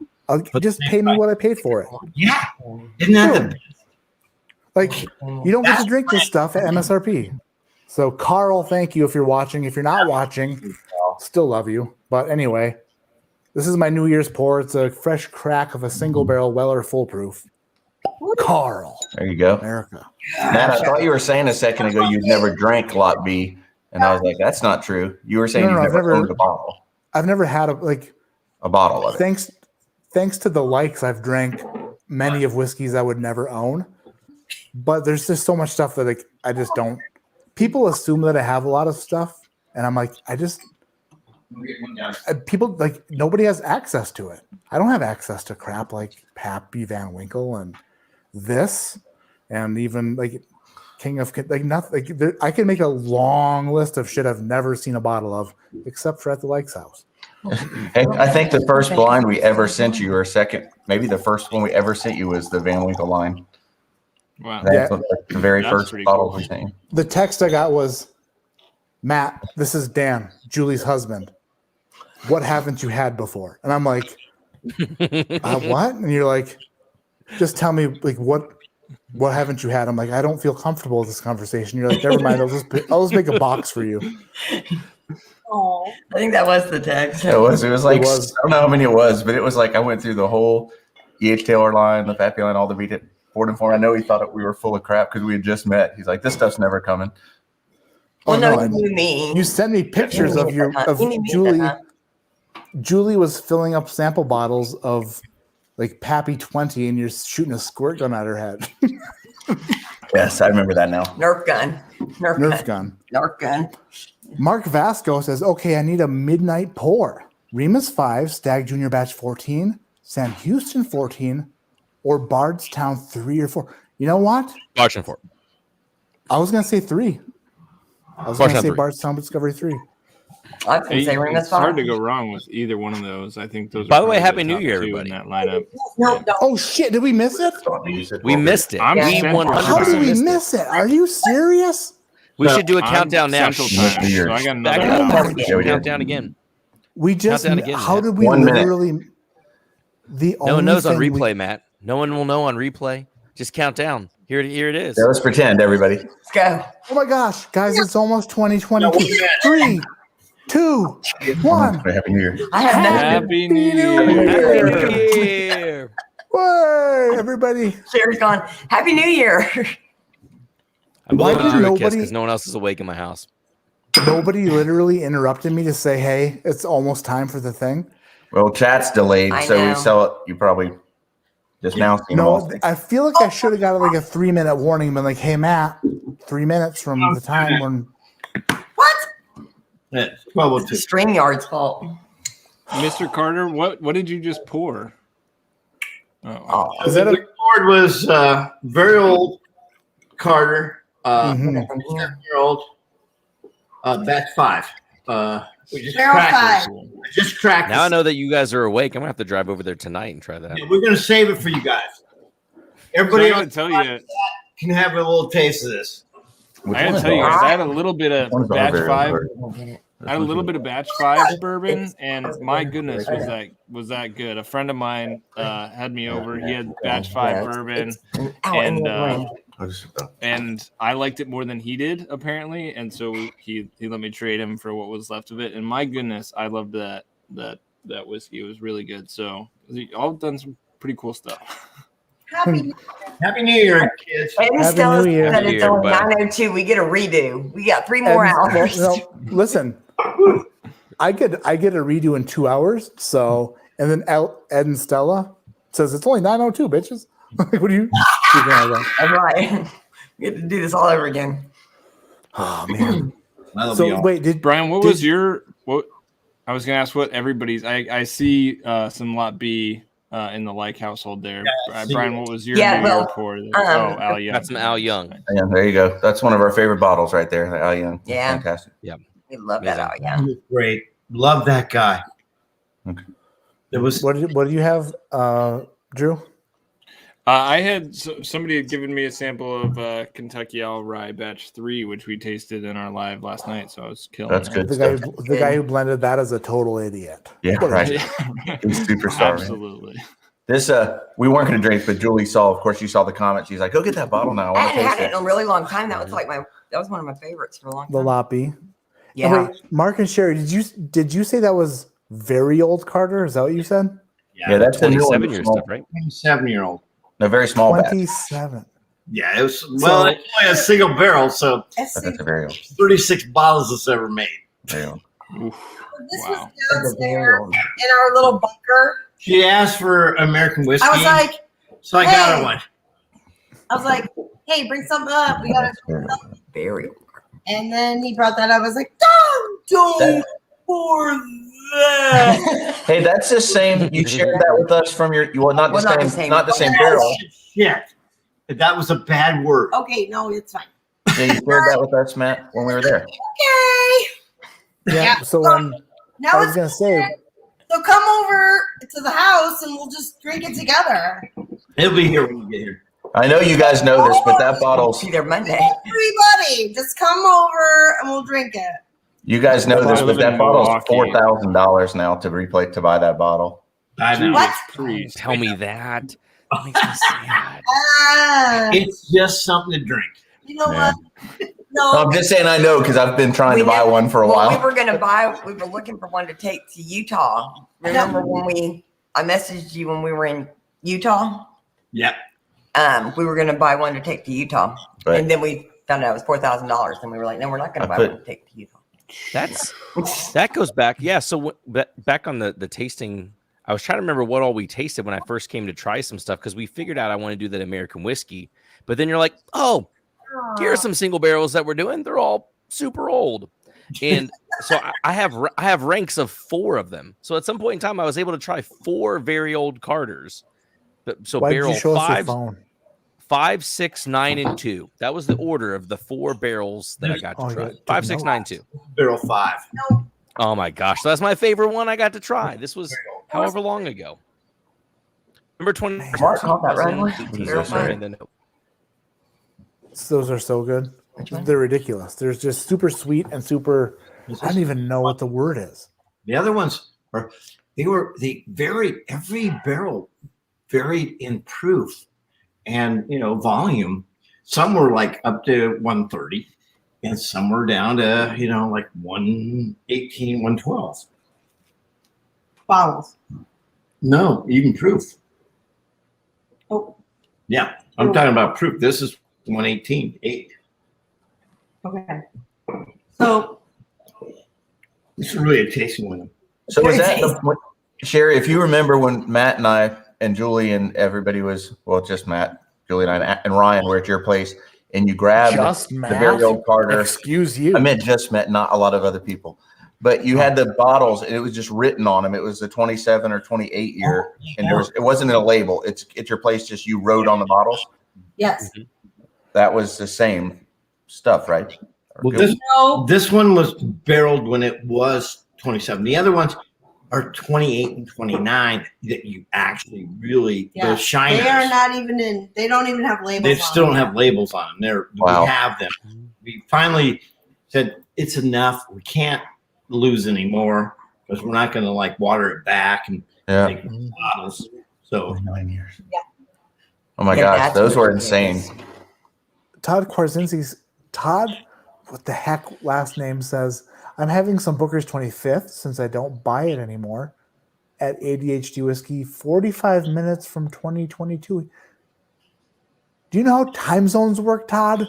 Just pay me what I paid for it. Yeah. Isn't that the best? Like, you don't get to drink this stuff at MSRP. So, Carl, thank you if you're watching. If you're not watching, still love you. But anyway, this is my New Year's pour. It's a fresh crack of a single barrel Weller foolproof. Carl. There you go. America. Matt, I thought you were saying a second ago you'd never drank Lot B, and I was like, that's not true. You were saying you've never owned a bottle. I've never had a bottle of it. Thanks to the likes, I've drank many of whiskeys I would never own. But there's just so much stuff that I just don't. People assume that I have a lot of stuff, and I'm like, people nobody has access to it. I don't have access to crap like Pappy Van Winkle and this, and even like King of nothing. I can make a long list of shit I've never seen a bottle of, except for at the Likes house. Hey, I think the first blind we ever sent you, or second, maybe the first one we ever sent you was the Van Winkle line. Wow. That's the very first bottle we sent you. The text I got was, Matt, this is Dan, Julie's husband. What haven't you had before? And I'm like, what? And you're like, just tell me, like, what haven't you had? I'm like, I don't feel comfortable with this conversation. You're like, never mind. I'll just make a box for you. Oh, I think that was the text. It was like, I don't know how many it was, but it was like, I went through the whole E.H. Taylor line, the Pappy line, all the Vita Ford and Ford. I know he thought we were full of crap because we had just met. He's like, this stuff's never coming. Well, no, you knew me. You sent me pictures of Julie. Julie was filling up sample bottles of like Pappy 20, and you're shooting a squirt gun at her head. Yes, I remember that now. Nerf gun. Nerf gun. Mark Vasco says, okay, I need a midnight pour. Remus 5, Stag Junior Batch 14, Sam Houston 14, or Bardstown 3 or 4. You know what? Bardstown 4. I was going to say 3. I was going to say Bardstown Discovery 3. I was going to say Remus 5. It's hard to go wrong with either one of those. I think those. By the way, Happy New Year, everybody! In that lineup. No. Oh shit! Did we miss it? We missed it. How did we miss it? Are you serious? We should do a countdown now. So I got Back another. up part. We should countdown again. We just. Countdown again, how Matt. did we 1 minute. literally? No one knows on replay, Matt. No one will know on replay. Just count down. Here it is. Yeah, let's pretend, everybody. Let's go. Oh my gosh, guys! It's almost 2022. 3, 2, 1. Happy New Year. I have Happy New Year. Happy New Year. Whoa, everybody! Sherry's gone. Happy New Year. I'm Why blowing did Drew a kiss nobody- because no one else is awake in my house. Nobody literally interrupted me to say, "Hey, it's almost time for the thing." Well, chat's delayed, I so know. we sell it. You probably just now seen them No, all. I feel like I should have got like a 3-minute warning, been like, "Hey, Matt, 3 minutes from the time when." What? Yeah, 12:02. It's StreamYard's fault. Mr. Carter, what did you just pour? Oh, Is that the board was very old Carter, Mhm. 7-year-old, batch 5. We just Barrel cracked 5. it. I just cracked Now I it. know that you guys are awake. I'm gonna have to drive over there tonight and try that. Yeah, we're gonna save it for you guys. Everybody I gotta else tell you, can have a little taste of this. I gotta tell you guys, I had a little bit of One's batch very 5. hard. I had a little bit of batch 5 bourbon, and my goodness, was that good. A friend of mine had me over. He had batch 5 bourbon, and I liked it more than he did apparently, and so he let me trade him for what was left of it. And my goodness, I loved that whiskey. It was really good. So y'all done some pretty cool stuff. Happy New Year, kids. And Happy Stella New Year. said Happy it's New Year, only everybody. 9:02. We get a redo. We got 3 more hours. No, listen, I get a redo in 2 hours. So, and then Ed and Stella says it's only 9:02, bitches. Like, what are you? That's right. We get to do this all over again. Oh man. That'll be So all. wait, Brian, what was your what? I was gonna ask what everybody's. I see some Lot B in the like household there. Brian, what was your New Year pour? Al Young. Got some Al Young. Yeah, there you go. That's one of our favorite bottles right there. Al Young. Yeah. Fantastic. Yeah. We love that Al Young. Great. Love that guy. Okay. It was. What do you have, Drew? I had somebody had given me a sample of Kentucky Owl Rye Batch 3, which we tasted in our live last night. So I was killing. That's it. good. The guy who blended that is a total idiot. Yeah, right. He's superstar. Absolutely. Man. This we weren't going to drink, but Julie saw. Of course, you saw the comment. She's like, "Go get that bottle now." I hadn't had it in a really long time. That was one of my favorites for a long time. The Loppy. Yeah. Wait, Mark and Sherry, did you say that was very old Carter? Is that what you said? Yeah, that's the 27-year stuff, right? 7-year-old. No, very small batch. 27. Yeah, it was. Well, it's only a single barrel, so That's a very old. 36 bottles that's ever made. Very old. This was downstairs in our little bunker. She asked for American whiskey. I was like, so I got her one. I was like, hey, bring something up. We got very old. And then he brought that up. I was like, don't pour that. Hey, that's the same. You shared that with us from your. Well, not the same barrel. Yeah, that was a bad word. Okay, no, it's fine. Yeah, you shared that with us, Matt, when we were there. Okay. Yeah. So now I was gonna say. So come over to the house and we'll just drink it together. He'll be here when you get here. I know you guys know this, but that bottle's. Be there Monday. Everybody, just come over and we'll drink it. You guys know this, but that bottle's $4,000 now to buy that bottle. I know. What? Please tell me that. That makes me sad. It's just something to drink. You know what? No. I'm just saying I know because I've been trying to buy one for a while. We were looking for one to take to Utah. Remember when I messaged you when we were in Utah? Yep. We were going to buy one to take to Utah. Right. And then we found out it was $4,000. And we were like, no, we're not going to buy one to take to Utah. That goes back. Yeah. So back on the tasting, I was trying to remember what all we tasted when I first came to try some stuff because we figured out I want to do that American whiskey. But then you're like, oh, here are some single barrels that we're doing. They're all super old. And so I have ranks of 4 of them. So at some point in time, I was able to try 4 very old Carters. So Why barrel did you show us your 5, phone? 5, 6, 9, and 2. That was the order of the 4 barrels that I got to try. 5, 6, 9, 2. Barrel 5. Oh my gosh, so that's my favorite one I got to try. This was however long ago. Remember 20? Mark caught that right. And then Those are so good. They're ridiculous. They're just super sweet and super. I don't even know what the word is. The other ones every barrel varied in proof and volume. Some were like up to 130 and some were down to like 118, 112 bottles. No, even proof. Oh, yeah, I'm talking about proof. This is 118, 8. Okay. So this is really a tasting one. So was that Sherry? If you remember when Matt and I and Julie and everybody was just Matt, Julie and I and Ryan were at your place, and you grabbed the very old Carter. Excuse you. I meant just Matt, not a lot of other people. But you had the bottles, and it was just written on them. It was a 27 or 28 year, and it wasn't in a label. It's at your place. Just you wrote on the bottles. yes. That was the same stuff, right? Well, this one was barreled when it was 27. The other ones are 28 and 29 that you actually really those shiners. They are not even in. They don't even have labels. They still don't have labels on them. We have them. We finally said it's enough. We can't lose anymore because we're not going to water it back and make bottles. So 9 years. Yeah. Oh my gosh, those were insane. Todd Kwarzinski's what the heck last name says, I'm having some Booker's 25th since I don't buy it anymore at ADHD Whiskey, 45 minutes from 2022. Do you know how time zones work, Todd?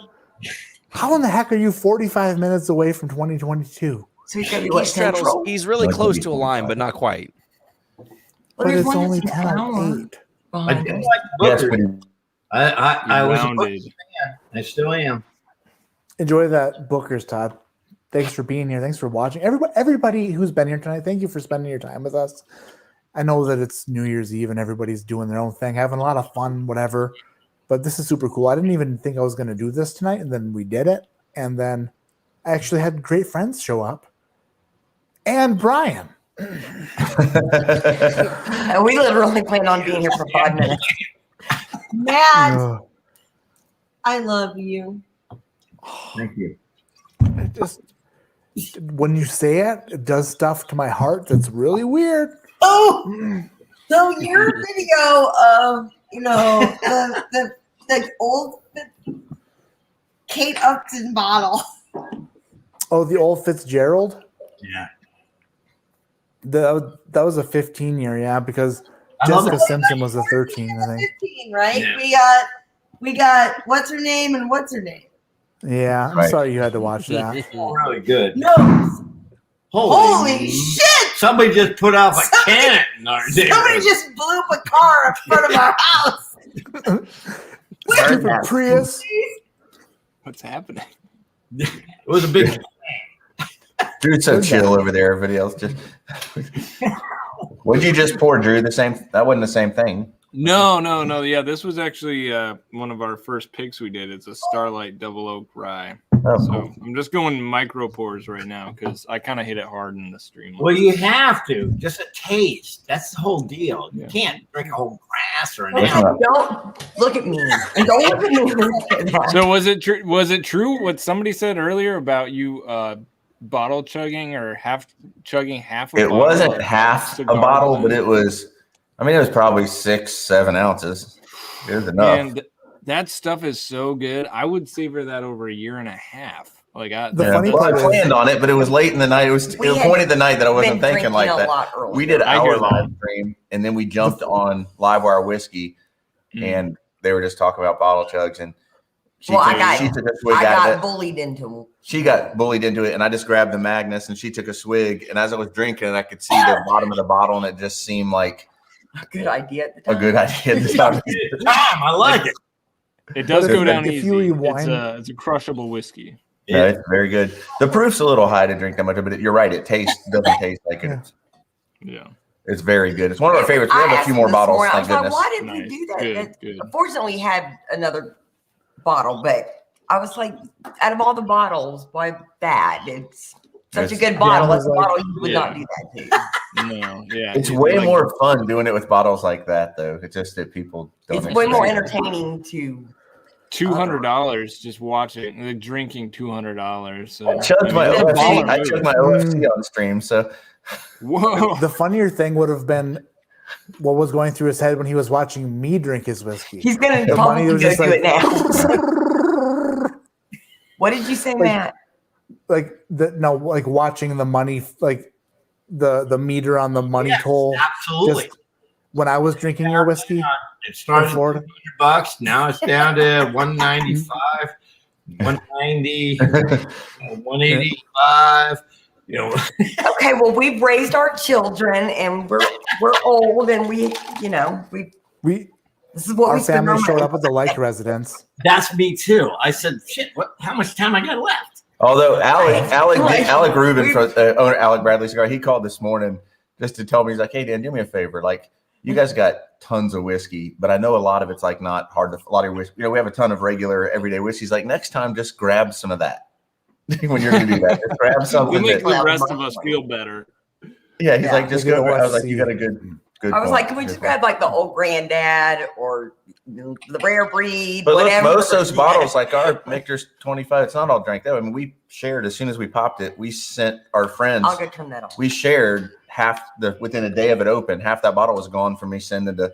How in the heck are you 45 minutes away from 2022? So he's really close to a line, but not quite. But it's only 10:08. I did like Buzzard. I was a Buzzard fan. I still am. Enjoy that Booker's, Todd. Thanks for being here. Thanks for watching. Everybody who's been here tonight, thank you for spending your time with us. I know that it's New Year's Eve and everybody's doing their own thing, having a lot of fun, whatever. But this is super cool. I didn't even think I was going to do this tonight, and then we did it. And then I actually had great friends show up. And Brian. And we literally plan on being here for 5 minutes. Matt, I love you. Thank you. It just when you say it, it does stuff to my heart that's really weird. Oh, so your video of the old Kate Upton bottle. Oh, the old Fitzgerald. Yeah. That was a 15-year, yeah, because Jessica Simpson was a 13, I think. 15, right? Yeah. We got what's her name and what's her name. Yeah, I'm sorry you had to watch that. Really good. No. Holy shit! Somebody just put off a cannon in our Somebody neighborhood. just blew up a car in front of our house. Stupid Prius. What's happening? It was a big. Drew's so chill over there. Everybody else just. What'd you just pour, Drew? That wasn't the same thing. No. Yeah, this was actually one of our first picks we did. It's a Starlight Double Oak Rye. Oh, So cool. I'm just going micro pours right now because I kind of hit it hard in the stream. Well, you have to. Just a taste. That's the whole deal. You Yeah. can't drink a whole glass or Don't anything. look at me. Don't look at me. So was it true? Was it true what somebody said earlier about you bottle chugging or chugging half? It bottle wasn't of half a cigar bottle, blend? but it was. I mean, it was probably 6-7 ounces. It was enough. And that stuff is so good. I would savor that over a year and a half. Like Well, I planned on it, but it was late in the night. It was the point of the night that I wasn't thinking like that. We did our live stream, and then we jumped on Livewire Whiskey, and they were just talking about bottle chugs. And she took a swig I out of got it. bullied into it. She got bullied into it, and I just grabbed the Magnus, and she took a swig. And as I was drinking, I could see the bottom of the bottle, and it just seemed like a good idea at the time. a good idea at the time. I like it. It does go down if easy. you rewind- It's a crushable whiskey. Yeah, it's very good. The proof's a little high to drink that much, but you're right. It doesn't taste like it. Yeah. It's very good. It's one of our favorites. We have a few more bottles. I Thank was like, goodness. why did we do that? Unfortunately, we had another bottle, but I was like, out of all the bottles, why that? It's such a good bottle. That's a bottle you would not do that to. No, yeah. It's way more fun doing it with bottles like that, though. It's just that people don't. It's way more expect it. entertaining to. $200 just watching, like drinking $200. So, I chugged my OFC on stream. So, whoa. The funnier thing would have been what was going through his head when he was watching me drink his whiskey. He's gonna The probably money was go just do like- it now. What did you say, Matt? Like watching the money, like the meter on the money toll. Absolutely. Just when I was drinking your whiskey It started in at Florida. $200. Now it's down to 195, 190, 185. You know. Okay, well, we've raised our children, and we're old, and we this is what our we spend our family showed money up at the Lake residence. That's me too. I said, "Shit, how much time I got left?" although Alec Rubin from owner Alec Bradley Cigar, he called this morning just to tell me, he's like, "Hey Dan, do me a favor. Like, you guys got tons of whiskey, but I know a lot of it's like not hard to. A lot of your whiskey, we have a ton of regular everyday whiskey. He's like, next time, just grab some of that when you're gonna do that. Just grab something. We make the rest of us feel better. Yeah, he's like, just go. I was like, OFC. you got a good. I was point. like, can we just grab like the old granddad or the rare breed, But look, whatever? most of those bottles, like our Michter's 25, it's not all drank that way. I mean, we shared as soon as we popped it. We sent our friends. I'll go turn that on. We shared within a day of it open. Half that bottle was gone from me sending to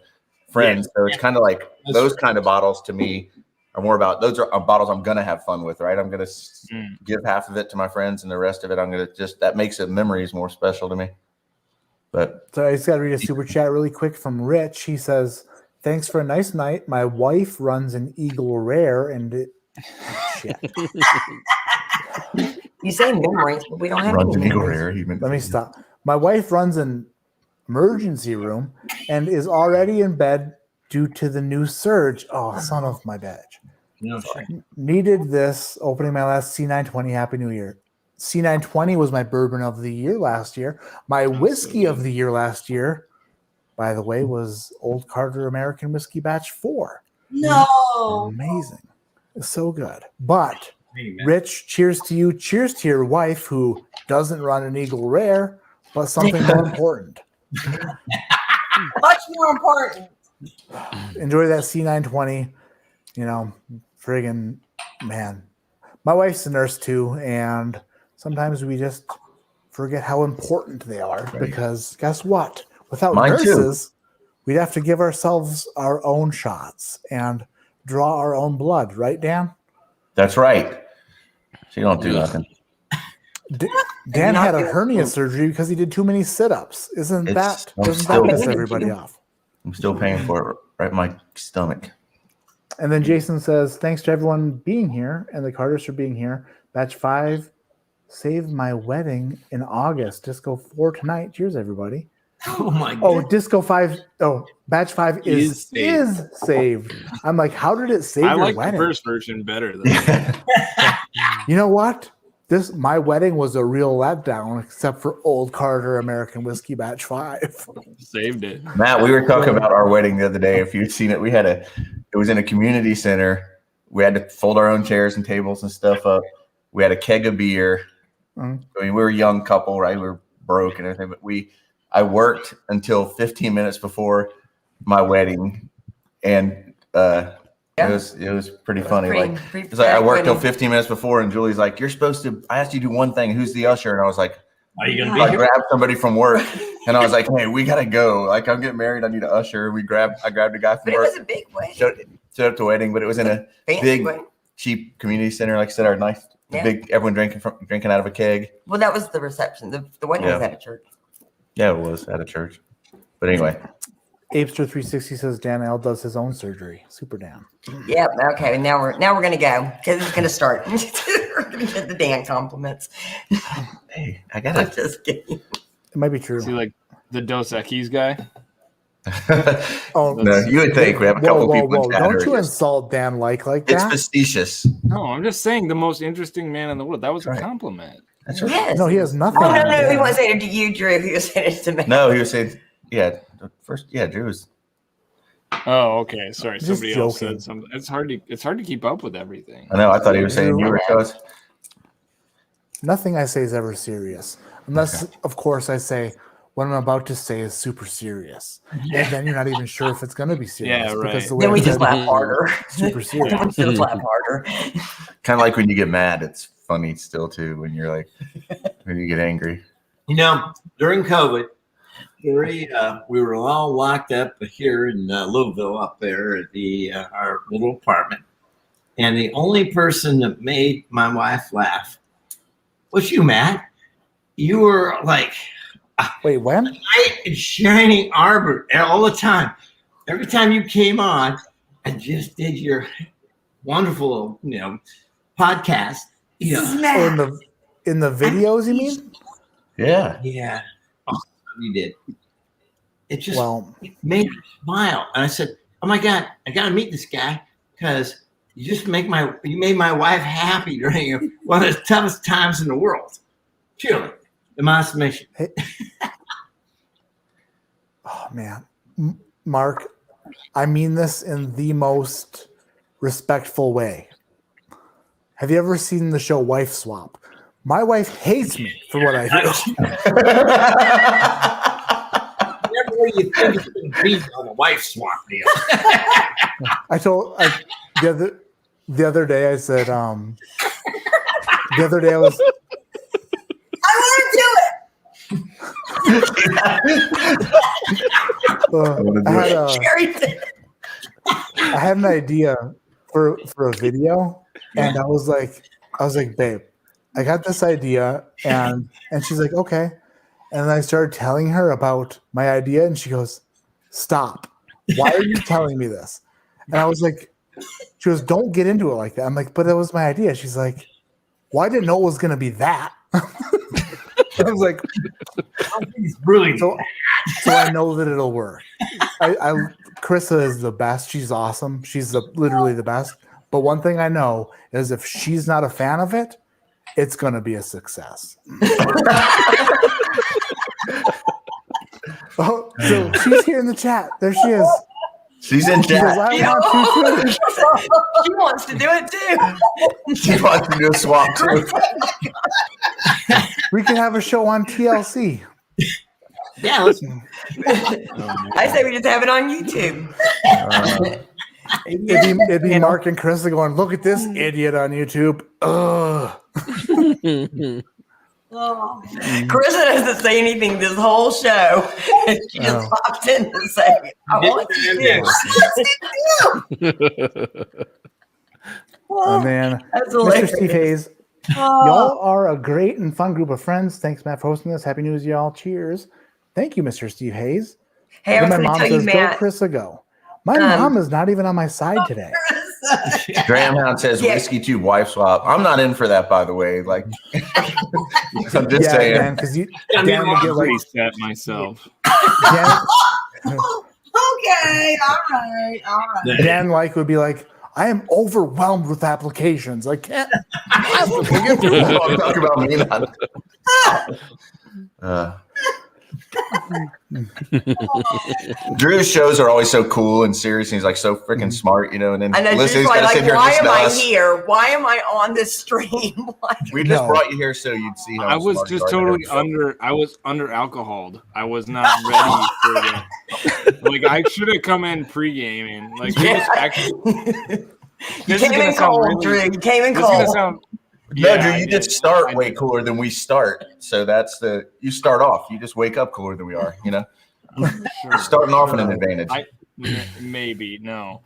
friends. So it's kind of like those kind of bottles to me are more about those are bottles I'm gonna have fun with, right? I'm gonna give half of it to my friends, and the rest of it I'm gonna that makes it memories more special to me. But So I just got to read a super chat really quick from Rich. He says, "Thanks for a nice night. My wife runs an Eagle Rare, and it." Shit. You say memories, but we don't have runs any an Eagle memories. Rare. Let me stop. My wife runs an emergency room and is already in bed due to the new surge. Oh, son of my badge. No, sure. Needed this. Opening my last C920. Happy New Year. C920 was my bourbon of the year last year. My whiskey of the year last year, by the way, was Old Carter American Whiskey Batch 4. No. Amazing. It's so good. But Rich, cheers to you. Cheers to your wife who doesn't run an Eagle Rare, but something more important. Much more important. Enjoy that C920. Friggin' man. My wife's a nurse too, and sometimes we just forget how important they are because guess what? Without nurses, we'd have to give ourselves our own shots and draw our own blood, right, Dan? That's right. She don't do nothing. Dan had a hernia surgery because he did too many sit-ups. Doesn't that piss everybody off? I'm still paying for it right in my stomach. And then Jason says, thanks to everyone being here and the Carters for being here. Batch 5 saved my wedding in August. Disco 4 tonight. Cheers, everybody. Oh my god. Oh, Disco 5. Oh, Batch 5 is saved. I'm like, how did it save your wedding? I like the first version better though. You know what? My wedding was a real letdown, except for Old Carter American Whiskey Batch 5. Saved it. Matt, we were talking about our wedding the other day. If you'd seen it, it was in a community center. We had to fold our own chairs and tables and stuff up. We had a keg of beer. I mean, we were a young couple, right? We were broke and everything, but I worked until 15 minutes before my wedding, and it was pretty funny. It's like I worked till 15 minutes before, and Julie's like, "You're supposed to." I asked you to do one thing. Who's the usher? And I was like, "Are you gonna be?" I grabbed somebody from work, and I was like, "Hey, we gotta go. Like, I'm getting married. I need an usher." I grabbed a guy from work. It was a big wedding. Showed up to wedding, but it was in a big, cheap community center. Like I said, our nice, big, everyone drinking out of a keg. Well, that was the reception. The wedding was at a church. Yeah, it was at a church. But anyway. Apester360 says Dan L does his own surgery. Super Dan. Yep. Okay. Now we're gonna go because it's gonna start. We're gonna get the Dan compliments. Hey, I got it. Just kidding. It might be true. See, like the Dos Equis guy. Oh no, you would think we have a couple people. Don't you insult Dan like that? It's facetious. No, I'm just saying the most interesting man in the world. That was a compliment. That's right. Yes. No, he has nothing. Oh no, he wasn't saying it to you, Drew. He was saying it to me. No, he was saying, Drew was. Oh, okay. Sorry, Just somebody else joking. said something. It's hard to keep up with everything. I know. I thought he was saying you were close. Nothing I say is ever serious, unless, of course, I say what I'm about to say is super serious, and then you're not even sure if it's going to be serious. Yeah, right. Because the way Then we I just said laugh harder. Super serious. Then we just laugh harder. Kind of like when you get mad, it's funny still too. When you're like, when you get angry. During COVID, we were all locked up here in Louisville, up there at our little apartment, and the only person that made my wife laugh was you, Matt. You were like, wait, when? Light and shining arbor all the time. Every time you came on and just did your wonderful, podcast. Oh, in the videos, you mean? Yeah. Yeah. Oh, you did. It just made me smile. And I said, oh my God, I got to meet this guy because you made my wife happy during one of the toughest times in the world. Truly, in my estimation. Hey. Oh, man. Mark, I mean this in the most respectful way. Have you ever seen the show Wife Swap? My wife hates me for what I do. Never what you think it's going to be on a wife swap deal. The other day I said, the other day I was. I want to do it. I had an idea for a video, and I was like, babe, I got this idea, and she's like, okay. And then I started telling her about my idea, and she goes, stop. Why are you telling me this? And I was like, she goes, don't get into it like that. I'm like, but that was my idea. She's like, well, I didn't know it was going to be that. I was like, it's brilliant. So I know that it'll work. Carissa is the best. She's awesome. She's literally the best. But one thing I know is if she's not a fan of it, it's going to be a success. Oh, so she's here in the chat. There she is. She's in She goes, chat. I want to too. She wants to do it too. She wants to do a swap too. We can have a show on TLC. Yeah, listen. I say we just have it on YouTube. It'd be Mark and Chris going, look at this idiot on YouTube. Ugh. Oh. Carissa doesn't say anything this whole show. She just popped in to say, I want you to. And then That's Mr. hilarious. Steve Hayes, y'all are a great and fun group of friends. Thanks, Matt, for hosting this. Happy New Year's, y'all. Cheers. Thank you, Mr. Steve Hayes. Hey, I was my going to mom tell you, says, go, Matt. Chris, go. My mom is not even on my side today. Graham Hound says whiskey tube wife swap. I'm not in for that, by the way. Like, I'm just saying. Dan, because you I Dan would get like reset myself. Dan, Okay, all right. Dan would be like, I am overwhelmed with applications. I can't possibly get through them. Don't talk about me. Drew's shows are always so cool and serious, and he's like so freaking smart, you know. And then I know, Lizzie's she's got to like, sit here and why listen am to I us. here? Why am I on this stream? We just brought you here so you'd see how I was smart you just are. totally I was under alcoholed. I was not ready for the like I should have come in pre-gaming. Like we just actually You came in cold, Drew. You came in cold. No, Drew, you just start way cooler than we start. So that's you start off. You just wake up cooler than we are, you know? Sure. Starting off in an advantage. Maybe, no.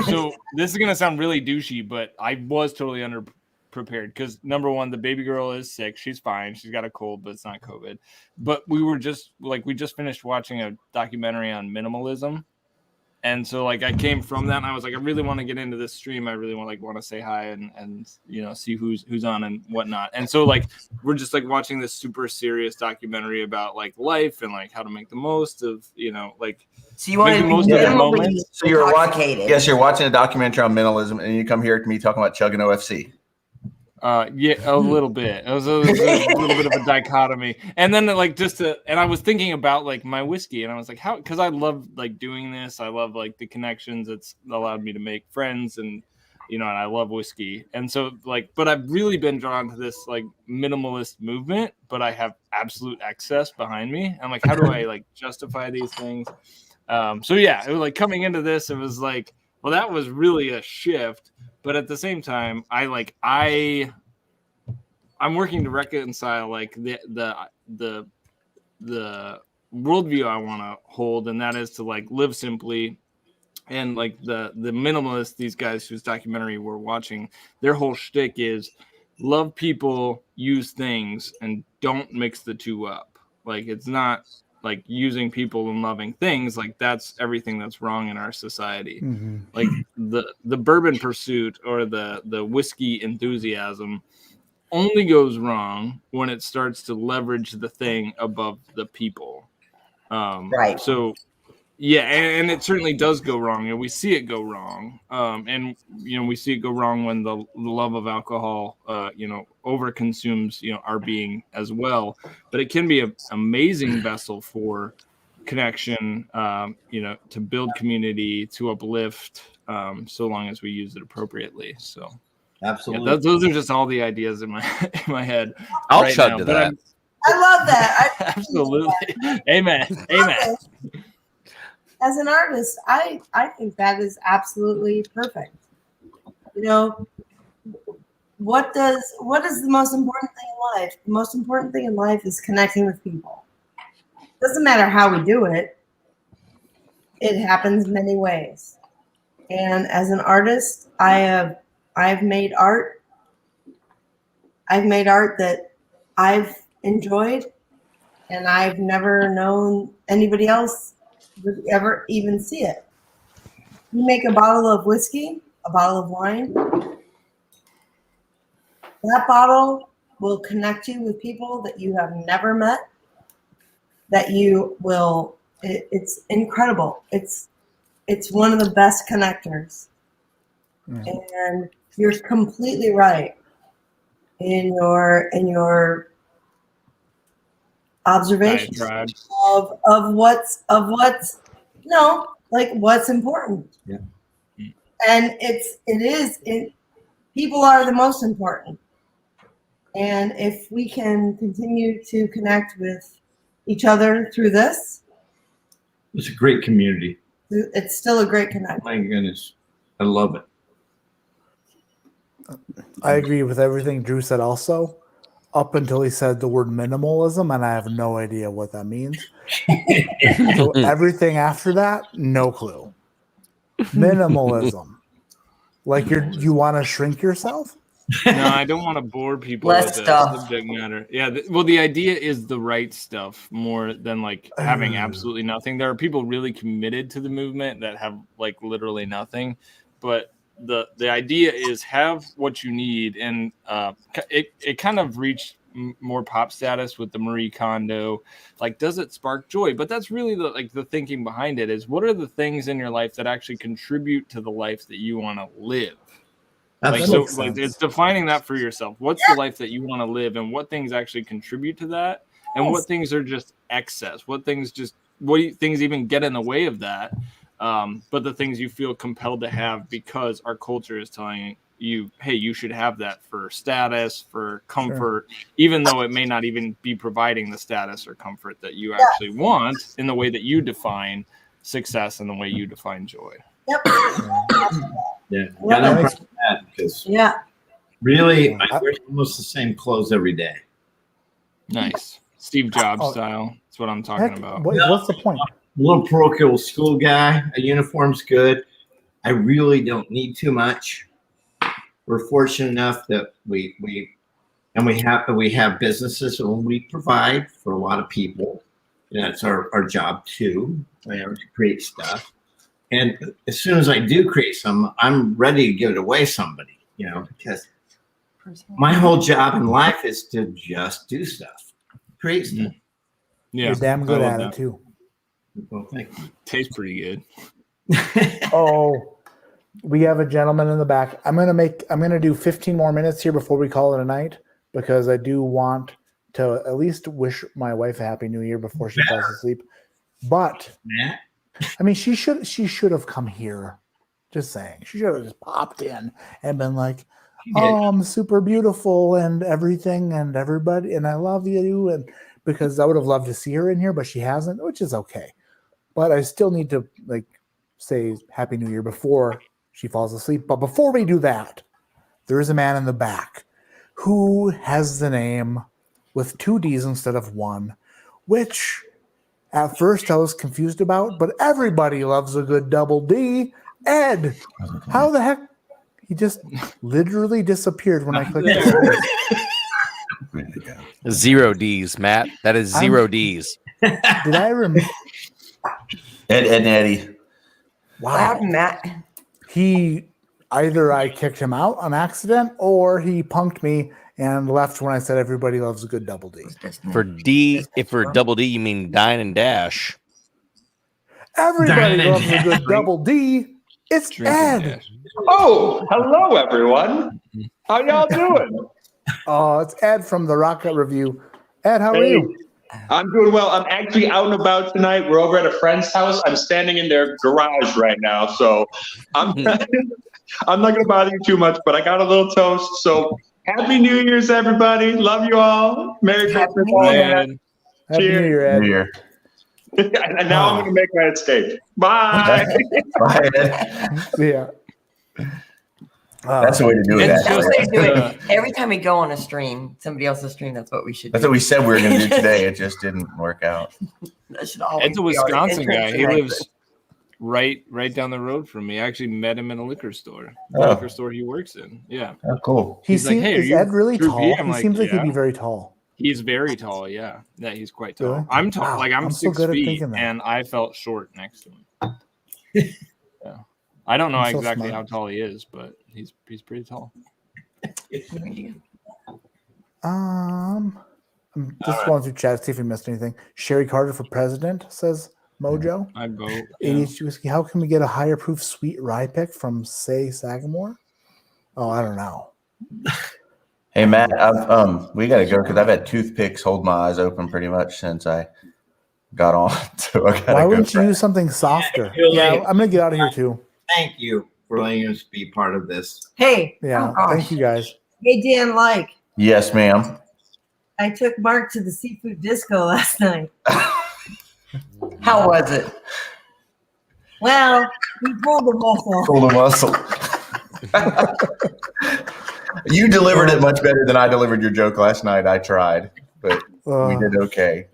So this is going to sound really douchey, but I was totally underprepared because number one, the baby girl is sick. She's fine. She's got a cold, but it's not COVID. But we just finished watching a documentary on minimalism. And so like I came from that and I was like, I really want to get into this stream. I really want to say hi and you know, see who's on and whatnot. And so like we're just like watching this super serious documentary about like life and like how to make the most of, you know, like so you want to most of the moments. So you're watching you're watching a documentary on minimalism and you come here to me talking about chugging OFC. Yeah, a little bit. It was a little bit of a dichotomy, and then like and I was thinking about like my whiskey, and I was like, how? Because I love like doing this. I love like the connections it's allowed me to make friends, and you know, and I love whiskey, and so like, but I've really been drawn to this like minimalist movement, but I have absolute excess behind me. I'm like, how do I like justify these things? So yeah, it was like coming into this, it was like, well, that was really a shift. But at the same time, I'm working to reconcile like the worldview I want to hold, and that is to like live simply. And like the minimalists, these guys whose documentary we're watching, their whole shtick is love people, use things, and don't mix the two up. Like it's not like using people and loving things, like that's everything that's wrong in our society. Mm-hmm. Like the bourbon pursuit or the whiskey enthusiasm only goes wrong when it starts to leverage the thing above the people. Right. So yeah, and it certainly does go wrong, and we see it go wrong. And you know, we see it go wrong when the love of alcohol, you know, overconsumes, you know, our being as well. But it can be an amazing vessel for connection, you know, to build community, to uplift, so long as we use it appropriately. So, absolutely, yeah, those are just all the ideas in my head. I'll right chug now. to But that. I love that. Absolutely, amen, amen. As an artist, I think that is absolutely perfect. You know, what is the most important thing in life? The most important thing in life is connecting with people. Doesn't matter how we do it. It happens many ways. And as an artist, I've made art. I've made art that I've enjoyed, and I've never known anybody else would ever even see it. You make a bottle of whiskey, a bottle of wine. That bottle will connect you with people that you have never met. That you will. It's incredible. It's one of the best connectors. And you're completely right. in your observations Diatribe. of what's what's important. Yeah. And people are the most important. And if we can continue to connect with each other through this, It's a great community. it's still a great connection. My goodness. I love it. I agree with everything Drew said also, up until he said the word minimalism, and I have no idea what that means. So everything after that, no clue. Minimalism. Like you want to shrink yourself? No, I don't want to bore people Less with the stuff. subject matter. Yeah, well, the idea is the right stuff more than like having absolutely nothing. There are people really committed to the movement that have like literally nothing, but the idea is have what you need, and it kind of reached more pop status with the Marie Kondo. Like, does it spark joy? But that's really the thinking behind it is, what are the things in your life that actually contribute to the life that you want to live? It's defining that for yourself. What's the life that you want to live, and what things actually contribute to that, and what things are just excess? What things things even get in the way of that? But the things you feel compelled to have because our culture is telling you, hey, you should have that for status, for comfort, even though it may not even be providing the status or comfort that you actually want in the way that you define success and the way you define joy. Yep. Yeah. Got no problem with that because really, I wear almost the same clothes every day. Nice. Steve Jobs style. That's what I'm talking about. What's the point? I'm a little parochial school guy. A uniform's good. I really don't need too much. We're fortunate enough that we have businesses and we provide for a lot of people. And that's our job too. We have to create stuff. And as soon as I do create some, I'm ready to give it away to somebody, because my whole job in life is to just do stuff, create stuff. Yeah, you're damn good at it too. Well, thank you. Tastes pretty good. Oh, we have a gentleman in the back. I'm gonna do 15 more minutes here before we call it a night, because I do want to at least wish my wife a happy new year before she falls asleep. But I mean, she should have come here. Just saying, she should have just popped in and been like, "Oh, I'm super beautiful and everything and everybody, and I love you." And because I would have loved to see her in here, but she hasn't, which is okay. But I still need to say Happy New Year before she falls asleep. But before we do that, there is a man in the back who has the name with 2 D's instead of 1, which at first I was confused about, but everybody loves a good double D. Ed, how the heck? He just literally disappeared when I clicked it. 0 D's, Matt. That is 0 D's. Did I remember? Ed and Eddie. Wow. What happened, Matt? Either I kicked him out on accident or he punked me and left when I said everybody loves a good double D. If for double D you mean dine and dash. Everybody loves a good double D. It's Ed. Oh, hello everyone. How y'all doing? Oh, it's Ed from the Rocket Review. Ed, how are you? I'm doing well. I'm actually out and about tonight. We're over at a friend's house. I'm standing in their garage right now, so I'm not going to bother you too much, but I got a little toast. So Happy New Year's, everybody. Love you all. Merry Christmas. Happy New Year, Ed. New Year. And now I'm going to make my escape. Bye. Bye, Ed. Yeah. That's the way to do it. Every time we go on a stream, somebody else's stream, that's what we should do. That's what we said we were going to do today. It just didn't work out. Ed's a Wisconsin guy. He lives right down the road from me. I actually met him in a liquor store. Liquor store he works in. Yeah. Oh, cool. Is Ed really tall? He seems like he'd be very tall. He's very tall, yeah. Yeah, he's quite tall. Really? I'm tall. Wow, I'm 6 so feet, and I felt short next to him. Yeah. I don't know exactly how tall he is, but he's pretty tall. I'm just going through chat to see if we missed anything. Sherry Carter for president, says Mojo. I vote. ADHD Whiskey. How can we get a higher proof sweet rye pick from, say, Sagamore? Oh, I don't know. Hey Matt, we got to go because I've had toothpicks hold my eyes open pretty much since I got on. So I gotta Why go. wouldn't you use something softer? Julie. Yeah, I'm gonna get out of here too. Thank you for letting us be part of this. Hey, Yeah, thank you guys. hey, Dan, Yes, ma'am. I took Mark to the seafood disco last night. How was it? Well, he pulled the muscle. Pull the muscle. You delivered it much better than I delivered your joke last night. I tried, but we did okay.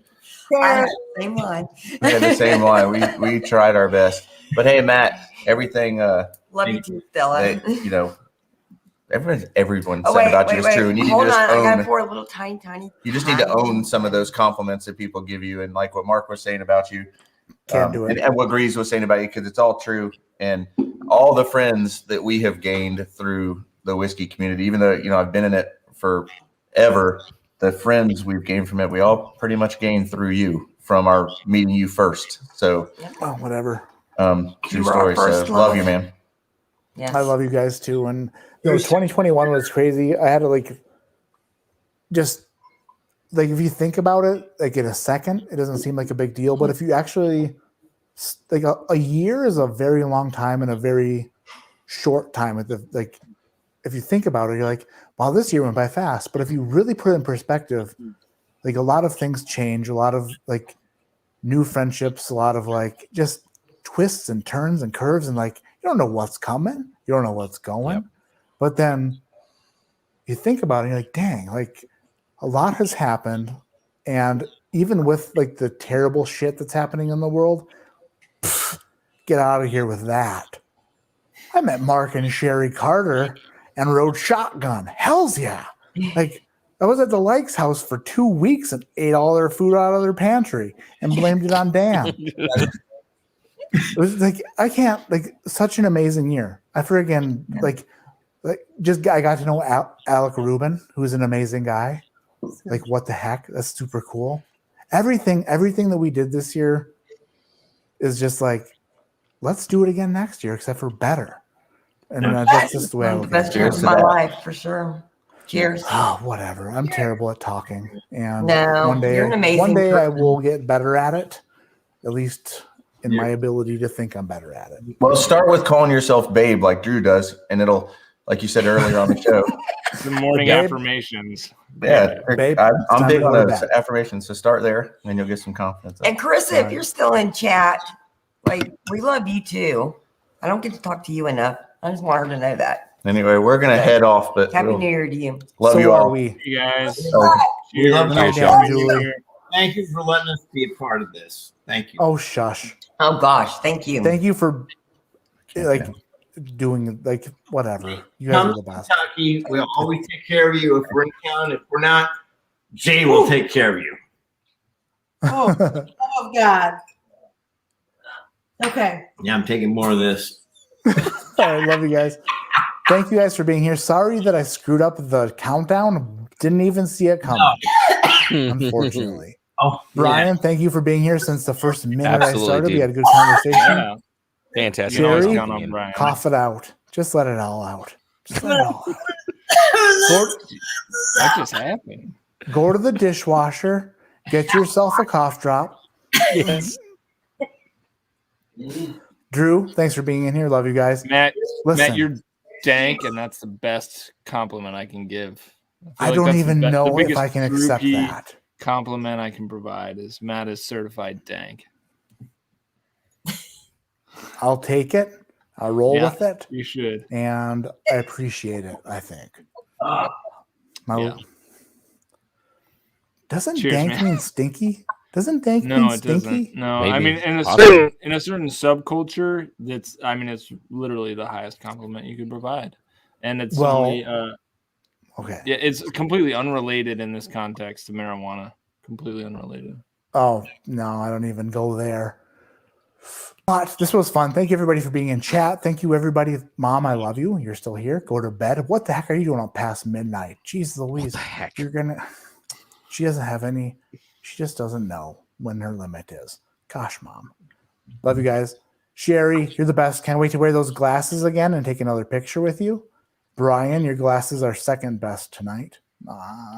I had the same line. We had the same line. We tried our best. But hey, Matt, everything. Love you too, Stella. You know, everyone Oh, said about you is true, and you need Hold to just on, I own. got pour a little tiny. You just need to own some of those compliments that people give you, and like what Mark was saying about you, Can't do it. and what Grease was saying about you, because it's all true. And all the friends that we have gained through the whiskey community, even though I've been in it forever, the friends we've gained from it, we all pretty much gained through you from our meeting you first. So, whatever. True story. So love you, man. Yes. I love you guys too. And 2021 was crazy. I had to just if you think about it, in a second, it doesn't seem like a big deal. But if you actually a year is a very long time and a very short time. If you think about it, you're like, wow, this year went by fast. But if you really put it in perspective, a lot of things change, a lot of new friendships, a lot of just twists and turns and curves, and you don't know what's coming, you don't know what's going. Yep. But then you think about it, and you're like, dang, a lot has happened. And even with the terrible shit that's happening in the world, get out of here with that. I met Mark and Sherry Carter and rode shotgun. Hells yeah. I was at the Likes house for 2 weeks and ate all their food out of their pantry and blamed it on Dan. It was I can't, such an amazing year. I friggin' I got to know Alec Rubin, who's an amazing guy. What the heck? That's super cool. Everything that we did this year is just let's do it again next year, except for better. And that's just the way I look at it. The best year of my life, for sure. Cheers. Oh, whatever. I'm terrible at talking. And No, one day, you're an amazing I person. will get better at it, at least in my ability to think I'm better at it. Well, start with calling yourself babe like Drew does, and it'll, like you said earlier on the show. The morning affirmations. Yeah, babe, I'm big on those bed. affirmations. So start there, and you'll get some confidence. And Carissa, if you're still in chat, we love you too. I don't get to talk to you enough. I just want her to know that. Anyway, we're gonna head off, but Happy New Year to you. Love you all. You guys. We love Cheers, you, y'all. Julie. Thank you for letting us be a part of this. Thank you. Oh, shush. Oh gosh, thank you. Thank you for doing whatever. You guys Come are to the best. Kentucky. We'll always take care of you if we're in town. If we're not, Jay will take care of you. Oh God. Okay. Yeah, I'm taking more of this. I love you guys. Thank you guys for being here. Sorry that I screwed up the countdown. Didn't even see it coming. Unfortunately. Oh, Brian, thank you for being here since the first minute Absolutely, I started. dude. We had a good conversation. Yeah. Fantastic. You can always Sherry, count on Brian. cough it out. Just let it all out. Just let it all out. What just happened? Go to the dishwasher. Get yourself a cough drop. Yes. Drew, thanks for being in here. Love you guys. Matt, Listen. you're dank, and that's the best compliment I can give. I feel don't that's even the know if biggest I can accept groupie that. compliment I can provide is Matt is certified dank. I'll take it. I'll roll Yeah, with it. You should. And I appreciate it, I think. Yeah. Doesn't Cheers, dank man. mean stinky? Doesn't dank No, mean it stinky? doesn't. No, Maybe. I mean in a Possibly. certain subculture, it's literally the highest compliment you could provide, and it's Well, only Okay. yeah, it's completely unrelated in this context to marijuana. Completely unrelated. Oh, no, I don't even go there. But this was fun. Thank you, everybody, for being in chat. Thank you, everybody. Mom, I love you. You're still here. Go to bed. What the heck are you doing up past midnight? Jeez Louise. What the heck? You're going to... She doesn't have any... She just doesn't know when her limit is. Gosh, Mom. Love you guys. Sherry, you're the best. Can't wait to wear those glasses again and take another picture with you. Brian, your glasses are second best tonight.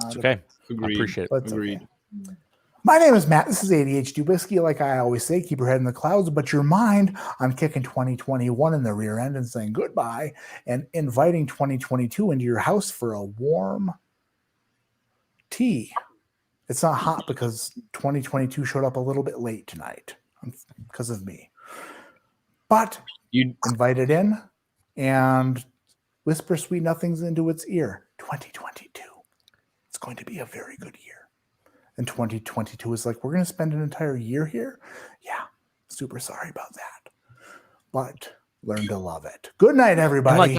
It's okay. Agreed. I appreciate it. That's Agreed. okay. My name is Matt. This is ADHD Whiskey. Like I always say, keep your head in the clouds, but your mind on kicking 2021 in the rear end and saying goodbye and inviting 2022 into your house for a warm tea. It's not hot because 2022 showed up a little bit late tonight because of me. But you invite it in and whisper sweet nothings into its ear. 2022. It's going to be a very good year. And 2022 is like, we're going to spend an entire year here? Yeah, super sorry about that. But learn to love it. Good night, everybody.